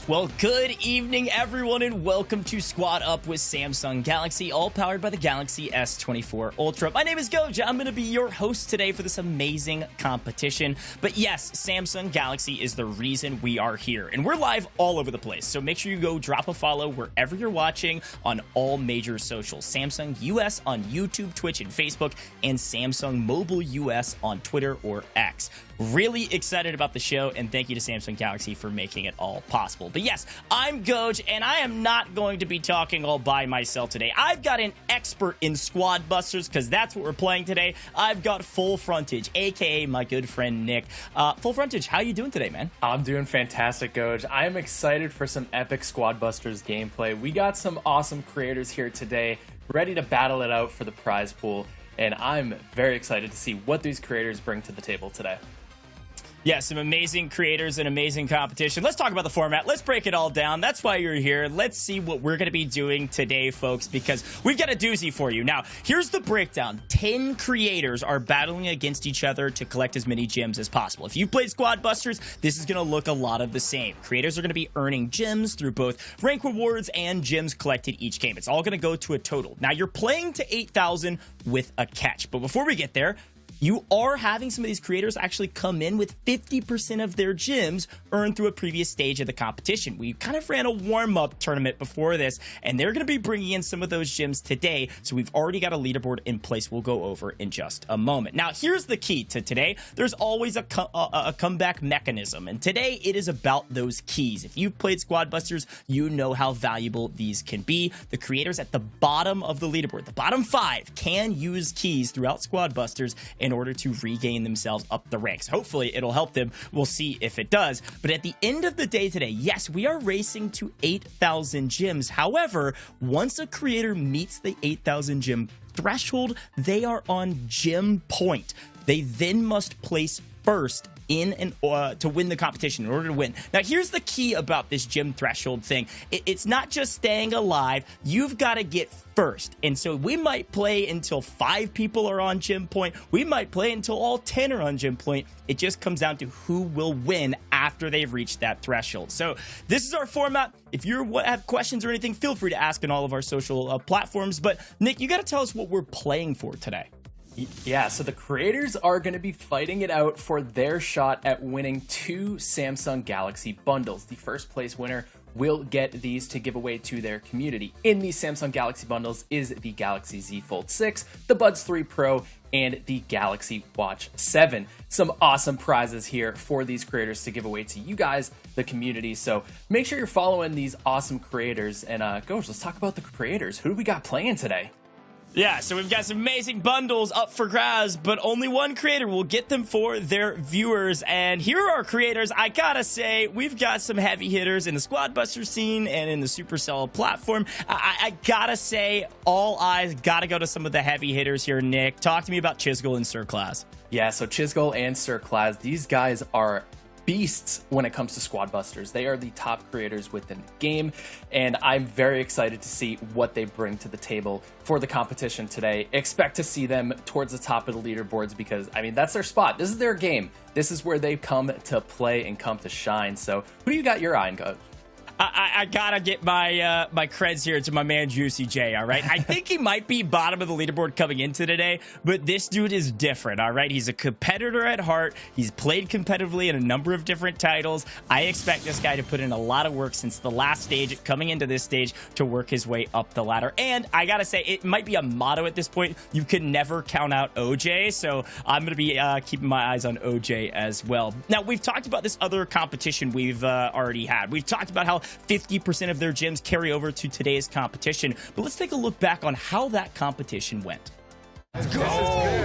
Well, good evening, everyone, and welcome to Squad Up with Samsung Galaxy, all powered by the Galaxy S24 Ultra. My name is Gojj. I'm going to be your host today for this amazing competition. But yes, Samsung Galaxy is the reason we are here, and we're live all over the place. So make sure you go drop a follow wherever you're watching on all major socials. Samsung US on YouTube, Twitch, and Facebook, and Samsung Mobile US on Twitter or X. Really excited about the show, and thank you to Samsung Galaxy for making it all possible. But yes, I'm Gojj, and I am not going to be talking all by myself today. I've got an expert in Squad Busters, because that's what we're playing today. I've got Full Frontage, aka my good friend Nick. Full Frontage, how you doing today, man? I'm doing fantastic, Gojj. I am excited for some epic Squad Busters gameplay. We got some awesome creators here today, ready to battle it out for the prize pool, and I'm very excited to see what these creators bring to the table today. Yeah, some amazing creators and amazing competition. Let's talk about the format. Let's break it all down. That's why you're here. Let's see what we're going to be doing today, folks, because we've got a doozy for you. Now, here's the breakdown. 10 creators are battling against each other to collect as many gems as possible. If you've played Squad Busters, this is going to look a lot of the same. Creators are going to be earning gems through both rank rewards and gems collected each game. It's all going to go to a total. Now, you're playing to 8,000 with a catch. But before we get there, you are having some of these creators actually come in with 50% of their gems earned through a previous stage of the competition. We kind of ran a warm-up tournament before this, and they're going to be bringing in some of those gems today, so we've already got a leaderboard in place we'll go over in just a moment. Now, here's the key to today. There's always a comeback mechanism, and today it is about those keys. If you've played Squad Busters, you know how valuable these can be. The creators at the bottom of the leaderboard, the bottom 5, can use keys throughout Squad Busters in order to regain themselves up the ranks. Hopefully it'll help them. We'll see if it does. But at the end of the day today, yes, we are racing to 8,000 gems. However, once a creator meets the 8,000 gem threshold, they are on gem point. They then must place first in and to win the competition in order to win. Now, here's the key about this gem threshold thing. It's not just staying alive. You've got to get first. And so we might play until 5 people are on gem point. We might play until all 10 are on gem point. It just comes down to who will win after they've reached that threshold. So this is our format. If you have questions or anything, feel free to ask on all of our social platforms. But Nick, you got to tell us what we're playing for today. Yeah, so the creators are going to be fighting it out for their shot at winning 2 Samsung Galaxy bundles. The first place winner will get these to give away to their community. In these Samsung Galaxy bundles is the Galaxy Z Fold 6, the Buds 3 Pro, and the Galaxy Watch 7. Some awesome prizes here for these creators to give away to you guys, the community. So make sure you're following these awesome creators. And Gojj, let's talk about the creators. Who do we got playing today? Yeah, so we've got some amazing bundles up for grabs, but only one creator will get them for their viewers. And here are our creators. I gotta say, we've got some heavy hitters in the Squad Buster scene and in the Supercell platform. I gotta say, all eyes gotta go to some of the heavy hitters here, Nick. Talk to me about Chisgule and SirClaz. Yeah, so Chisgule and SirClaz, these guys are beasts when it comes to Squad Busters. They are the top creators within the game, and I'm very excited to see what they bring to the table for the competition today. Expect to see them towards the top of the leaderboards because, I mean, that's their spot. This is their game. This is where they come to play and come to shine. So who do you got your eye on, Gojj? I gotta get my my creds here to my man JuicyJ, all right? I think he might be bottom of the leaderboard coming into today, but this dude is different, all right? He's a competitor at heart. He's played competitively in a number of different titles. I expect this guy to put in a lot of work since the last stage, coming into this stage, to work his way up the ladder. And I gotta say, it might be a motto at this point. You can never count out OJ, so I'm gonna be keeping my eyes on OJ as well. Now, we've talked about this other competition we've already had. We've talked about how 50% of their gems carry over to today's competition. But let's take a look back on how that competition went. Let's go!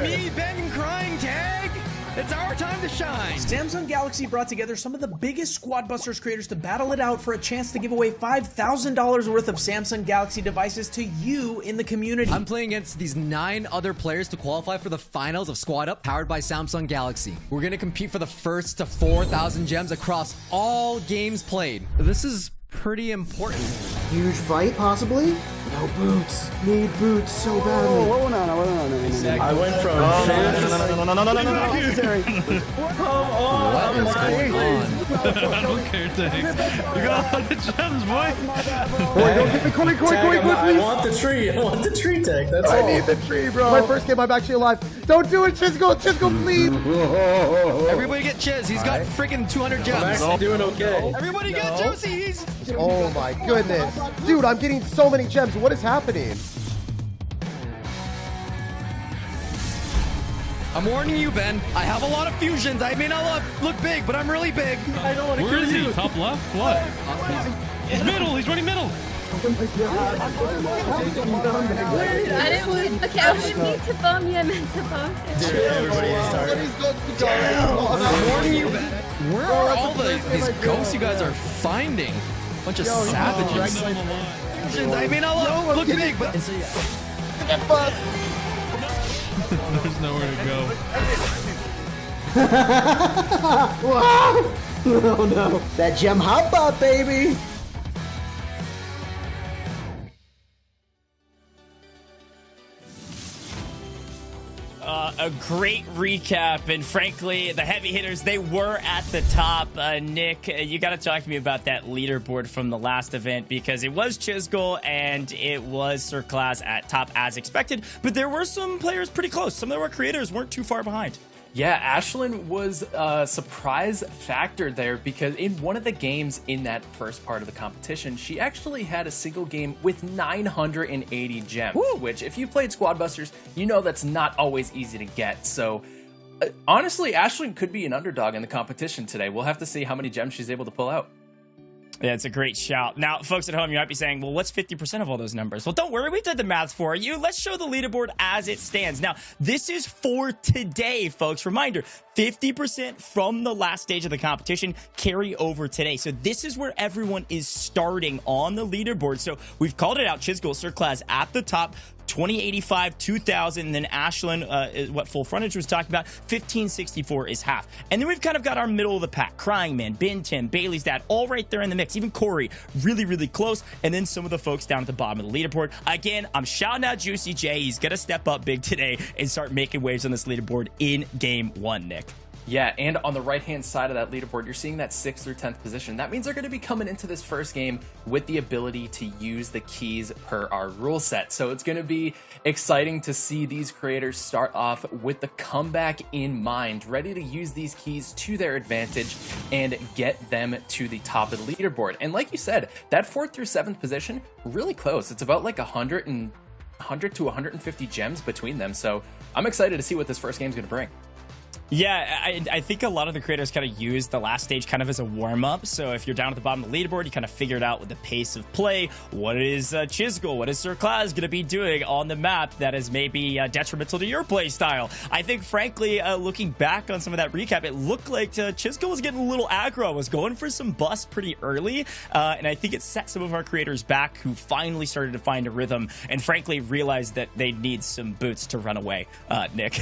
Me, Ben, and Crying Tag! It's our time to shine! Samsung Galaxy brought together some of the biggest Squad Busters creators to battle it out for a chance to give away $5,000 worth of Samsung Galaxy devices to you in the community. I'm playing against these 9 other players to qualify for the finals of Squad Up, powered by Samsung Galaxy. We're gonna compete for the first to 4,000 gems across all games played. This is pretty important. Huge fight, possibly? No boots. Need boots so badly. I went from What is going on? I don't care, Tag. You got a lot of gems, boy. Don't get me, Cori, I please. want the tree. I want the tree tag. That's all. I need the tree, bro. My first game, I'm actually alive. Don't do it, Chisgule, please. Everybody get Chiz. He's got freaking 200 I'm gems. actually doing okay. Everybody get Juicy. He's... Oh my goodness. Dude, I'm getting so many gems. What is happening? I'm warning you, Ben. I have a lot of fusions. I may not look big, but I'm really big. I don't want to Where kill is you. he? Top left? What? He's middle. He's running middle. I didn't want. Okay, I didn't mean to bomb you. I meant to bomb him. I'm warning you, Ben. Where are all these ghosts you guys are finding? Bunch of savages. Fusions. I may not look big, but... There's nowhere to go. Oh no. That gem hop up, baby. A great recap, and frankly, the heavy hitters, they were at the top. Nick, you got to talk to me about that leaderboard from the last event, because it was Chisgule and it was SirClaz at top as expected, but there were some players pretty close. Some of our creators weren't too far behind. Yeah, Ashlyn was a surprise factor there, because in one of the games in that first part of the competition, she actually had a single game with 980 gems, which if you played Squad Busters, you know that's not always easy to get. So honestly, Ashlyn could be an underdog in the competition today. We'll have to see how many gems she's able to pull out. Yeah, it's a great shout. Now, folks at home, you might be saying, well, what's 50% of all those numbers? Well, don't worry. We did the math for you. Let's show the leaderboard as it stands. Now, this is for today, folks. Reminder, 50% from the last stage of the competition carry over today. So this is where everyone is starting on the leaderboard. So we've called it out. Chisgule, SirClaz at the top. 2085, 2000, and then Ashlyn, is what full frontage was talking about, 1564 is half. And then we've kind of got our middle of the pack, Cryingman, Bin Tim, Bailey's Dad, all right there in the mix. Even Cori, really, really close. And then some of the folks down at the bottom of the leaderboard. Again, I'm shouting out JuicyJ. He's going to step up big today and start making waves on this leaderboard in game one, Nick. Yeah, and on the right-hand side of that leaderboard, you're seeing that 6th through 10th position. That means they're going to be coming into this first game with the ability to use the keys per our rule set. So it's going to be exciting to see these creators start off with the comeback in mind, ready to use these keys to their advantage and get them to the top of the leaderboard. And like you said, that 4th through 7th position, really close. It's about like 100 to 150 gems between them. So I'm excited to see what this first game is going to bring. Yeah, I think a lot of the creators kind of use the last stage kind of as a warm-up. So if you're down at the bottom of the leaderboard, you kind of figured out with the pace of play, what is Chisgule, what is SirClaz going to be doing on the map that is maybe detrimental to your play style. I think, frankly, looking back on some of that recap, it looked like Chisgule was getting a little aggro, was going for some busts pretty early, and I think it set some of our creators back who finally started to find a rhythm and, frankly, realized that they need some boots to run away, Nick.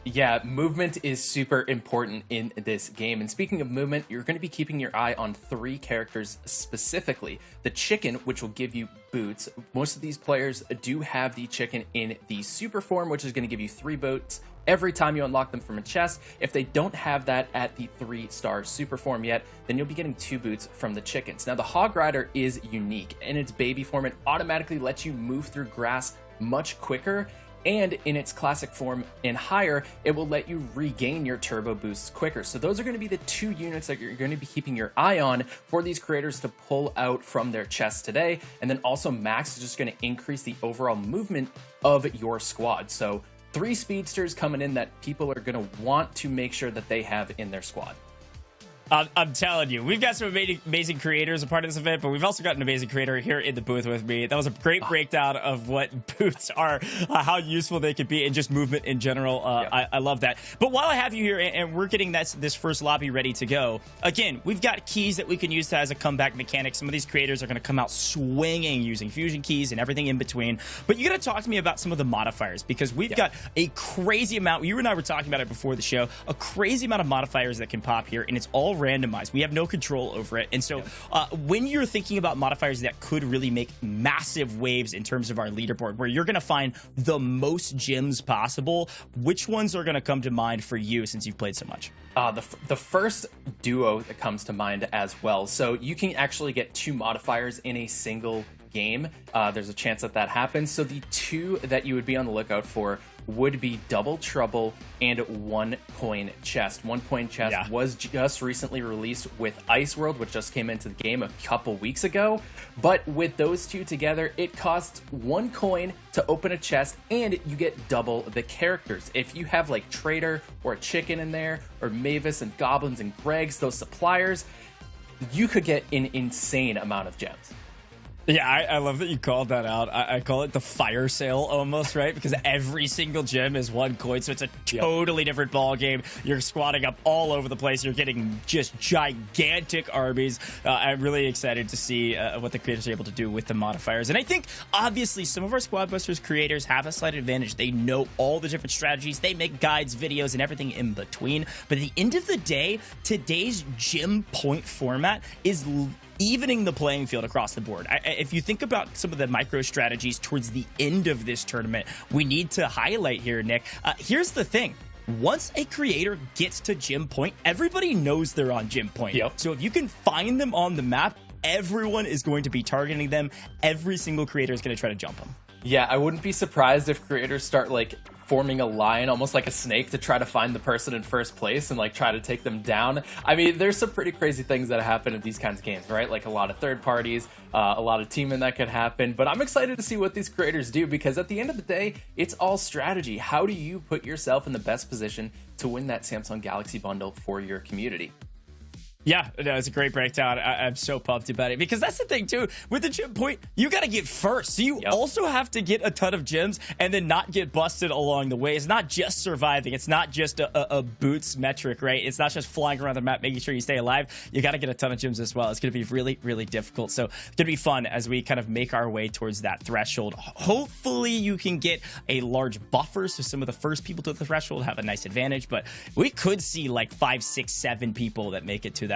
Yeah, movement is super important in this game. And speaking of movement, you're going to be keeping your eye on 3 characters specifically. The chicken, which will give you boots. Most of these players do have the chicken in the super form, which is going to give you 3 boots every time you unlock them from a chest. If they don't have that at the 3-star super form yet, then you'll be getting 2 boots from the chickens. Now, the Hog Rider is unique. In its baby form, it automatically lets you move through grass much quicker, and in its classic form and higher, it will let you regain your turbo boosts quicker. So those are going to be the 2 units that you're going to be keeping your eye on for these creators to pull out from their chests today. And then also Max is just going to increase the overall movement of your squad. So 3 speedsters coming in that people are going to want to make sure that they have in their squad. I'm telling you, we've got some amazing creators a part of this event, but we've also got an amazing creator here in the booth with me. That was a great breakdown of what boots are, how useful they could be, and just movement in general. I love that. But while I have you here and we're getting this first lobby ready to go, again, we've got keys that we can use as a comeback mechanic. Some of these creators are going to come out swinging using fusion keys and everything in between. But you got to talk to me about some of the modifiers, because we've got a crazy amount. You and I were talking about it before the show, a crazy amount of modifiers that can pop here, and it's all all randomized. We have no control over it. And so when you're thinking about modifiers that could really make massive waves in terms of our leaderboard, where you're going to find the most gems possible, which ones are going to come to mind for you since you've played so much? The first duo that comes to mind as well. So you can actually get 2 modifiers in a single game. There's a chance that happens. So the 2 that you would be on the lookout for would be Double Trouble and One Coin Chest. One Coin Chest was just recently released with Ice World, which just came into the game a couple weeks ago. But with those 2 together, it costs 1 coin to open a chest, and you get double the characters. If you have like Trader or a Chicken in there, or Mavis and Goblins and Gregs, those suppliers, you could get an insane amount of gems. Yeah, I love that you called that out. I call it the fire sale almost, right? Because every single gem is 1 coin, so it's a totally different ball game. You're squatting up all over the place. You're getting just gigantic armies. I'm really excited to see what the creators are able to do with the modifiers. And I think, obviously, some of our Squad Busters creators have a slight advantage. They know all the different strategies. They make guides, videos, and everything in between. But at the end of the day, today's gem point format is evening the playing field across the board. If you think about some of the micro strategies towards the end of this tournament, we need to highlight here, Nick. Here's the thing. Once a creator gets to gem point, everybody knows they're on gem point. So if you can find them on the map, everyone is going to be targeting them. Every single creator is going to try to jump them. Yeah, I wouldn't be surprised if creators start like forming a line, almost like a snake, to try to find the person in first place and like try to take them down. I mean, there's some pretty crazy things that happen in these kinds of games, right? Like a lot of third parties, a lot of teaming that could happen. But I'm excited to see what these creators do, because at the end of the day, it's all strategy. How do you put yourself in the best position to win that Samsung Galaxy bundle for your community? Yeah, no, it's a great breakdown. I'm so pumped about it, because that's the thing too. With the gem point, you got to get first. So you also have to get a ton of gems and then not get busted along the way. It's not just surviving. It's not just a boots metric, right? It's not just flying around the map, making sure you stay alive. You got to get a ton of gems as well. It's going to be really, really difficult. So it's going to be fun as we kind of make our way towards that threshold. Hopefully you can get a large buffer, so some of the first people to the threshold have a nice advantage. But we could see like 5, 6, 7 people that make it to that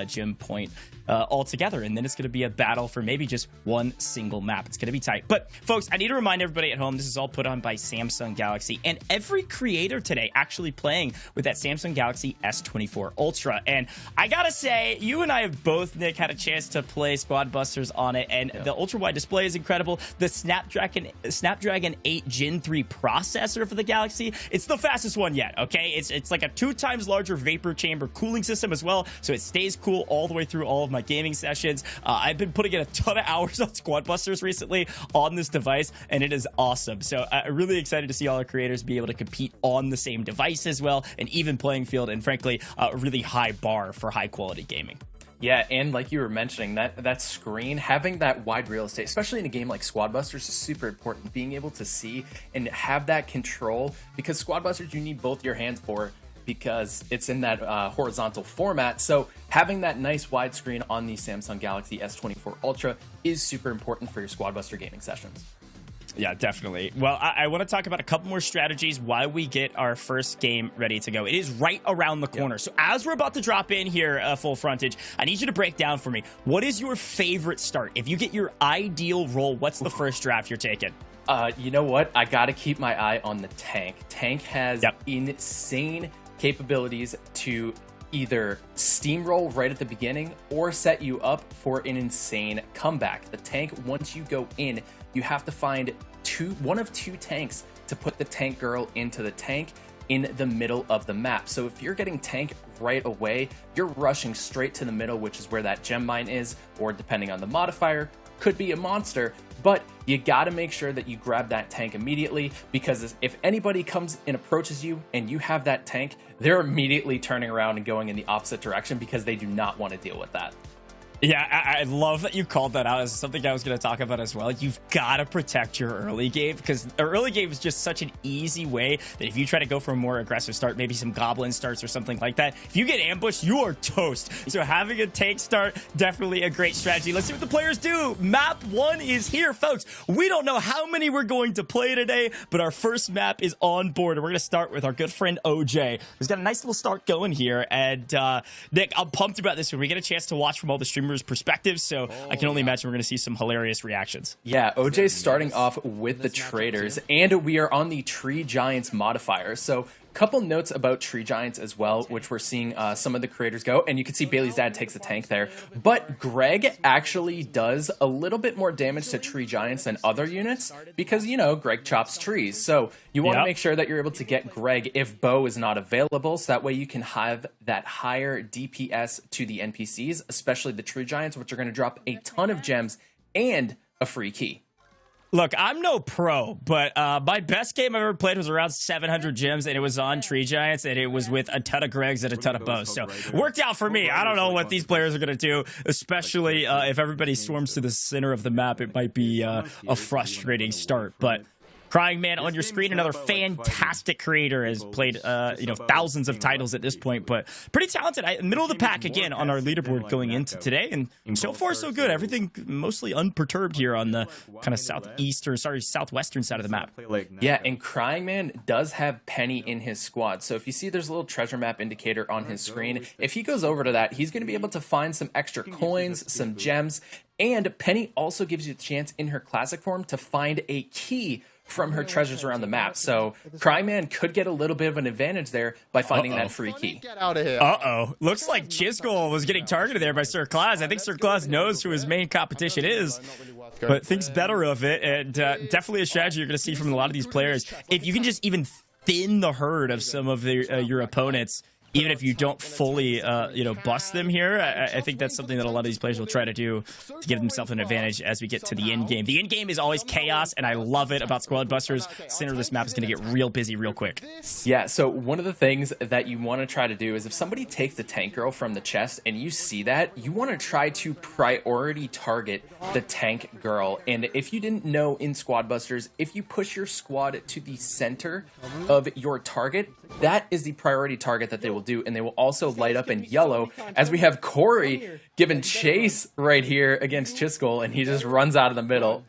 gem point altogether, and then it's going to be a battle for maybe just one single map. It's going to be tight. But folks, I need to remind everybody at home, this is all put on by Samsung Galaxy, and every creator today actually playing with that Samsung Galaxy S24 Ultra. And I gotta say, you and I have both, Nick, had a chance to play Squad Busters on it, and the ultra wide display is incredible. The Snapdragon 8 Gen 3 processor for the Galaxy, it's the fastest one yet. Okay, it's like a 2 times larger vapor chamber cooling system as well, so it stays cool all the way through all of my gaming sessions. I've been putting in a ton of hours on Squad Busters recently on this device, and it is awesome. So I'm really excited to see all our creators be able to compete on the same device as well, an even playing field, and frankly, a really high bar for high quality gaming. Yeah, and like you were mentioning, that screen, having that wide real estate, especially in a game like Squad Busters, is super important. Being able to see and have that control, because Squad Busters, you need both your hands for, because it's in that horizontal format. So having that nice widescreen on the Samsung Galaxy S24 Ultra is super important for your Squad Buster gaming sessions. Yeah, definitely. Well, I want to talk about a couple more strategies while we get our first game ready to go. It is right around the corner. So as we're about to drop in here, full frontage, I need you to break down for me, what is your favorite start? If you get your ideal roll, what's the first draft you're taking? You know what? I got to keep my eye on the tank. Tank has insane capabilities to either steamroll right at the beginning or set you up for an insane comeback. The tank, once you go in, you have to find one of two tanks to put the tank girl into the tank in the middle of the map. So if you're getting tank right away, you're rushing straight to the middle, which is where that gem mine is, or depending on the modifier, could be a monster. But you got to make sure that you grab that tank immediately, because if anybody comes and approaches you and you have that tank, they're immediately turning around and going in the opposite direction because they do not want to deal with that. Yeah, I love that you called that out as something I was going to talk about as well. You've got to protect your early game, because the early game is just such an easy way that if you try to go for a more aggressive start, maybe some goblin starts or something like that, if you get ambushed, you are toast. So having a tank start, definitely a great strategy. Let's see what the players do. Map 1 is here, folks. We don't know how many we're going to play today, but our first map is on board. And we're going to start with our good friend OJ, who's got a nice little start going here. And Nick, I'm pumped about this one. We get a chance to watch from all the streamers' perspectives, so I can only imagine we're going to see some hilarious reactions. Yeah, OJ's starting off with the traders, and we are on the Tree Giants modifier. So couple notes about Tree Giants as well, which we're seeing some of the creators go, and you can see Bailey's dad takes the tank there, but Greg actually does a little bit more damage to Tree Giants than other units because, you know, Greg chops trees. So you want to make sure that you're able to get Greg if Bo is not available, so that way you can have that higher DPS to the NPCs, especially the Tree Giants, which are going to drop a ton of gems and a free key. Look, I'm no pro, but my best game I've ever played was around 700 gems, and it was on Tree Giants, and it was with a ton of Gregs and a ton of Bows. So it worked out for me. I don't know what these players are going to do, especially if everybody swarms to the center of the map. It might be a frustrating start, but Cryingman on your screen, another fantastic creator, has played thousands of titles at this point, but pretty talented. Middle of the pack again on our leaderboard going into today, and so far so good. Everything mostly unperturbed here on the kind of southwestern side of the map. Yeah, and Cryingman does have Penny in his squad, so if you see there's a little treasure map indicator on his screen, if he goes over to that, he's going to be able to find some extra coins, some gems, and Penny also gives you the chance in her classic form to find a key from her treasures around the map. So Cryman could get a little bit of an advantage there by finding that free key. Get out of here. Looks like Chisgule was getting targeted there by SirClaz. I think SirClaz knows who his main competition is, but thinks better of it, and definitely a strategy you're going to see from a lot of these players. If you can just even thin the herd of some of your opponents, even if you don't fully, bust them here, I think that's something that a lot of these players will try to do to give themselves an advantage as we get to the end game. The end game is always chaos, and I love it about Squad Busters. Center of this map is going to get real busy real quick. Yeah, so one of the things that you want to try to do is if somebody takes the tank girl from the chest and you see that, you want to try to priority target the tank girl. And if you didn't know in Squad Busters, if you push your squad to the center of your target, that is the priority target that they will do, and they will also light up in yellow, as we have Cori giving chase right here against Chisgule, and he just runs out of the middle.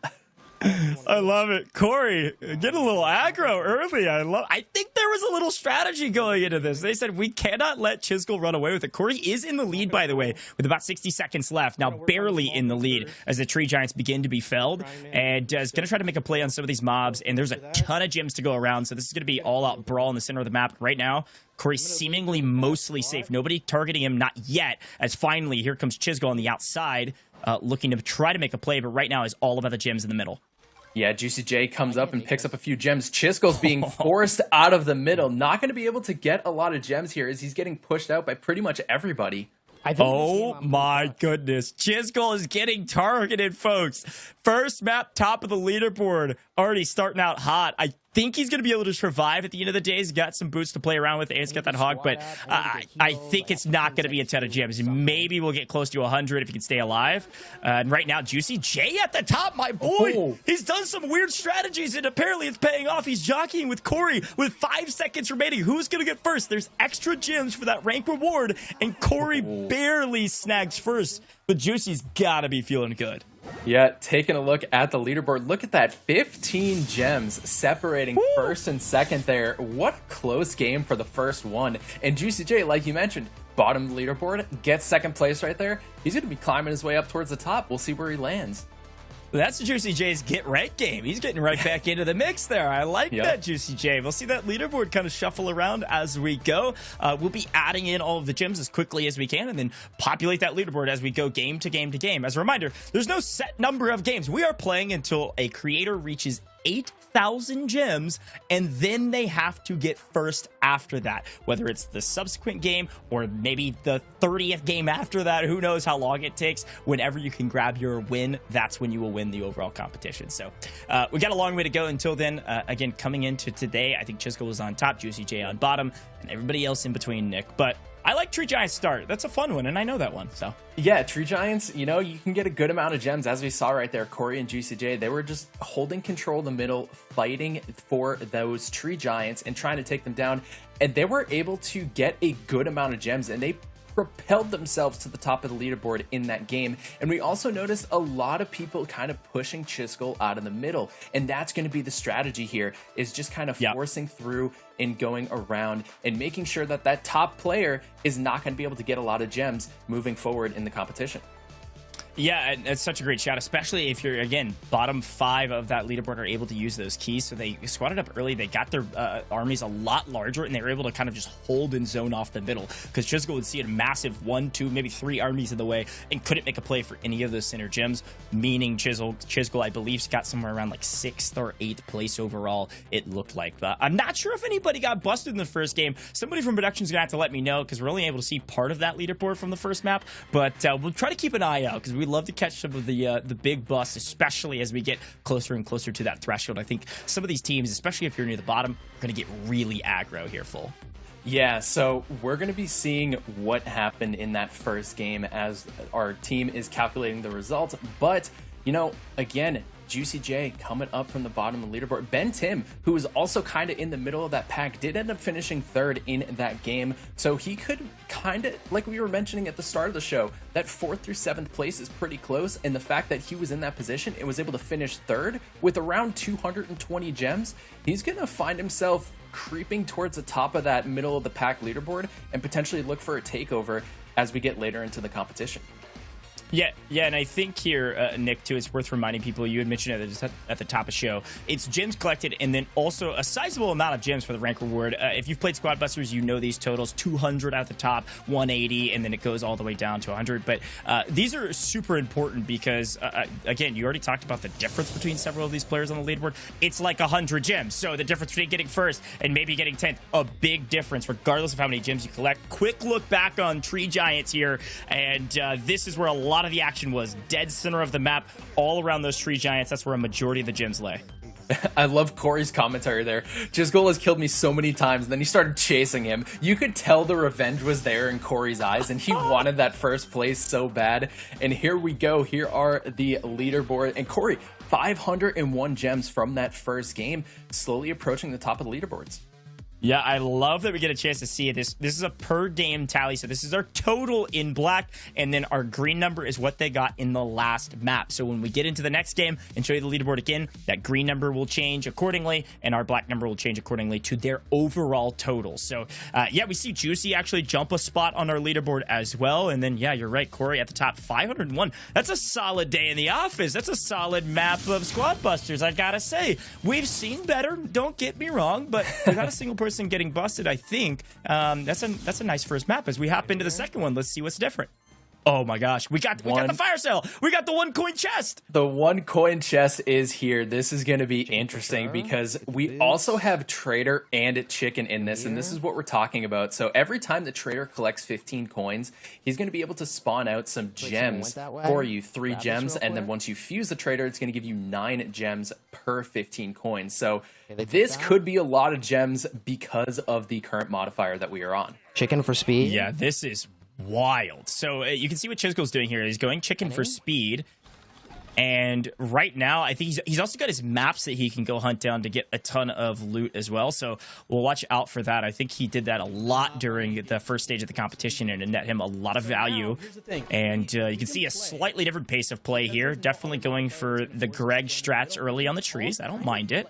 I love it. Cori, get a little aggro early. I think there was a little strategy going into this. They said we cannot let Chisgule run away with it. Cori is in the lead, by the way, with about 60 seconds left. Now barely in the lead as the Tree Giants begin to be felled, and is going to try to make a play on some of these mobs, and there's a ton of gems to go around, so this is going to be all-out brawl in the center of the map right now. Cori seemingly mostly safe. Nobody targeting him, not yet, as finally here comes Chisgule on the outside, looking to try to make a play, but right now is all about the gems in the middle. Yeah, JuicyJ comes up and picks up a few gems. Chisgule's being forced out of the middle. Not going to be able to get a lot of gems here as he's getting pushed out by pretty much everybody. Oh my goodness. Chisgule is getting targeted, folks. First map, top of the leaderboard. Already starting out hot. I think he's going to be able to survive at the end of the day. He's got some boots to play around with, and he's got that hog, but I think it's not going to be a ton of gems. Maybe we'll get close to 100 if he can stay alive. And right now, JuicyJ at the top, my boy. Oh. He's done some weird strategies, and apparently it's paying off. He's jockeying with Cori with 5 seconds remaining. Who's going to get first? There's extra gems for that rank reward, and Cori barely snags first, but Juicy's got to be feeling good. Yeah, taking a look at the leaderboard. Look at that, 15 gems separating first and second there. What a close game for the first one. And JuicyJ, like you mentioned, bottom of the leaderboard, gets second place right there. He's going to be climbing his way up towards the top. We'll see where he lands. That's JuicyJ's get right game. He's getting right back into the mix there. I like that, JuicyJ. We'll see that leaderboard kind of shuffle around as we go. We'll be adding in all of the gems as quickly as we can and then populate that leaderboard as we go game to game to game. As a reminder, there's no set number of games. We are playing until a creator reaches 8,000 gems, and then they have to get first after that, whether it's the subsequent game or maybe the 30th game after that. Who knows how long it takes. Whenever you can grab your win, that's when you will win the overall competition. So we got a long way to go until then. Again, coming into today, I think Chisgule was on top, JuicyJ on bottom, and everybody else in between, Nick. But I like like Tree Giant start. That's a fun one, and I know that one. So yeah, Tree Giants, you know, you can get a good amount of gems. As we saw right there, Cori and JuicyJ, they were just holding control of the middle, fighting for those Tree Giants and trying to take them down. And they were able to get a good amount of gems, and they propelled themselves to the top of the leaderboard in that game. And we also noticed a lot of people kind of pushing Chisgule out of the middle. And that's going to be the strategy here, is just kind of forcing through and going around and making sure that that top player is not going to be able to get a lot of gems moving forward in the competition. Yeah, and it's such a great shot, especially if you're, again, bottom 5 of that leaderboard are able to use those keys. So they squatted up early. They got their armies a lot larger, and they were able to kind of just hold and zone off the middle, because Chisgule would see a massive 1, 2, maybe 3 armies in the way and couldn't make a play for any of those center gems, meaning Chisgule, I believe, got somewhere around like 6th or 8th place overall, it looked like. But I'm not sure if anybody got busted in the first game. Somebody from production's going to have to let me know, because we're only able to see part of that leaderboard from the first map. But we'll try to keep an eye out, because we love to catch some of the big busts, especially as we get closer and closer to that threshold. I think some of these teams, especially if you're near the bottom, are going to get really aggro here, full. Yeah, so we're going to be seeing what happened in that first game as our team is calculating the results. But, you know, again, JuicyJ coming up from the bottom of the leaderboard. Ben Tim, who was also kind of in the middle of that pack, did end up finishing 3rd in that game. So he could kind of, like we were mentioning at the start of the show, that 4th through 7th place is pretty close. And the fact that he was in that position and was able to finish 3rd with around 220 gems, he's going to find himself creeping towards the top of that middle of the pack leaderboard and potentially look for a takeover as we get later into the competition. Yeah, and I think here, Nick, too, it's worth reminding people, you had mentioned it at the top of the show, it's gems collected and then also a sizable amount of gems for the rank reward. If you've played Squad Busters, you know these totals, 200 at the top, 180, and then it goes all the way down to 100. But these are super important because, again, you already talked about the difference between several of these players on the leaderboard. It's like 100 gems. So the difference between getting 1st and maybe getting 10th, a big difference, regardless of how many gems you collect. Quick look back on Tree Giants here, and this is where a lot of the action was. Dead center of the map, all around those Tree Giants. That's where a majority of the gems lay. I love Cori's commentary there. Chisgule has killed me so many times, and then he started chasing him. You could tell the revenge was there in Cori's eyes, and he wanted that 1st place so bad. And here we go. Here are the leaderboard. And Cori, 501 gems from that first game, slowly approaching the top of the leaderboards. Yeah, I love that we get a chance to see this. This is a per game tally, so this is our total in black, and then our green number is what they got in the last map. So when we get into the next game and show you the leaderboard again, that green number will change accordingly, and our black number will change accordingly to their overall total. So, yeah, we see Juicy actually jump a spot on our leaderboard as well, and then, yeah, you're right, Cori at the top, 501. That's a solid day in the office. That's a solid map of Squad Busters, I gotta say. We've seen better, don't get me wrong, but without a single person getting busted, I think that's a nice first map. As we hop into the second one, let's see what's different. Oh my gosh, we got the fire sale. We got the 1 coin chest. The 1 coin chest is here. This is going to be interesting because we also have trader and chicken in this, and this is what we're talking about. So every time the trader collects 15 coins, he's going to be able to spawn out some gems for you, 3 gems, and then once you fuse the trader, it's going to give you 9 gems per 15 coins. So this could be a lot of gems because of the current modifier that we are on. Chicken for speed. Yeah, this is wild. So you can see what Chisgule's doing here. He's going chicken for speed. And right now, I think he's also got his maps that he can go hunt down to get a ton of loot as well. So we'll watch out for that. I think he did that a lot during the first stage of the competition, and it net him a lot of value. And you can see a slightly different pace of play here. Definitely going for the Greg strats early on the trees. I don't mind it.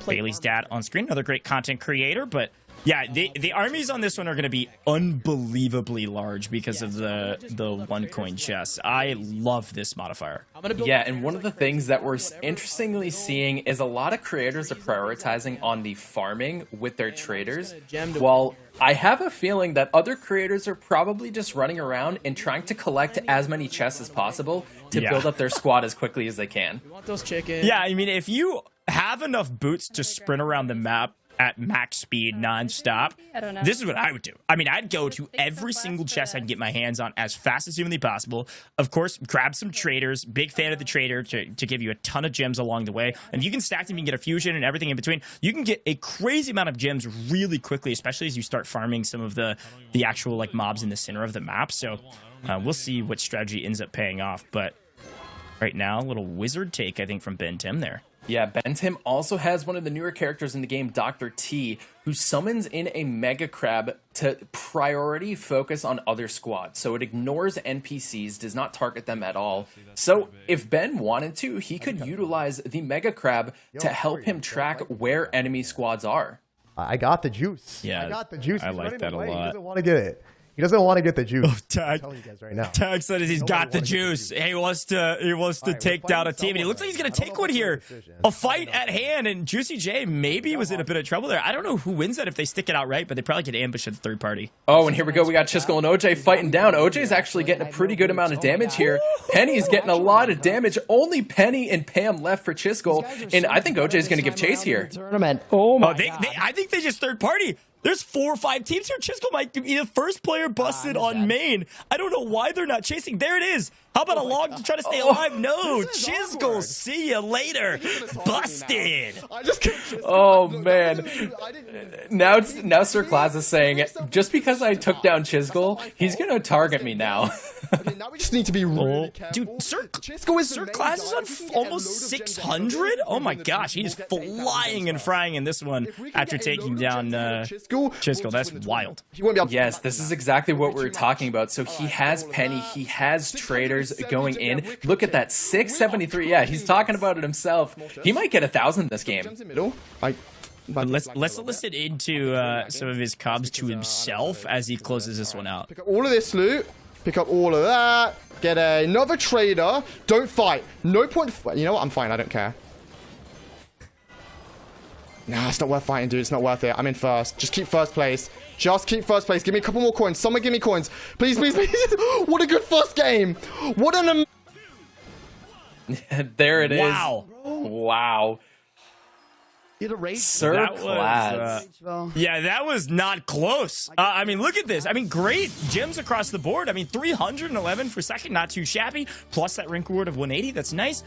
Bailey's dad on screen, another great content creator, but yeah, the armies on this one are going to be unbelievably large because of the 1 coin chest. I love this modifier. Yeah, and one of the things that we're interestingly seeing is a lot of creators are prioritizing on the farming with their traders, while I have a feeling that other creators are probably just running around and trying to collect as many chests as possible to build up their squad as quickly as they can. We want those chickens. Yeah, I mean, if you have enough boots to sprint around the map, at max speed nonstop. I don't know. This is what I would do. I mean, I'd go to every single chest I can get my hands on as fast as humanly possible. Of course, grab some traders. Big fan of the trader to give you a ton of gems along the way. And if you can stack them, you can get a fusion and everything in between. You can get a crazy amount of gems really quickly, especially as you start farming some of the actual like mobs in the center of the map. So we'll see what strategy ends up paying off. But right now, a little wizard take, I think, from Ben Tim there. Yeah, Ben Tim also has one of the newer characters in the game, Dr. T, who summons in a Mega Crab to priority focus on other squads. So it ignores NPCs, does not target them at all. So if Ben wanted to, he could utilize the Mega Crab to help him track where enemy squads are. I got the juice. Yeah, I got the juice. I He's like running that a away. lot. He doesn't want to get it. He doesn't want to get the juice. Tag. I'm telling you guys right now. Tag said he's got the juice. He wants to take down a team, and he looks like he's going to take one here. A fight at hand, and JuicyJ maybe was in a bit of trouble there. I don't know who wins that if they stick it out right, but they probably get ambushed at the third party. Oh, and here we go. We got Chisgule and OJ fighting down. OJ's actually getting a pretty good amount of damage here. Penny's getting a lot of damage. Only Penny and Pam left for Chisgule, and I think OJ's going to give chase here. Oh my God. I think they just third party. There's 4 or 5 teams here. Chisgule might be the first player busted on main. I don't know why they're not chasing. There it is. How about a log to try to stay alive? No, Chisgule, see you later. Busted. Oh, man. Now SirClaz is saying, just because I took down Chisgule, he's going to target me now. Now we just need to be really careful. Dude, SirClaz is on almost 600? Oh my gosh, he's flying and frying in this one after taking down Chisgule. That's wild. Yes, this is exactly what we were talking about. So he has Penny, he has traders going in. Look at that, 673. Yeah, he's talking about it himself. He might get 1,000 this game. But let's listen into some of his cobs to himself as he closes this one out. Pick up all of this loot. Pick up all of that. Get another trader. Don't fight. No point. You know what? I'm fine. I don't care. Nah, it's not worth fighting, dude. It's not worth it. I'm in first. Just keep first place. Just keep first place. Give me a couple more coins. Someone give me coins. Please, please, please. What a good first game. What an... There it is. Wow. Wow. SirClaz. Yeah, that was not close. I mean, look at this. I mean, great gems across the board. I mean, 311 for second, not too shabby. Plus that rank reward of 180. That's nice.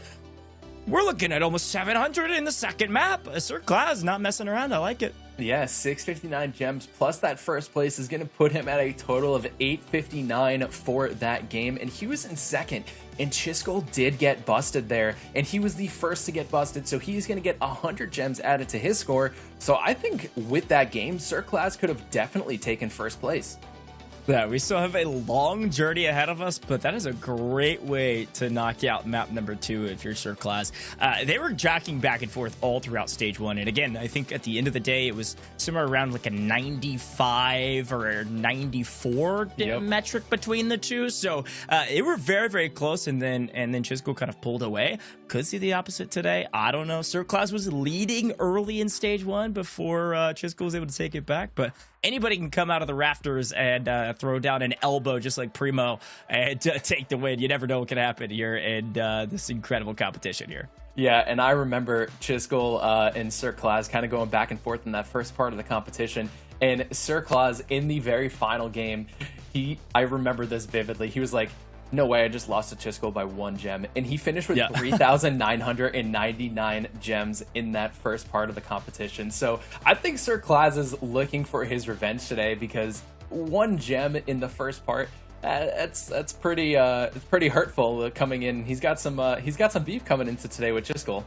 We're looking at almost 700 in the second map. SirClaz not messing around. I like it. Yeah, 659 gems plus that first place is going to put him at a total of 859 for that game. And he was in second. And Chisgule did get busted there. And he was the first to get busted. So he's going to get 100 gems added to his score. So I think with that game, SirClaz could have definitely taken first place. Yeah, we still have a long journey ahead of us, but that is a great way to knock out map number 2 if you're SirClaz. They were jacking back and forth all throughout stage 1. And again, I think at the end of the day, it was somewhere around like a 95 or 94 metric between the two. So they were very, very close. And then Chisgule kind of pulled away. Could see the opposite today. I don't know. SirClaz was leading early in stage 1 before Chisgule was able to take it back. But anybody can come out of the rafters and throw down an elbow just like Primo and take the win. You never know what can happen here in this incredible competition here. Yeah, and I remember Chisgule and SirClaz kind of going back and forth in that first part of the competition. And SirClaz in the very final game, I remember this vividly. He was like, no way, I just lost to Chisgule by 1 gem. And he finished with 3,999 gems in that first part of the competition. So I think SirClaz is looking for his revenge today because 1 gem in the first part, it's pretty hurtful coming in. He's got some beef coming into today with Chisgule.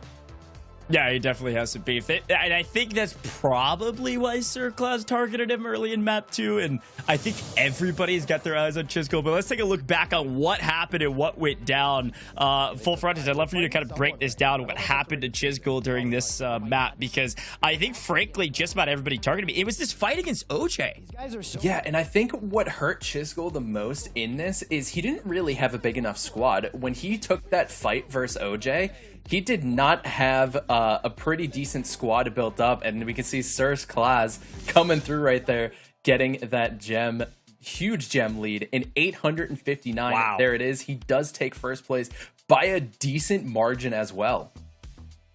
Yeah, he definitely has some beef. And I think that's probably why SirClaz targeted him early in map 2. And I think everybody's got their eyes on Chisgule. But let's take a look back on what happened and what went down. Full Frontage, I'd love for you to kind of break this down, what happened to Chisgule during this map. Because I think, frankly, just about everybody targeted me. It was this fight against OJ. Yeah, and I think what hurt Chisgule the most in this is he didn't really have a big enough squad. When he took that fight versus OJ, he did not have a pretty decent squad built up, and we can see SirClaz coming through right there, getting that gem, huge gem lead in 859. Wow. There it is. He does take first place by a decent margin as well.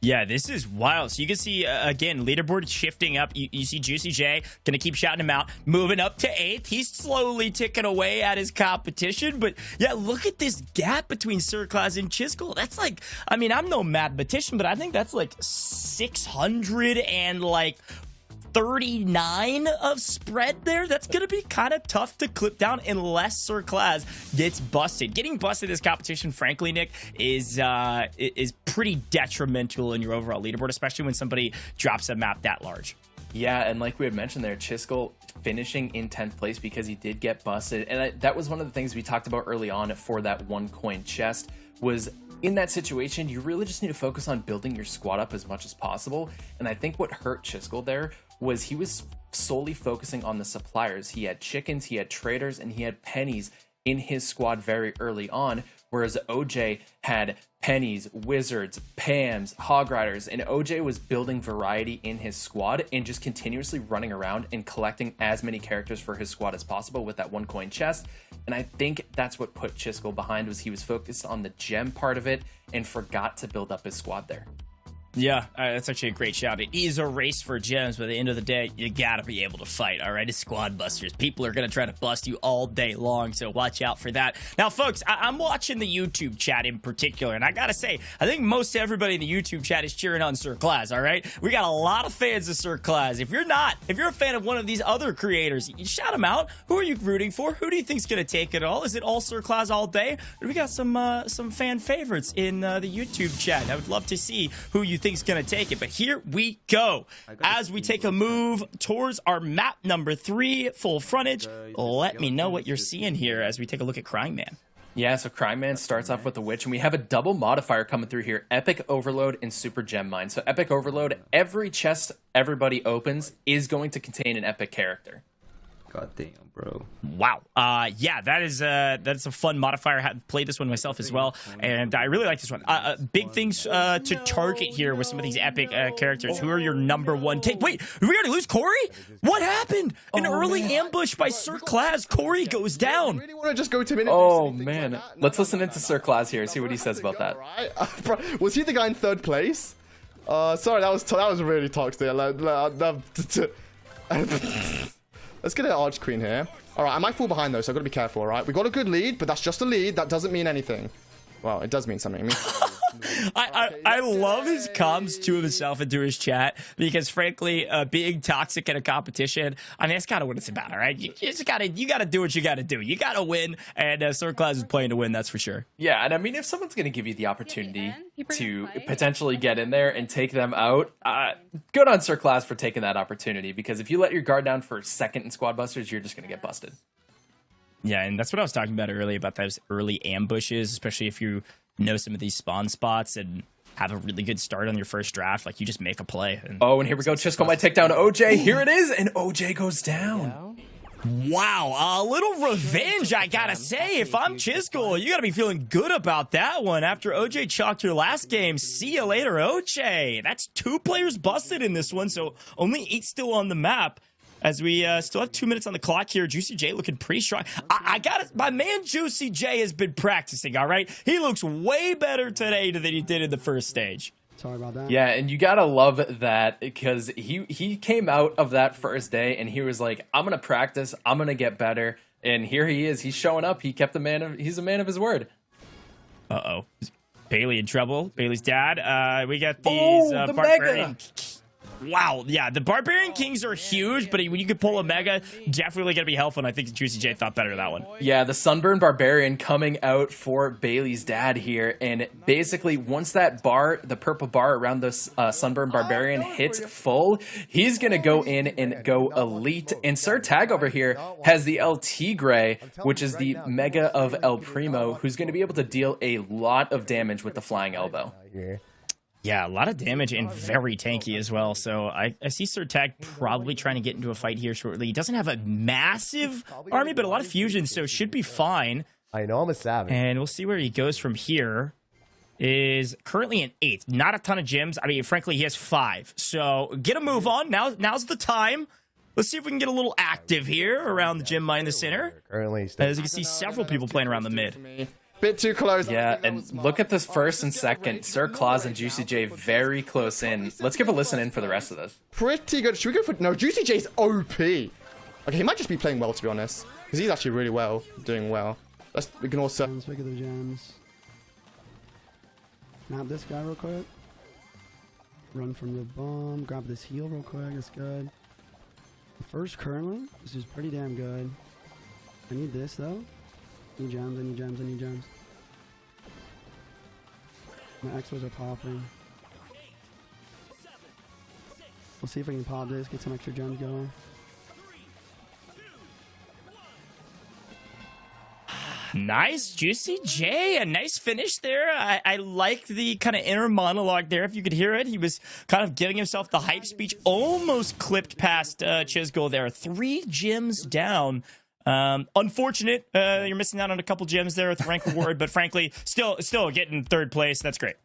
Yeah, this is wild. So you can see, again, leaderboard shifting up. You see JuicyJ going to keep shouting him out, moving up to 8th. He's slowly ticking away at his competition. But, yeah, look at this gap between SirClaz and Chisgule. That's like, I mean, I'm no mathematician, but I think that's like 600 and like 39 of spread there. That's going to be kind of tough to clip down unless SirClaz gets busted. Getting busted in this competition, frankly, Nick, is pretty detrimental in your overall leaderboard, especially when somebody drops a map that large. Yeah, and like we had mentioned there, Chisgule finishing in 10th place because he did get busted. And that was one of the things we talked about early on for that 1 coin chest was in that situation, you really just need to focus on building your squad up as much as possible. And I think what hurt Chisgule there was he was solely focusing on the suppliers. He had chickens, he had traders, and he had pennies in his squad very early on, whereas OJ had pennies, wizards, Pams, hog riders, and OJ was building variety in his squad and just continuously running around and collecting as many characters for his squad as possible with that 1 coin chest. And I think that's what put Chisgule behind, was he was focused on the gem part of it and forgot to build up his squad there. Yeah, that's actually a great shout. It is a race for gems, but at the end of the day, you gotta be able to fight, all right? It's squad busters. People are gonna try to bust you all day long, so watch out for that. Now, folks, I'm watching the YouTube chat in particular, and I gotta say, I think most everybody in the YouTube chat is cheering on SirClaz, all right? We got a lot of fans of SirClaz. If you're not, if you're a fan of one of these other creators, you shout them out. Who are you rooting for? Who do you think's gonna take it all? Is it all SirClaz all day? Or we got some fan favorites in the YouTube chat. I would love to see who you think's gonna take it, but here we go as we take a move towards our map number 3, full frontage. Let me know what you're seeing here as we take a look at Cryingman. Yeah, so Cryingman starts off with the Witch, and we have a double modifier coming through here, Epic Overload and Super Gem Mine. So Epic Overload, every chest everybody opens is going to contain an epic character. God damn, bro. Wow. Yeah, that's a fun modifier. I've played this one myself as well, and I really like this one. Big things to target here with some of these epic characters. Who are your number 1 take? Wait, we already lose Cori? What happened? An early ambush by SirClaz. Cori goes down. I really want to just go to minute. Oh, man. Let's listen into SirClaz here, see what he says about that. Right? Was he the guy in 3rd place? Sorry, that was really toxic. Let's get an Arch Queen here. Alright, I might fall behind though, so I've got to be careful, alright? We got a good lead, but that's just a lead. That doesn't mean anything. Well, it does mean something. It means I love his comms to himself and to his chat because, frankly, being toxic in a competition, I mean, that's kind of what it's about, all right? You gotta do what you gotta do. You gotta win, and SirClaz is playing to win, that's for sure. Yeah, and I mean, if someone's gonna give you the opportunity to potentially get in there and take them out, good on SirClaz for taking that opportunity, because if you let your guard down for 2nd in squad busters, you're just gonna get busted. Yeah, and that's what I was talking about earlier, about those early ambushes, especially if you know some of these spawn spots and have a really good start on your first draft. Like, you just make a play. And here we go. Chisgule might take down OJ. Here it is, and OJ goes down. Wow, a little revenge, I gotta say. If I'm Chisgule, you gotta be feeling good about that one. After OJ chalked your last game, see you later, OJ. That's 2 players busted in this one, so only 8 still on the map. As we still have 2 minutes on the clock here, JuicyJ looking pretty strong. I got it. My man JuicyJ has been practicing, all right? He looks way better today than he did in the first stage. Sorry about that. Yeah, and you gotta love that because he came out of that first day and he was like, I'm gonna practice, I'm gonna get better. And here he is. He's showing up. He's a man of his word. Uh-oh. Bailey in trouble. Bailey's dad. We got these barbarian. Wow, yeah, the Barbarian Kings are huge, but when you could pull a Mega, definitely going to be helpful, and I think JuicyJ thought better of that one. Yeah, the Sunburn Barbarian coming out for Bailey's dad here, and basically once that bar, the purple bar around the Sunburn Barbarian hits full, he's going to go in and go Elite, and SirTag over here has the El Tigre, which is the Mega of El Primo, who's going to be able to deal a lot of damage with the Flying Elbow. Yeah, a lot of damage and very tanky as well. So I see SirTag probably trying to get into a fight here shortly. He doesn't have a massive army, but a lot of fusion, so should be fine. I know, I'm a savage. And we'll see where he goes from here. Is currently in 8th. Not a ton of gems. I mean, frankly, he has 5. So get a move on. Now's the time. Let's see if we can get a little active here around the gem mine in the center. Currently, as you can see, several people playing around the mid. Bit too close. Yeah, and look at this first and second. SirClaz and JuicyJ very close in. Let's give a listen in for the rest of this. Pretty good. Should we go for... No, JuicyJ's OP. Okay, he might just be playing well, to be honest. Because he's actually really well. Doing well. Let's ignore Sir. Let's pick up the gems. Snap this guy real quick. Run from the bomb. Grab this heal real quick. That's good. The first currently, this is pretty damn good. I need this though. I need gems, I need gems, I need gems. My expos are popping. We'll see if I can pop this, get some extra gems going. Nice, JuicyJ, a nice finish there. I like the kind of inner monologue there. If you could hear it, he was kind of giving himself the hype speech. Almost clipped past Chisgule there. 3 gems down. Unfortunate, you're missing out on a couple gems there with the rank reward, but frankly, still getting 3rd place. That's great.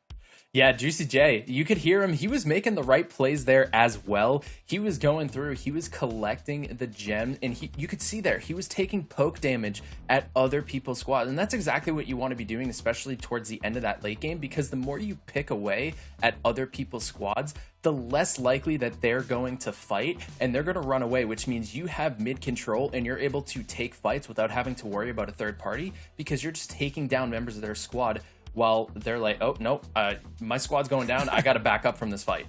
Yeah, JuicyJ, you could hear him. He was making the right plays there as well. He was going through, he was collecting the gem, and you could see there, he was taking poke damage at other people's squads. And that's exactly what you want to be doing, especially towards the end of that late game, because the more you pick away at other people's squads, the less likely that they're going to fight and they're going to run away, which means you have mid control and you're able to take fights without having to worry about a third party because you're just taking down members of their squad while they're like, oh, no, my squad's going down. I got to back up from this fight.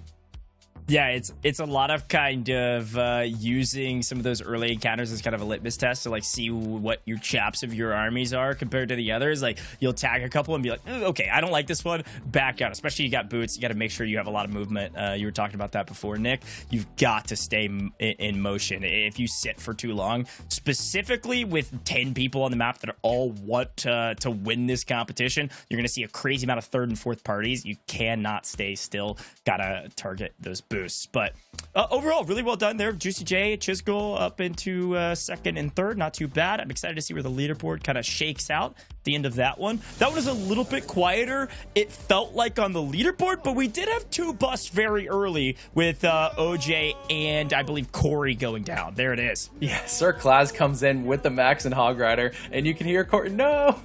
Yeah, it's a lot of kind of using some of those early encounters as kind of a litmus test to like see what your chaps of your armies are compared to the others. Like you'll tag a couple and be like, okay, I don't like this one, back out. Especially you got boots, you got to make sure you have a lot of movement. You were talking about that before, Nick. You've got to stay in motion. If you sit for too long, specifically with 10 people on the map that all want to win this competition, you're going to see a crazy amount of 3rd and 4th parties. You cannot stay still. Gotta target those boosts. But overall, really well done there. JuicyJ, Chisgule up into 2nd and 3rd. Not too bad. I'm excited to see where the leaderboard kind of shakes out at the end of that one. That one was a little bit quieter. It felt like on the leaderboard, but we did have 2 busts very early with OJ and I believe Cori going down. There it is. Yeah, SirClaz comes in with the Max and Hog Rider, and you can hear Cori, no!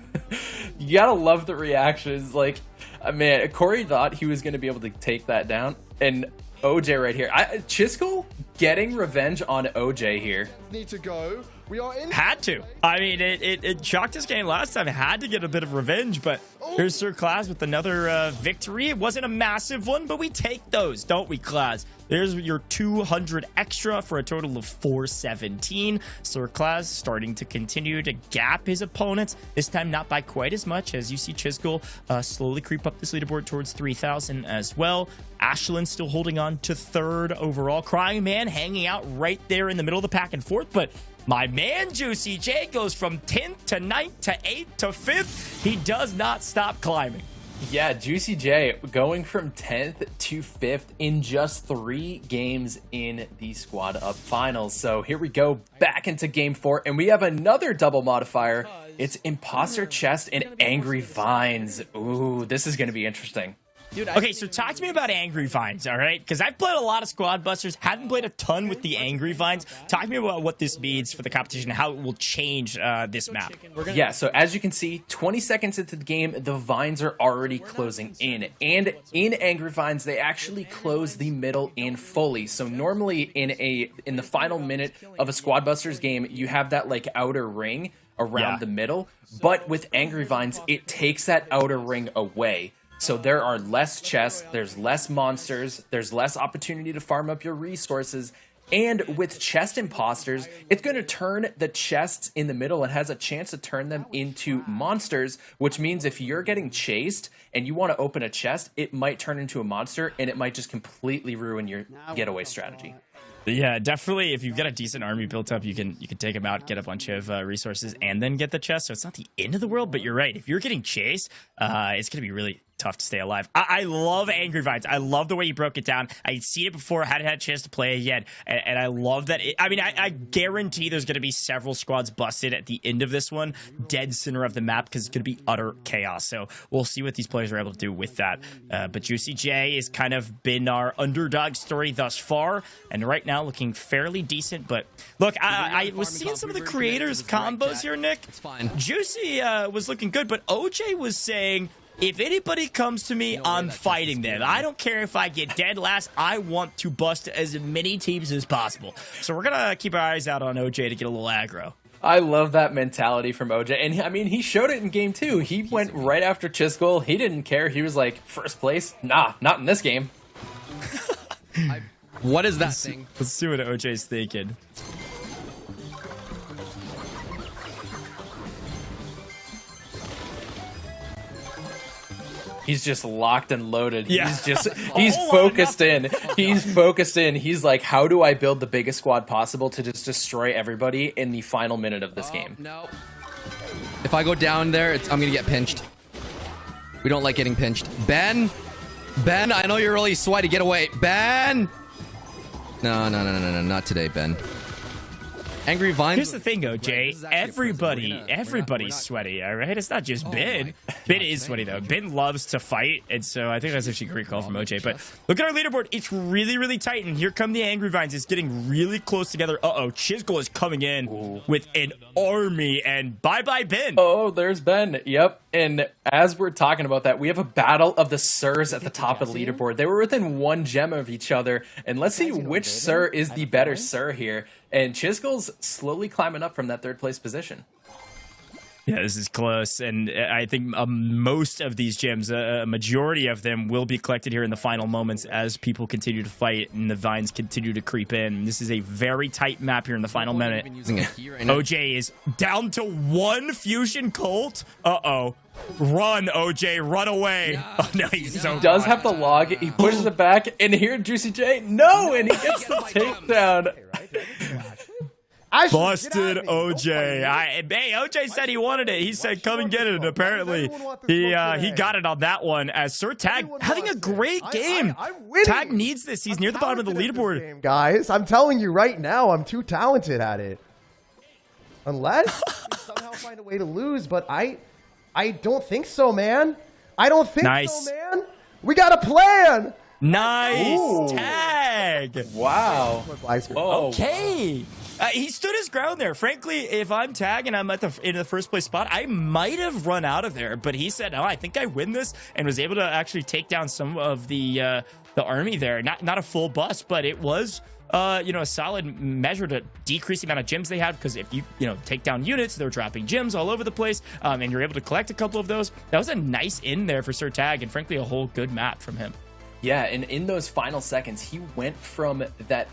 You gotta love the reactions. Like, man, Cori thought he was gonna be able to take that down, and OJ right here. Chisgule getting revenge on OJ here. Need to go. We are in. Had to. I mean, it shocked this game last time. It had to get a bit of revenge, but here's SirClaz with another victory. It wasn't a massive one, but we take those, don't we, Claz? There's your 200 extra for a total of 417. SirClaz starting to continue to gap his opponents. This time not by quite as much as you see Chisgule slowly creep up this leaderboard towards 3,000 as well. Ashlyn still holding on to 3rd overall. Cryingman hanging out right there in the middle of the pack and forth, but my man JuicyJ goes from 10th to 9th to 8th to 5th. He does not stop climbing. Yeah, JuicyJ going from 10th to 5th in just 3 games in the Squad Up Finals. So here we go back into Game 4, and we have another double modifier. It's Imposter Chest and Angry Vines. Ooh, this is going to be interesting. Dude, okay, so talk to me about Angry Vines, all right? Because I've played a lot of Squad Busters, haven't played a ton with the Angry Vines. Talk to me about what this means for the competition, how it will change this map. Yeah, so as you can see, 20 seconds into the game, the vines are already closing in. And in Angry Vines, they actually close the middle in fully. So normally in the final minute of a Squad Busters game, you have that like outer ring around the middle. But with Angry Vines, it takes that outer ring away. So there are less chests, there's less monsters, there's less opportunity to farm up your resources, and with chest imposters, it's going to turn the chests in the middle and has a chance to turn them into monsters, which means if you're getting chased and you want to open a chest, it might turn into a monster and it might just completely ruin your getaway strategy. Yeah, definitely. If you've got a decent army built up, you can take them out, get a bunch of resources, and then get the chest. So it's not the end of the world, but you're right. If you're getting chased, it's going to be really tough tough to stay alive. I love Angry Vines. I love the way you broke it down. I'd seen it before, hadn't had a chance to play it yet, and I love that. I guarantee there's going to be several squads busted at the end of this one, dead center of the map, because it's going to be utter chaos. So we'll see what these players are able to do with that. But JuicyJ has kind of been our underdog story thus far, and right now looking fairly decent. But look, I was seeing some of the creators' combos here, Nick. It's fine. Juicy was looking good, but OJ was saying, if anybody comes to me, I'm fighting them. I don't care if I get dead last. I want to bust as many teams as possible. So we're going to keep our eyes out on OJ to get a little aggro. I love that mentality from OJ. And I mean, he showed it in game 2. He went right after Chisgule. He didn't care. He was like, first place? Nah, not in this game. What is that thing? Let's see what OJ's thinking. He's just locked and loaded. Yeah. He's focused in. He's focused in. He's like, how do I build the biggest squad possible to just destroy everybody in the final minute of this game? No. If I go down there, I'm going to get pinched. We don't like getting pinched. Ben, I know you're really sweaty. Get away. Ben! No, not today, Ben. Angry Vines. Here's the thing, OJ. Everybody's sweaty, all right? It's not just Ben. Ben is sweaty, though. Ben loves to fight, and so I think that's actually a great call from OJ. But look at our leaderboard. It's really, really tight, and here come the Angry Vines. It's getting really close together. Uh-oh, Chisgule is coming in with an army, and bye-bye, Ben. Oh, there's Ben. Yep. And as we're talking about that, we have a battle of the Sirs at the top of the leaderboard. They were within 1 gem of each other, and let's see which Sir is the better Sir here. And Chisgule's slowly climbing up from that 3rd place position. Yeah, this is close, and I think most of these gems, a majority of them, will be collected here in the final moments as people continue to fight and the vines continue to creep in. This is a very tight map here in the final minute. OJ is down to 1 fusion cult. Uh-oh. Run, OJ, run away. Oh, no, he's so He does have the log. He pushes it back, and here, JuicyJ, no, and he gets the takedown. Busted OJ. Hey, OJ said he wanted it. He said, come and get it. And apparently, he got it on that one as SirTag having a great game. Tag needs this. He's near the bottom of the leaderboard. Guys, I'm telling you right now, I'm too talented at it. Unless we somehow find a way to lose, but I don't think so, man. I don't think so, man. We got a plan. Nice. Ooh. Tag. Wow. Whoa. Okay. He stood his ground there. Frankly, if I'm Tag and I'm in the 1st place spot, I might have run out of there. But he said, no, I think I win this, and was able to actually take down some of the army there. Not a full bust, but it was a solid measure to decrease the amount of gems they had, because if you take down units, they're dropping gems all over the place, and you're able to collect a couple of those. That was a nice in there for SirTag, and frankly, a whole good map from him. Yeah, and in those final seconds, he went from that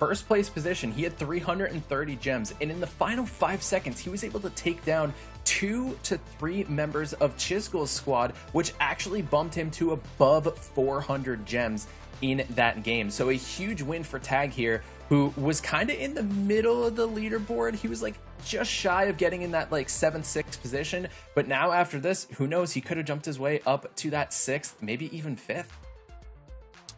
1st place position. He had 330 gems, and in the final 5 seconds, he was able to take down 2 to 3 members of Chisgule's squad, which actually bumped him to above 400 gems in that game. So a huge win for Tag here, who was kind of in the middle of the leaderboard. He was like just shy of getting in that like 7th-6th position, but now after this, who knows, he could have jumped his way up to that 6th, maybe even 5th.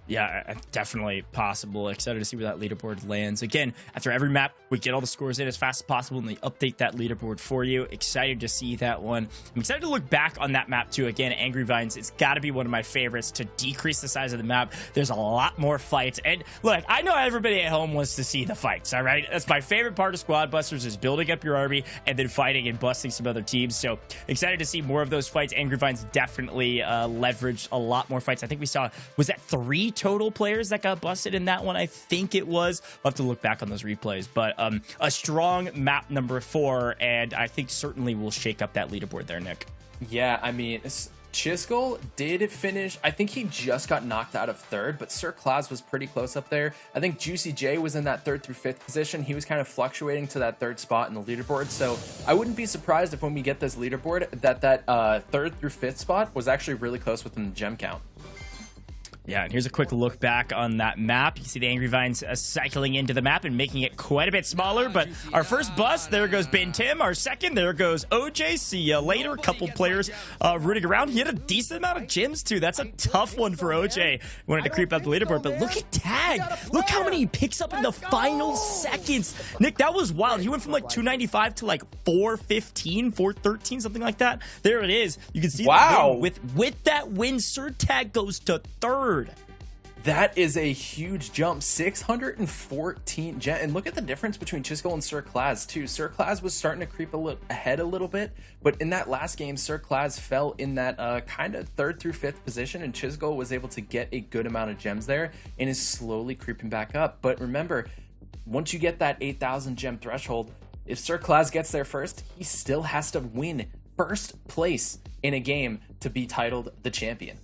Yeah, definitely possible. Excited to see where that leaderboard lands. Again, after every map, we get all the scores in as fast as possible, and they update that leaderboard for you. Excited to see that one. I'm excited to look back on that map, too. Again, Angry Vines, it's got to be one of my favorites to decrease the size of the map. There's a lot more fights. And look, I know everybody at home wants to see the fights, all right? That's my favorite part of Squad Busters, is building up your army and then fighting and busting some other teams. So excited to see more of those fights. Angry Vines definitely leveraged a lot more fights. I think we saw, was that 3 total players that got busted in that one? I think it was. I'll have to look back on those replays, but a strong map number 4, and I think certainly will shake up that leaderboard there, Nick. Yeah, I mean, Chisgule did finish. I think he just got knocked out of 3rd, but SirClaz was pretty close up there. I think JuicyJ was in that 3rd through 5th position. He was kind of fluctuating to that 3rd spot in the leaderboard, so I wouldn't be surprised if when we get this leaderboard that 3rd through 5th spot was actually really close within the gem count. Yeah, and here's a quick look back on that map. You see the Angry Vines cycling into the map and making it quite a bit smaller. But our first bust, there goes Ben Tim. Our second, there goes OJ. See you later. A couple players rooting around. He had a decent amount of gems, too. That's a tough one for OJ. Wanted to creep up the leaderboard, but look at Tag. Look how many he picks up in the final seconds. Nick, that was wild. He went from like 295 to like 415, 413, something like that. There it is. You can see wow. With that win, SirTag goes to third. That is a huge jump, 614 gem. And look at the difference between Chisgule and SirClaz too. SirClaz was starting to creep ahead a little bit, but in that last game, SirClaz fell in that kind of 3rd through 5th position, and Chisgule was able to get a good amount of gems there and is slowly creeping back up. But remember, once you get that 8,000 gem threshold, if SirClaz gets there first, he still has to win first place in a game to be titled the champion.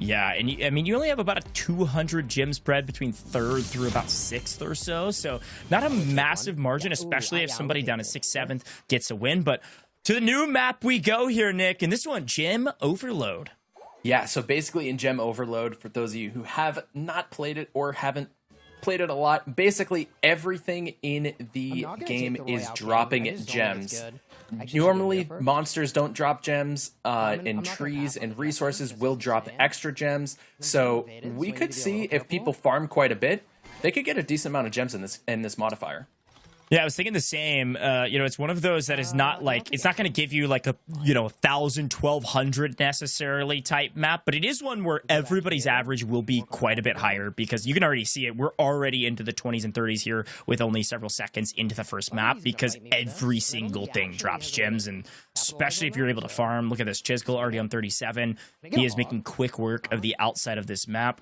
Yeah, and I mean, you only have about a 200 gem spread between 3rd through about 6th or so. So not a massive margin, especially if somebody down at 6th, 7th gets a win. But to the new map we go here, Nick, and this one, Gem Overload. Yeah, so basically in Gem Overload, for those of you who have not played it or haven't played it a lot, basically everything in the game is dropping gems. Normally, monsters don't drop gems, and trees and resources will drop extra gems. So we could see if people farm quite a bit, they could get a decent amount of gems in this modifier. Yeah, I was thinking the same. It's one of those that is not like, it's not going to give you like a, 1,000, 1,200 necessarily type map, but it is one where everybody's average will be quite a bit higher because you can already see it. We're already into the 20s and 30s here with only several seconds into the first map because every single thing drops gems, and especially if you're able to farm. Look at this, Chisgule already on 37. He is making quick work of the outside of this map.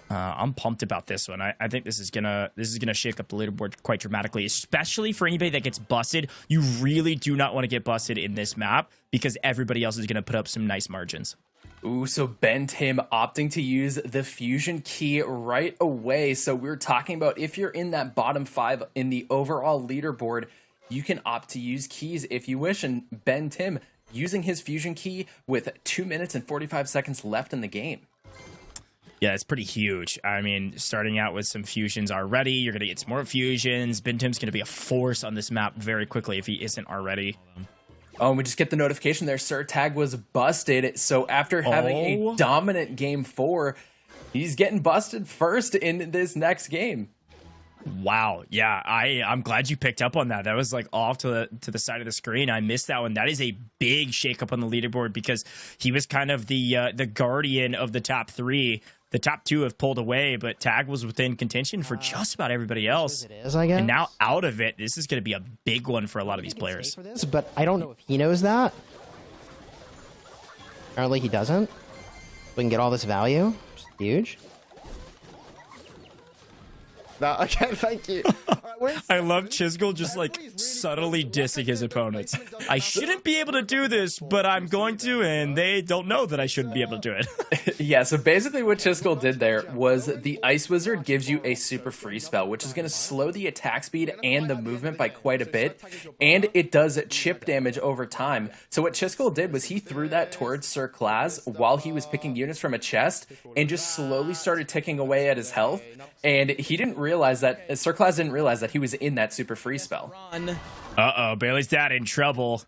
I'm pumped about this one. I think this is gonna shake up the leaderboard quite dramatically, especially for anybody that gets busted. You really do not want to get busted in this map because everybody else is gonna put up some nice margins. Ooh, so Ben Tim opting to use the fusion key right away. So we're talking about if you're in that bottom 5 in the overall leaderboard, you can opt to use keys if you wish. And Ben Tim using his fusion key with 2 minutes and 45 seconds left in the game. Yeah, it's pretty huge. I mean, starting out with some fusions already, you're going to get some more fusions. Ben Tim's going to be a force on this map very quickly if he isn't already. Oh, and we just get the notification there. SirTag was busted. So after having a dominant game 4, he's getting busted first in this next game. Wow. Yeah, I'm glad you picked up on that. That was like off to the side of the screen. I missed that one. That is a big shakeup on the leaderboard because he was kind of the guardian of the top 3. The top 2 have pulled away, but Tag was within contention for just about everybody else. And now out of it, this is going to be a big one for a lot of these players. But I don't know if he knows that. Apparently he doesn't. We can get all this value. It's huge. Okay, thank you. I love Chisgule just like subtly dissing his opponents. I shouldn't be able to do this, but I'm going to, and they don't know that I shouldn't be able to do it. Yeah, so basically what Chisgule did there was the Ice Wizard gives you a super free spell, which is going to slow the attack speed and the movement by quite a bit, and it does chip damage over time. So what Chisgule did was he threw that towards SirClaz while he was picking units from a chest and just slowly started ticking away at his health, and he didn't realize that, SirClaz didn't realize that he was in that super free spell. Uh-oh, Bailey's dad in trouble.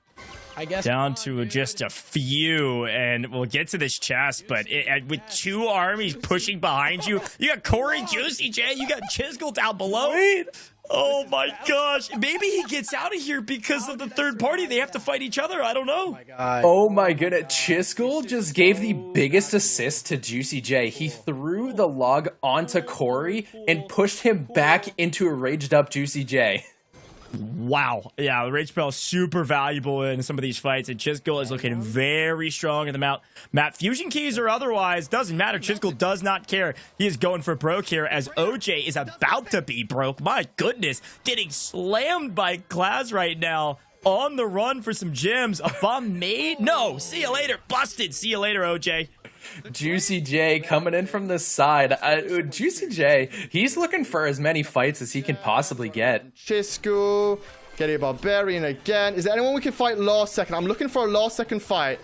I guess down to just a few, and we'll get to this chest, but with 2 armies pushing behind you, you got Cori, JuicyJ, you got Chisgule down below. Oh my gosh, maybe he gets out of here because of the third party. They have to fight each other. I don't know. Oh my goodness, Chisgule just gave the biggest assist to JuicyJ. He threw the log onto Cori and pushed him back into a raged up JuicyJ. Wow. Yeah, the rage spell is super valuable in some of these fights, and Chisgule is looking very strong in the map. Fusion keys or otherwise, doesn't matter. Chisgule does not care. He is going for broke here as OJ is about to be broke. My goodness, getting slammed by Claz right now. On the run for some gems. A bomb made? No. See you later. Busted. See you later, OJ. JuicyJ coming in from the side. JuicyJ, he's looking for as many fights as he can possibly get. Chisgule, getting a barbarian again. Is there anyone we can fight last second? I'm looking for a last second fight.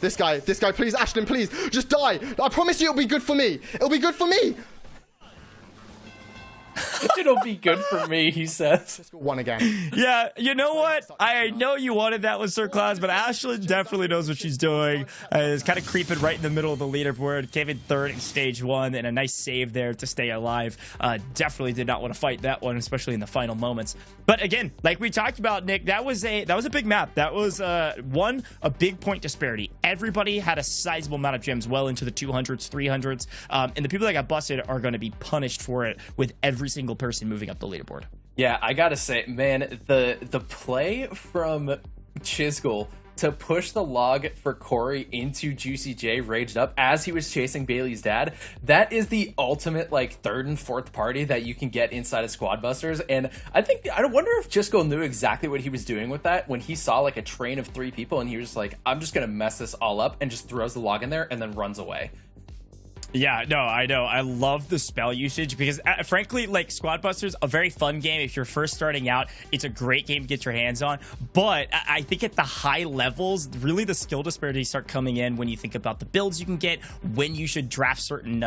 This guy, please, Ashlyn, please, just die. I promise you it'll be good for me. It'll be good for me. It'll be good for me, he says. One again. Yeah, you know what? I know you wanted that with SirClaz, but Ashlyn definitely knows what she's doing. Is kind of creeping right in the middle of the leaderboard. Came in third in stage 1, and a nice save there to stay alive. Definitely did not want to fight that one, especially in the final moments. But again, like we talked about, Nick, that was a big map. That was a big point disparity. Everybody had a sizable amount of gems, well into the 200s, 300s, and the people that got busted are going to be punished for it with every single person moving up the leaderboard. Yeah, I gotta say, man, the play from Chisgule to push the log for Cori into JuicyJ raged up as he was chasing Bailey's dad, that is the ultimate like third and fourth party that you can get inside of Squad Busters. And I wonder if Chisgule knew exactly what he was doing with that when he saw like a train of 3 people and he was just like, I'm just gonna mess this all up, and just throws the log in there and then runs away. Yeah, no, I know. I love the spell usage because, frankly, like, Squad Busters, a very fun game. If you're first starting out, it's a great game to get your hands on. But I think at the high levels, really the skill disparities start coming in when you think about the builds you can get, when you should draft certain,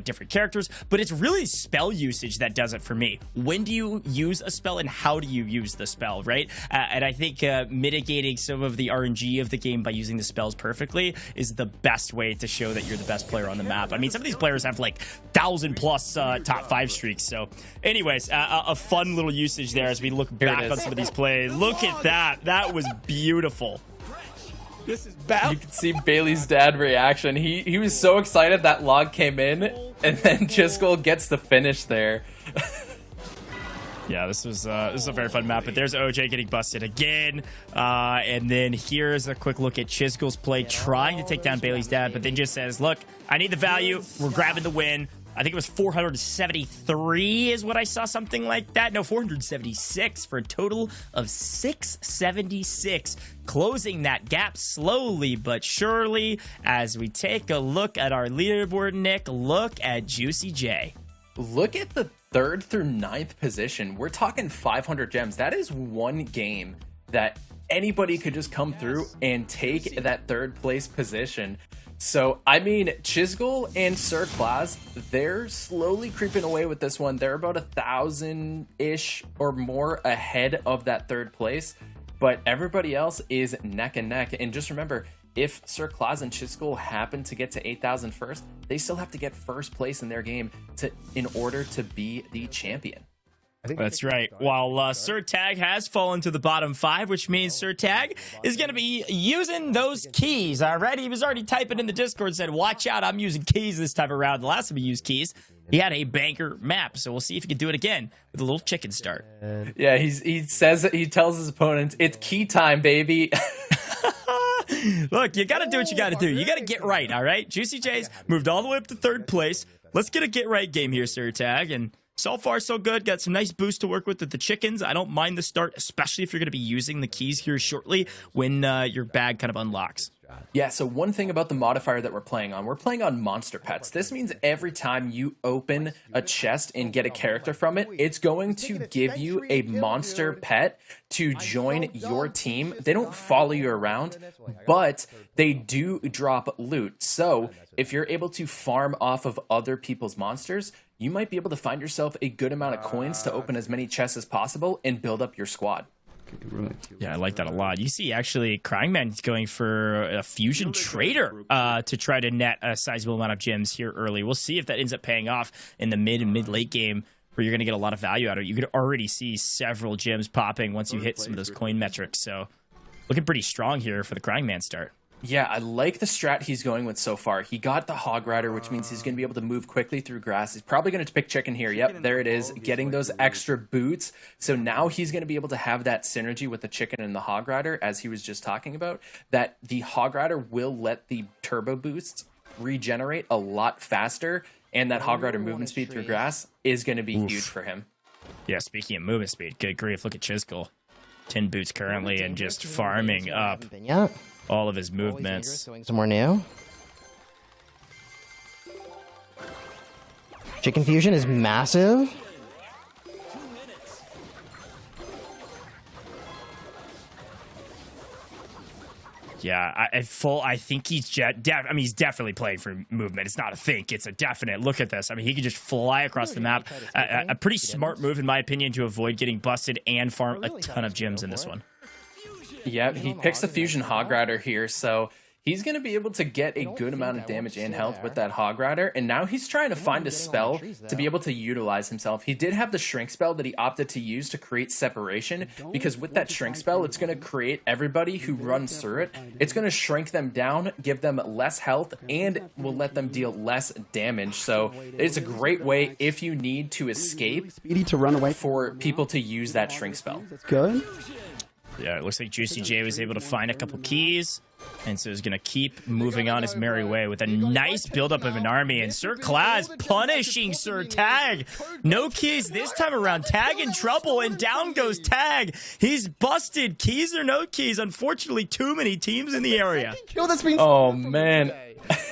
different characters. But it's really spell usage that does it for me. When do you use a spell and how do you use the spell, right? And I think mitigating some of the RNG of the game by using the spells perfectly is the best way to show that you're the best player on the map. I mean, some of these players have like 1,000+ top 5 streaks. So anyways, a fun little usage there as we look back on some of these plays. Look at that. That was beautiful. This is bad. You can see Bailey's dad reaction. He was so excited that log came in, and then Chisgule gets the finish there. Yeah, this is a very fun map, but there's OJ getting busted again. And then here's a quick look at Chisgule's play, trying to take down Bailey's dad, but then just says, look, I need the value. We're grabbing the win. I think it was 473 is what I saw, something like that. No, 476 for a total of 676. Closing that gap slowly but surely as we take a look at our leaderboard, Nick. Look at JuicyJ. Look at the 3rd through 9th position. We're talking 500 gems. That is one game that anybody could just come through and take that 3rd place position. So, I mean, Chisgule and SirClaz, they're slowly creeping away with this one. They're about 1,000-ish or more ahead of that 3rd place, but everybody else is neck and neck. And just remember, if SirClaz and Chisgule happen to get to 8,000 first, they still have to get 1st place in their game in order to be the champion. That's right. While SirTag has fallen to the bottom 5, which means SirTag is going to be using those keys. All right, he was already typing in the Discord, said, watch out, I'm using keys this time around. The last time he used keys, he had a banker map. So we'll see if he can do it again with a little chicken start. Yeah, he tells his opponents, it's key time, baby. Look, you got to do what you got to do. You got to get right, all right? JuicyJ's moved all the way up to 3rd place. Let's get a get right game here, SirTag. And so far, so good. Got some nice boosts to work with the chickens. I don't mind the start, especially if you're going to be using the keys here shortly when your bag kind of unlocks. Yeah, so one thing about the modifier that we're playing on monster pets. This means every time you open a chest and get a character from it, it's going to give you a monster pet to join your team. They don't follow you around, but they do drop loot. So if you're able to farm off of other people's monsters, you might be able to find yourself a good amount of coins to open as many chests as possible and build up your squad. Yeah, I like that a lot. You see, actually, Cryingman is going for a fusion trader to try to net a sizable amount of gems here early. We'll see if that ends up paying off in the mid and mid-late game, where you're going to get a lot of value out of it. You could already see several gems popping once you hit some of those coin metrics. So, looking pretty strong here for the Cryingman start. Yeah, I like the strat he's going with so far. He got the Hog Rider, which means he's going to be able to move quickly through grass. He's probably going to pick chicken here. Yep, there it is, getting those extra boots. So now he's going to be able to have that synergy with the chicken and the Hog Rider, as he was just talking about, that the Hog Rider will let the turbo boosts regenerate a lot faster, and that Hog Rider movement speed through grass is going to be huge for him. Yeah, speaking of movement speed, good grief, look at Chisgule. 10 boots currently and just farming up all of his movements. Going somewhere new. Chicken fusion is massive. Yeah, I think he's he's definitely playing for movement. It's not a think; it's a definite. Look at this. I mean, he can just fly across the map. A pretty smart move, in my opinion, to avoid getting busted and farm a ton of gems in this one. Yeah, he picks the Fusion Hog Rider here, so he's going to be able to get a good amount of damage and health with that Hog Rider, and now he's trying to find a spell to be able to utilize himself. He did have the Shrink spell that he opted to use to create separation, because with that Shrink spell, it's going to create everybody who runs through it. It's going to shrink them down, give them less health, and will let them deal less damage. So it's a great way, if you need to escape, to run away, for people to use that Shrink spell. That's good. Yeah, it looks like JuicyJ was able to find a couple keys, and so is going to keep moving on his merry way with a nice buildup of an army. And SirClaz punishing SirTag. No keys this time around. Tag in trouble, and down goes Tag. He's busted. Keys or no keys. Unfortunately, too many teams in the area. Oh, man.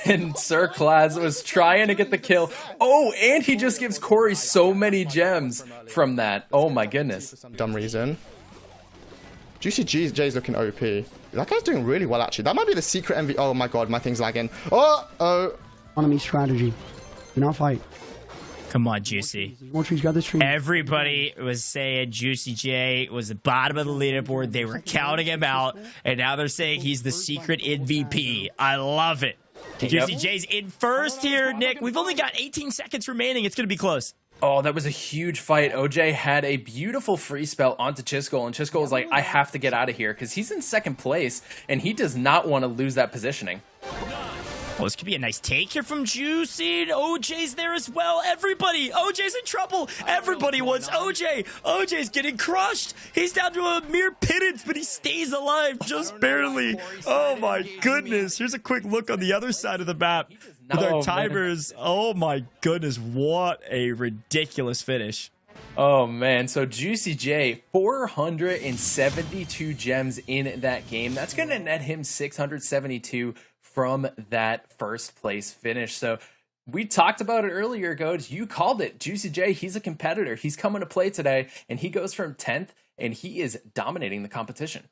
And SirClaz was trying to get the kill. Oh, and he just gives Cori so many gems from that. Oh, my goodness. Dumb reason. JuicyJ's looking OP. That guy's doing really well, actually. That might be the secret MVP. Oh my god, my thing's lagging. Enemy strategy. Do not fight. Come on, Juicy. More trees, got this tree. Everybody was saying JuicyJ was the bottom of the leaderboard. They were counting him out, and now they're saying he's the secret MVP. I love it. JuicyJ's in first here, Nick. We've only got 18 seconds remaining. It's going to be close. Oh, that was a huge fight. OJ had a beautiful free spell onto Chisgule, and Chisgule was like, I have to get out of here, because he's in second place, and he does not want to lose that positioning. Oh, this could be a nice take here from Juicy. OJ's there as well. Everybody, OJ's in trouble. Everybody wants OJ. OJ's getting crushed. He's down to a mere pittance, but he stays alive just barely. Oh my goodness. Here's a quick look on the other side of the map with our timers. Oh my goodness, what a ridiculous finish. Oh man, so JuicyJ, 472 gems in that game. That's going to net him 672 from that first place finish. So we talked about it earlier, Gojj. You called it. JuicyJ, he's a competitor. He's coming to play today, and he goes from 10th, and he is dominating the competition.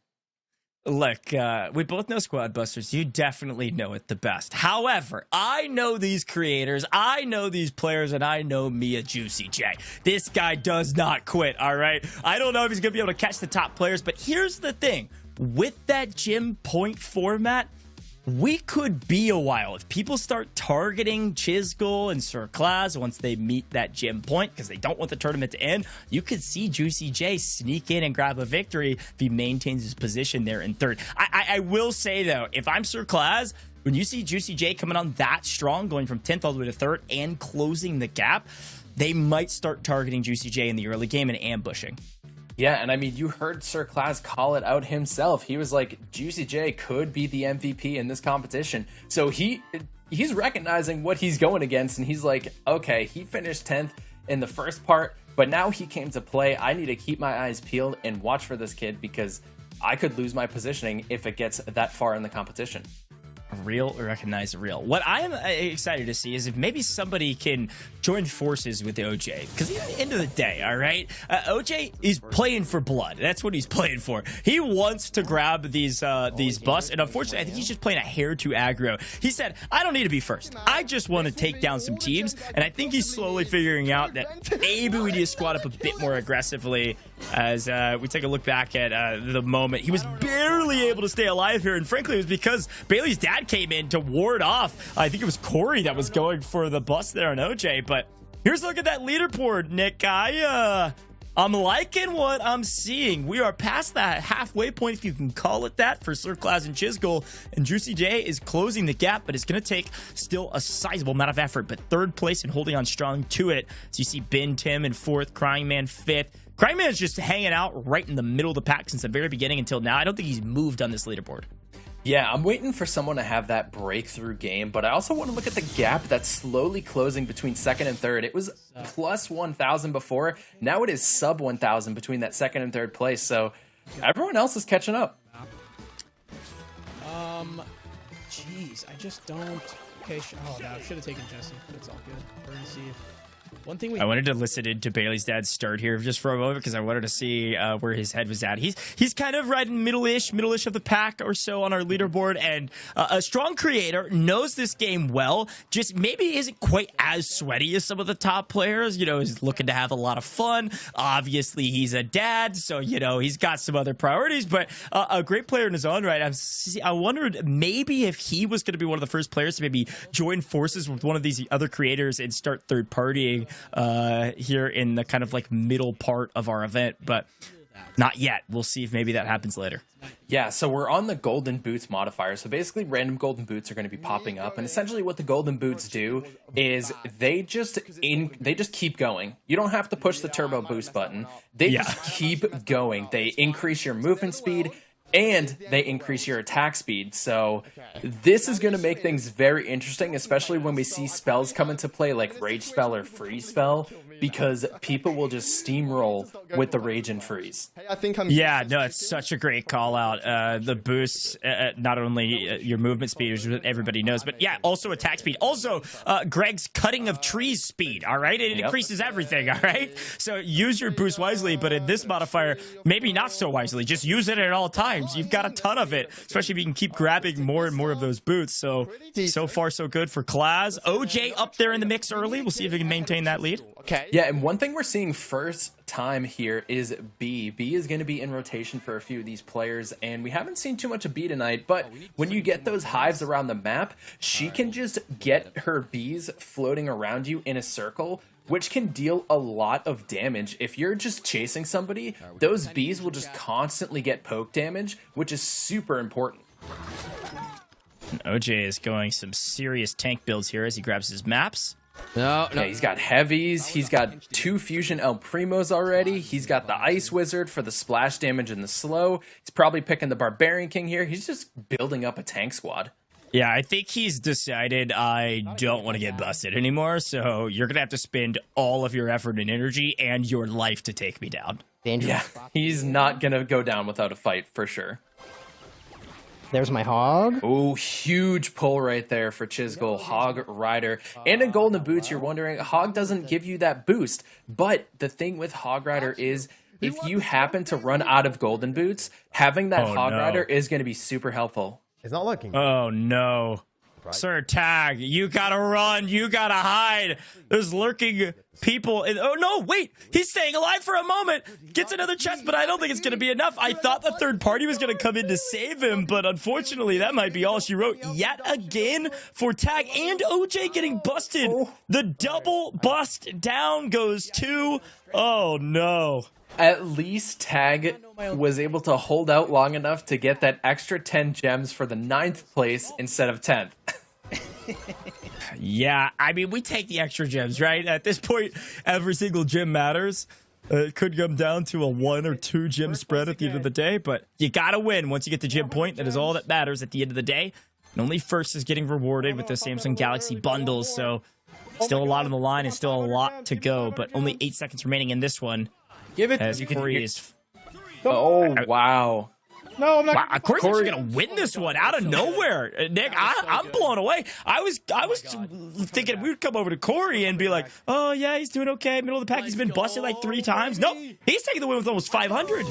Look, we both know Squad Busters. You definitely know it the best. However, I know these creators, I know these players, and I know me a JuicyJ. This guy does not quit, all right? I don't know if he's going to be able to catch the top players, but here's the thing. With that gym point format, we could be a while if people start targeting Chisgule and SirClaz once they meet that gym point, because they don't want the tournament to end. You could see JuicyJ sneak in and grab a victory if he maintains his position there in third. I will say, though, if I'm SirClaz, when you see JuicyJ coming on that strong, going from 10th all the way to third and closing the gap, they might start targeting JuicyJ in the early game and ambushing. Yeah, and I mean, you heard SirClaz call it out himself. He was like, JuicyJ could be the MVP in this competition. So he's recognizing what he's going against, and he's like, okay, he finished 10th in the first part, but now he came to play. I need to keep my eyes peeled and watch for this kid, because I could lose my positioning if it gets that far in the competition. Real, recognize real. What I am excited to see is if maybe somebody can join forces with OJ, because at the end of the day, all right, OJ is playing for blood. That's what he's playing for. He wants to grab these busts, and unfortunately, I think he's just playing a hair too aggro. He said, I don't need to be first. I just want to take down some teams, and I think he's slowly figuring out that maybe we need to squad up a bit more aggressively. As we take a look back at the moment, he was barely able to stay alive here, and frankly, it was because Bailey's dad came in to ward off. I think it was Cori that was going for the bust there on OJ, but here's a look at that leaderboard, Nick. I'm liking what I'm seeing. We are past that halfway point, if you can call it that, for SirClaz and Chisgule, and JuicyJ is closing the gap, but it's going to take still a sizable amount of effort, but third place and holding on strong to it. So you see Ben Tim in fourth, Cryingman fifth. Cryingman is just hanging out right in the middle of the pack since the very beginning until now. I don't think he's moved on this leaderboard. Yeah, I'm waiting for someone to have that breakthrough game, but I also want to look at the gap that's slowly closing between second and third. It was plus 1,000 before. Now it is sub 1,000 between that second and third place, so everyone else is catching up. Jeez, I just don't... Okay, oh, no, I should have taken Jesse, but it's all good. We're going to see if One thing I wanted to listen into Bailey's dad's start here just for a moment because I wanted to see where his head was at. He's kind of riding middle-ish of the pack or so on our leaderboard, and a strong creator, knows this game well, just maybe isn't quite as sweaty as some of the top players. You know, he's looking to have a lot of fun. Obviously, he's a dad, so, you know, he's got some other priorities, but a great player in his own right. I wondered maybe if he was going to be one of the first players to maybe join forces with one of these other creators and start third-partying here in the kind of like middle part of our event, but not yet. We'll see if maybe that happens later. Yeah, so we're on the golden boots modifier. So basically random golden boots are going to be popping up, and essentially what the golden boots do is they just keep going. You don't have to push the turbo boost button. They just keep going. They increase your movement speed and they increase your attack speed. So this is going to make things very interesting, especially when we see spells come into play like Rage Spell or Freeze Spell, because people will just steamroll with the Rage and Freeze. It's such a great call out. The boosts, not only your movement speed, which everybody knows, but also attack speed. Also, Greg's cutting of trees speed, all right? It increases everything, all right? So use your boost wisely, but in this modifier, maybe not so wisely. Just use it at all times. You've got a ton of it, especially if you can keep grabbing more and more of those boots. So far, so good for Claz. OJ up there in the mix early. We'll see if he can maintain that lead. Okay. Yeah, and one thing we're seeing first time here is B. B is going to be in rotation for a few of these players, and we haven't seen too much of B tonight, but when you get those hives around the map, she can just get her bees floating around you in a circle, which can deal a lot of damage. If you're just chasing somebody, those bees will just constantly get poke damage, which is super important. OJ is going some serious tank builds here as he grabs his maps. No, he's got heavies. He's got 2 Fusion El Primos already. He's got the Ice Wizard for the splash damage and the slow. He's probably picking the Barbarian King here. He's just building up a tank squad. Yeah, I think he's decided I don't want to get busted anymore, so you're going to have to spend all of your effort and energy and your life to take me down. Yeah, he's not going to go down without a fight, for sure. There's my hog. Oh, huge pull right there for Chisgule, Hog Rider. And in Golden Boots, you're wondering, Hog doesn't give you that boost. But the thing with Hog Rider is, if you happen to run out of Golden Boots, having that Hog Rider is going to be super helpful. It's not looking. Oh, no. SirTag, you gotta run. You gotta hide. There's lurking people. Oh, no, wait. He's staying alive for a moment. Gets another chest, but I don't think it's gonna be enough. I thought the third party was gonna come in to save him, but unfortunately, that might be all she wrote yet again for Tag and OJ getting busted. The double bust down goes to... Oh, no. At least Tag was able to hold out long enough to get that extra 10 gems for the 9th place instead of 10th. Yeah, I mean, we take the extra gems, right? At this point, every single gem matters. It could come down to a 1 or 2 gem spread at the end of the day, but you gotta win once you get the gem point. That is all that matters at the end of the day. And only first is getting rewarded with the Samsung Galaxy bundles, so still a lot on the line and still a lot to go, but only 8 seconds remaining in this one. Give it. As Cori is... Oh, wow. No, I'm not. Wow, Cori's gonna win this one out of nowhere. Nick, I'm blown away. I was thinking we would come over to Cori and be like, oh yeah, he's doing okay. Middle of the pack, he's been busted like 3 times. Nope, he's taking the win with almost 500.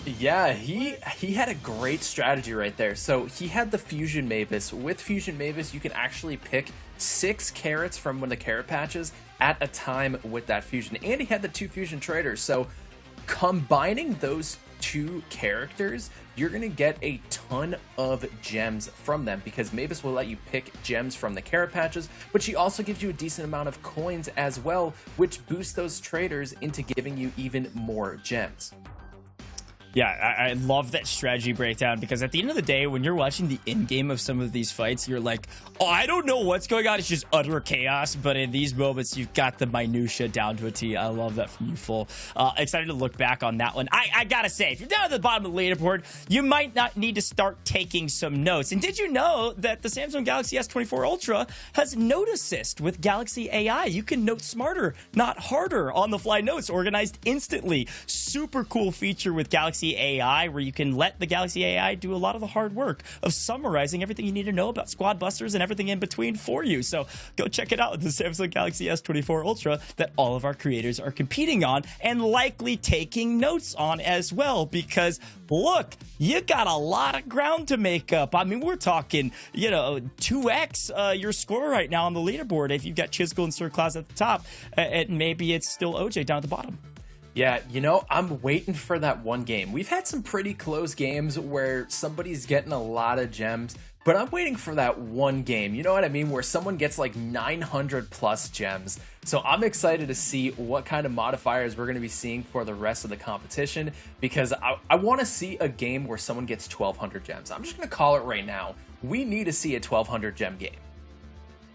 Yeah, he had a great strategy right there. So he had the Fusion Mavis. With Fusion Mavis, you can actually pick 6 carrots from one of the carrot patches at a time with that fusion. And he had the 2 fusion traders. So combining those 2 characters, you're going to get a ton of gems from them, because Mavis will let you pick gems from the carrot patches, but she also gives you a decent amount of coins as well, which boosts those traders into giving you even more gems. Yeah, I love that strategy breakdown, because at the end of the day, when you're watching the end game of some of these fights, you're like, oh, I don't know what's going on. It's just utter chaos. But in these moments, you've got the minutia down to a T. I love that from you, Full. Excited to look back on that one. I gotta say, if you're down at the bottom of the leaderboard, you might not need to start taking some notes. And did you know that the Samsung Galaxy S24 Ultra has Note Assist with Galaxy AI? You can note smarter, not harder, on-the-fly notes organized instantly. Super cool feature with Galaxy Galaxy AI, where you can let the Galaxy AI do a lot of the hard work of summarizing everything you need to know about Squad Busters and everything in between for you. So go check it out with the Samsung Galaxy S24 Ultra that all of our creators are competing on and likely taking notes on as well, because look, you got a lot of ground to make up. I mean, we're talking, 2x your score right now on the leaderboard if you've got Chisgule and SirClaz at the top, and maybe it's still OJ down at the bottom. Yeah, I'm waiting for that one game. We've had some pretty close games where somebody's getting a lot of gems, but I'm waiting for that one game, you know what I mean, where someone gets like 900 plus gems. So I'm excited to see what kind of modifiers we're going to be seeing for the rest of the competition, because I want to see a game where someone gets 1,200 gems. I'm just going to call it right now. We need to see a 1,200 gem game.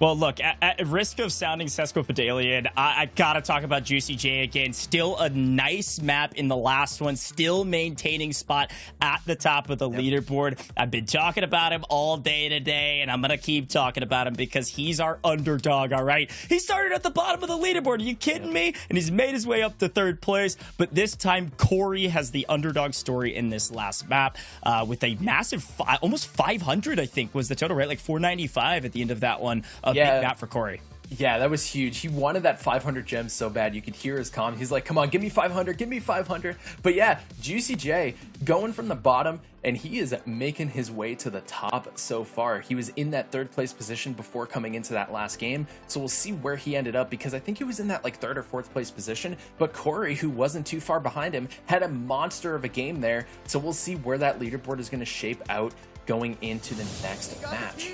Well, look, at risk of sounding sesquipedalian, I gotta talk about JuicyJ again. Still a nice map in the last one, still maintaining spot at the top of the leaderboard. I've been talking about him all day today, and I'm gonna keep talking about him because he's our underdog, all right? He started at the bottom of the leaderboard. Are you kidding me? And he's made his way up to 3rd place, but this time Cori has the underdog story in this last map with a massive, almost 500, I think, was the total, right? Like 495 at the end of that one. Big map for Cori. Yeah, that was huge. He wanted that 500 gems so bad. You could hear his comment. He's like, come on, give me 500, give me 500. But yeah, JuicyJ going from the bottom, and he is making his way to the top so far. He was in that 3rd place position before coming into that last game. So we'll see where he ended up, because I think he was in that like 3rd or 4th place position. But Cori, who wasn't too far behind him, had a monster of a game there. So we'll see where that leaderboard is going to shape out going into the next match.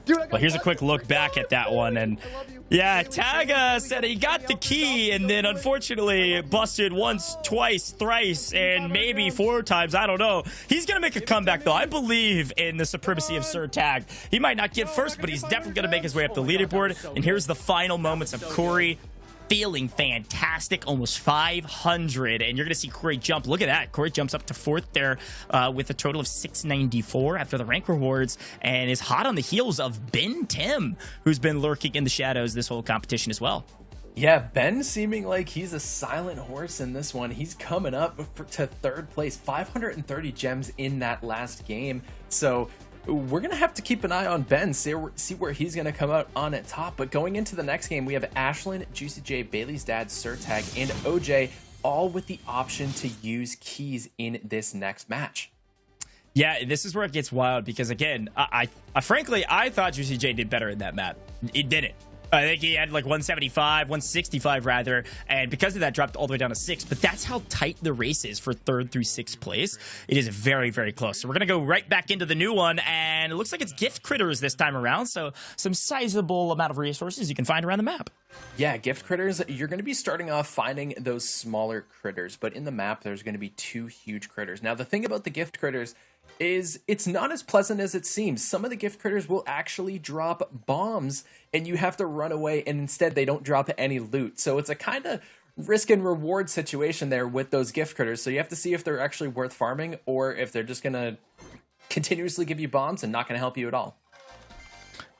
Well, here's a quick look back at that one, and yeah, Taga said he got the key, and then unfortunately it busted once, twice, thrice, and maybe 4 times. I don't know. He's gonna make a comeback though. I believe in the supremacy of SirTag. He might not get first, but he's definitely gonna make his way up the leaderboard. And here's the final moments of Cori. Feeling fantastic, almost 500, and you're gonna see Cori jump. Look at that. Cori jumps up to 4th there with a total of 694 after the rank rewards, and is hot on the heels of Ben Tim, who's been lurking in the shadows this whole competition as well. Yeah, Ben seeming like he's a silent horse in this one. He's coming up to 3rd place, 530 gems in that last game. So we're going to have to keep an eye on Ben, see where he's going to come out on at top. But going into the next game, we have Ashlyn, JuicyJ, Bailey's dad, SirTag, and OJ, all with the option to use keys in this next match. Yeah, this is where it gets wild, because again, I frankly, I thought JuicyJ did better in that map. It didn't. I think he had like 175, 165 rather, and because of that dropped all the way down to 6. But that's how tight the race is for 3rd through 6th place. It is very, very close. So we're gonna go right back into the new one, and it looks like it's gift critters this time around. So some sizable amount of resources you can find around the map. Yeah, gift critters, you're going to be starting off finding those smaller critters, but in the map there's going to be 2 huge critters. Now the thing about the gift critters is it's not as pleasant as it seems. Some of the gift critters will actually drop bombs, and you have to run away, and instead they don't drop any loot. So it's a kind of risk and reward situation there with those gift critters. So you have to see if they're actually worth farming, or if they're just going to continuously give you bombs and not going to help you at all.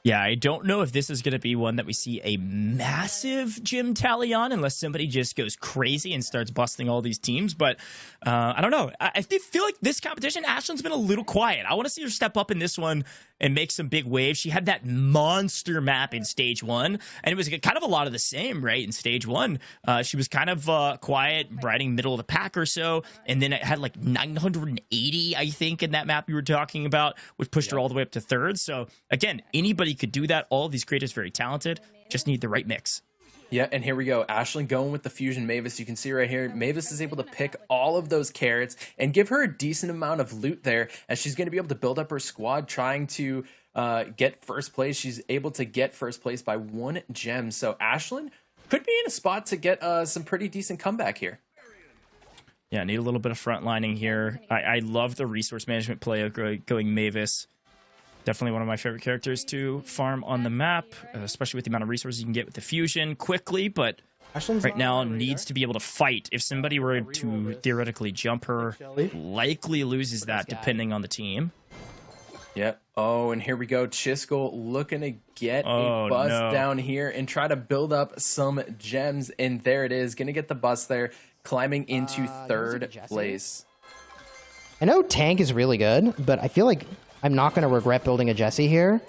Yeah, I don't know if this is going to be one that we see a massive gym tally on, unless somebody just goes crazy and starts busting all these teams. But I don't know. I feel like this competition, Ashlyn's been a little quiet. I want to see her step up in this one and make some big waves. She had that monster map in stage 1, and it was kind of a lot of the same, right? In stage 1, she was kind of quiet, riding middle of the pack or so, and then it had like 980, I think, in that map you were talking about, which pushed her all the way up to 3rd. So again, anybody could do that. All of these creators very talented, just need the right mix. Yeah, and here we go. Ashlyn going with the Fusion Mavis. You can see right here, Mavis is able to pick all of those carrots and give her a decent amount of loot there, as she's going to be able to build up her squad trying to get 1st place. She's able to get 1st place by 1 gem. So Ashlyn could be in a spot to get some pretty decent comeback here. Yeah, need a little bit of frontlining here. I love the resource management play of going Mavis. Definitely one of my favorite characters to farm on the map, especially with the amount of resources you can get with the fusion quickly, but right now needs to be able to fight. If somebody were to theoretically jump her, likely loses that depending on the team. Yep. Oh, and here we go. Chisgule looking to get a bust down here and try to build up some gems. And there it is. Going to get the bust there, climbing into 3rd place. I know tank is really good, but I feel like I'm not going to regret building a Jessie here.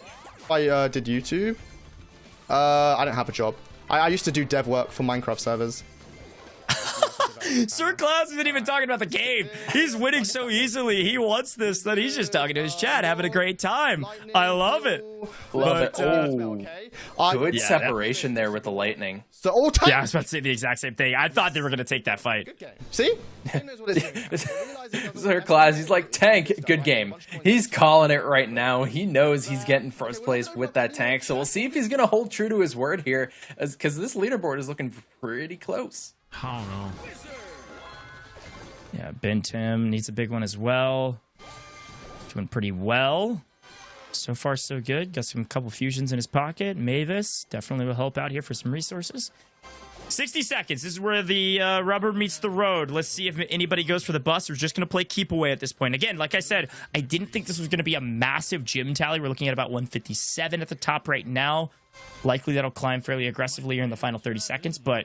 I did YouTube. I don't have a job. I used to do dev work for Minecraft servers. SirClaz isn't even talking about the game. He's winning so easily. He wants this that he's just talking to his chat, having a great time. I love it. Love it. Good Yeah, separation there with the lightning. So all time. Yeah, I was about to say the exact same thing. I thought they were going to take that fight. See? SirClaz, he's like, tank, good game. He's calling it right now. He knows he's getting first place with that tank. So we'll see if he's going to hold true to his word here, because this leaderboard is looking pretty close. I don't know. Yeah, Ben Tim needs a big one as well. Doing pretty well. So far, so good. Got some couple fusions in his pocket. Mavis definitely will help out here for some resources. 60 seconds. This is where the rubber meets the road. Let's see if anybody goes for the bus or just going to play keep away at this point. Again, like I said, I didn't think this was going to be a massive gym tally. We're looking at about 157 at the top right now. Likely that'll climb fairly aggressively here in the final 30 seconds, but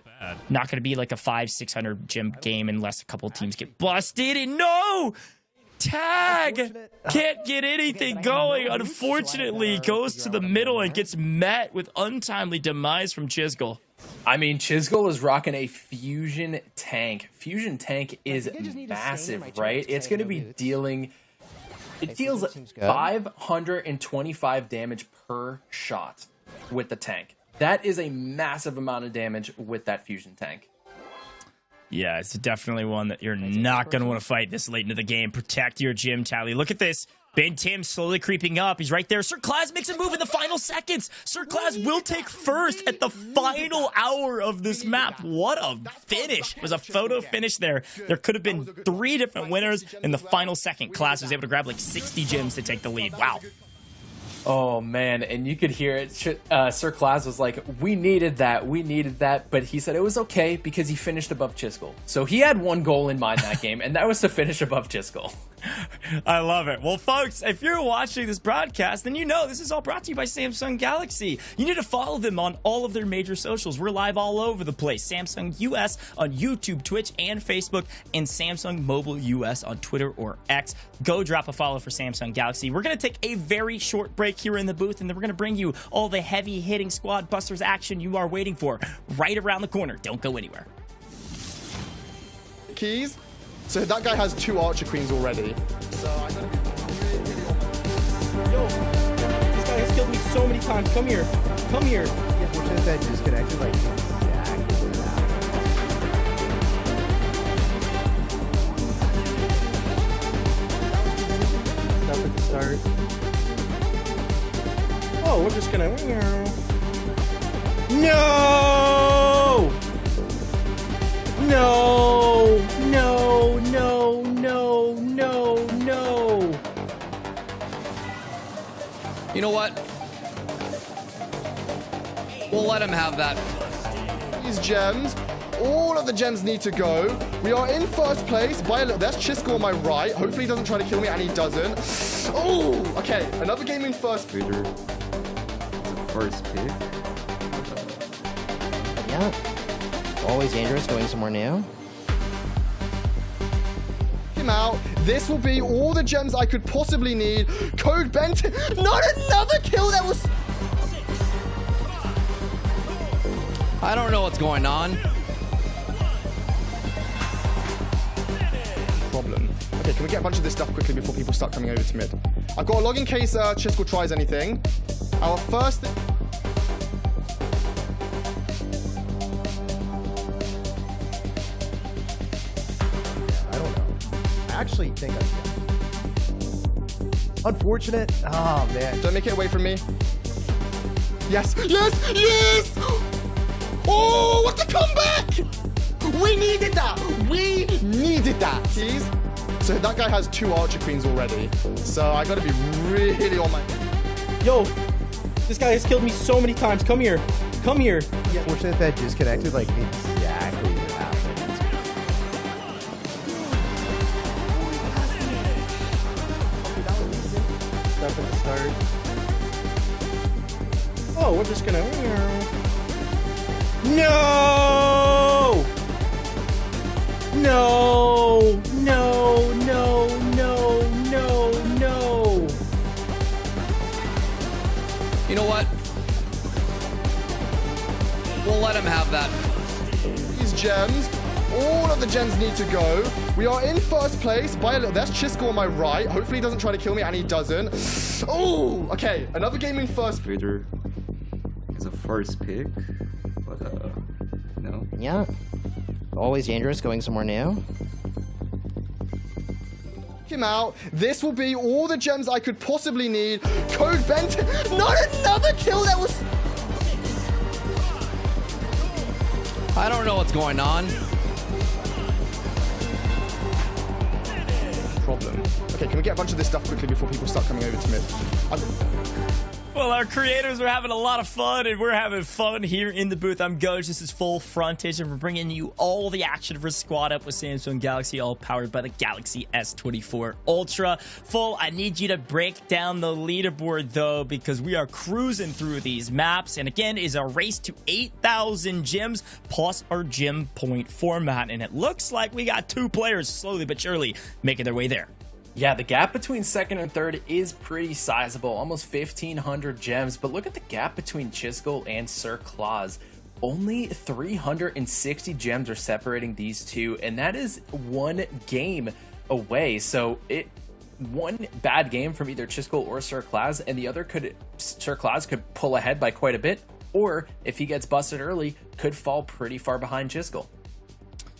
not going to be like a 500-600 gym game unless a couple teams get busted. And no! Tag! Can't get anything going. Unfortunately, goes to the middle and gets met with untimely demise from Chisgule. I mean, Chisgule is rocking a fusion tank. Fusion tank is massive, right? It's going to be dealing... It deals 525 damage per shot with the tank. That is a massive amount of damage with that fusion tank. Yeah, it's definitely one that you're not going to want to fight this late into the game. Protect your gym tally. Look at this. Ben Tim slowly creeping up. He's right there. SirClaz makes a move in the final seconds. SirClaz will take first at the final hour of this map. What a finish. It was a photo finish there. There could have been 3 different winners in the final second. Class was able to grab like 60 gems to take the lead. Wow. Oh, man, and you could hear it. SirClaz was like, we needed that, but he said it was okay because he finished above Chisgule. So he had one goal in mind that game, and that was to finish above Chisgule. I love it. Well, folks, if you're watching this broadcast, then you know this is all brought to you by Samsung Galaxy. You need to follow them on all of their major socials. We're live all over the place. Samsung US on YouTube, Twitch, and Facebook, and Samsung Mobile US on Twitter or X. Go drop a follow for Samsung Galaxy. We're going to take a very short break here in the booth, and then we're going to bring you all the heavy-hitting Squad Busters action you are waiting for right around the corner. Don't go anywhere. Keys. So that guy has 2 Archer Queens already. So I gotta be Yo, this guy has killed me so many times. Come here. Come here. Yeah, fortunate that disconnected like exactly what happened. Stuff at the start. Oh, we're just gonna... No! No! No, no, no, no, no. You know what? We'll let him have that. these gems. All of the gems need to go. We are in first place by a little. That's Chisgule on my right. Hopefully he doesn't try to kill me, and he doesn't. Oh, okay. Another game in first. Peter. First pick. Yeah. Always dangerous going somewhere new. Him out. This will be all the gems I could possibly need. Code bent. Not another kill. That was. I don't know what's going on. Problem. Okay, can we get a bunch of this stuff quickly before people start coming over to mid? I've got a log in case Chisgule tries anything. Our first thing. I don't know. I actually think I Unfortunate. Oh, man. Don't make it away from me. Yes. Yes. Yes. Oh, what a comeback! We needed that. We needed that. Keys. So that guy has 2 Archer Queens already. So I gotta be really on my. Yo, this guy has killed me so many times. Come here. Come here. Yeah, fortunate that disconnected like exactly what happened. Stuff at the start. Oh, we're just gonna. No! No! No! No! No! We'll let him have that. These gems, all of the gems need to go. We are in first place by a little. There's Chisgule on my right. Hopefully he doesn't try to kill me, and he doesn't. Oh, okay. Another game in first. Trader is a first pick, but no. Yeah. Always dangerous going somewhere new. Him out. This will be all the gems I could possibly need. Code bent. Not another kill. That was. I don't know what's going on. Problem. Okay, can we get a bunch of this stuff quickly before people start coming over to mid? Well, our creators are having a lot of fun, and we're having fun here in the booth. I'm Gojj. This is full Frontage, and we're bringing you all the action for Squad Up with Samsung Galaxy, all powered by the Galaxy S24 Ultra. Full, I need you to break down the leaderboard, though, because we are cruising through these maps, and again, is a race to 8,000 gems plus our gem point format, and it looks like we got 2 players slowly but surely making their way there. Yeah, the gap between second and third is pretty sizable, almost 1,500 gems, but look at the gap between Chisgule and SirClaz. Only 360 gems are separating these two, and that is 1 game away. So one bad game from either Chisgule or SirClaz, and the other SirClaz could pull ahead by quite a bit, or if he gets busted early, could fall pretty far behind Chisgule.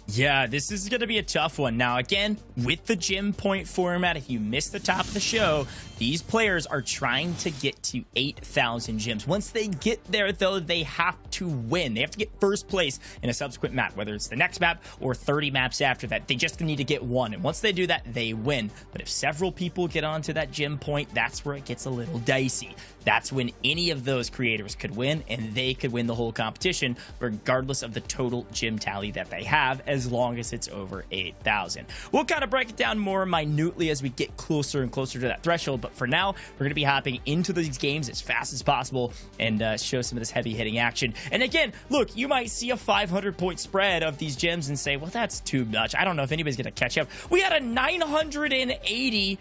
Yeah, this is going to be a tough one. Now, again, with the gem point format, if you missed the top of the show, these players are trying to get to 8,000 gems. Once they get there, though, they have to win. They have to get first place in a subsequent map, whether it's the next map or 30 maps after that. They just need to get 1, and once they do that, they win. But if several people get onto that gem point, that's where it gets a little dicey. That's when any of those creators could win, and they could win the whole competition, regardless of the total gem tally that they have, as long as it's over 8,000. We'll kind of break it down more minutely as we get closer and closer to that threshold, but for now, we're going to be hopping into these games as fast as possible and show some of this heavy-hitting action. And again, look, you might see a 500-point spread of these gems and say, well, that's too much. I don't know if anybody's going to catch up. We had a 980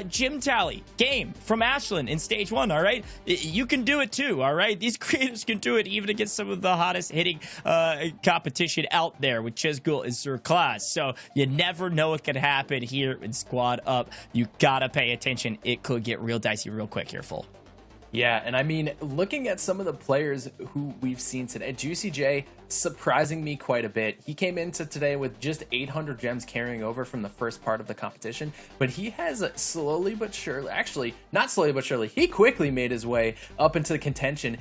gym tally game from Ashlyn in stage 1. All right, you can do it too. All right, these creators can do it even against some of the hottest hitting competition out there with Chisgule and SirClaz. So you never know what could happen here in Squad Up. You gotta pay attention. It could get real dicey real quick here, full. Yeah, and I mean, looking at some of the players who we've seen today, JuicyJ surprising me quite a bit. He came into today with just 800 gems carrying over from the first part of the competition, but he has slowly but surely, actually, not slowly but surely, he quickly made his way up into the contention,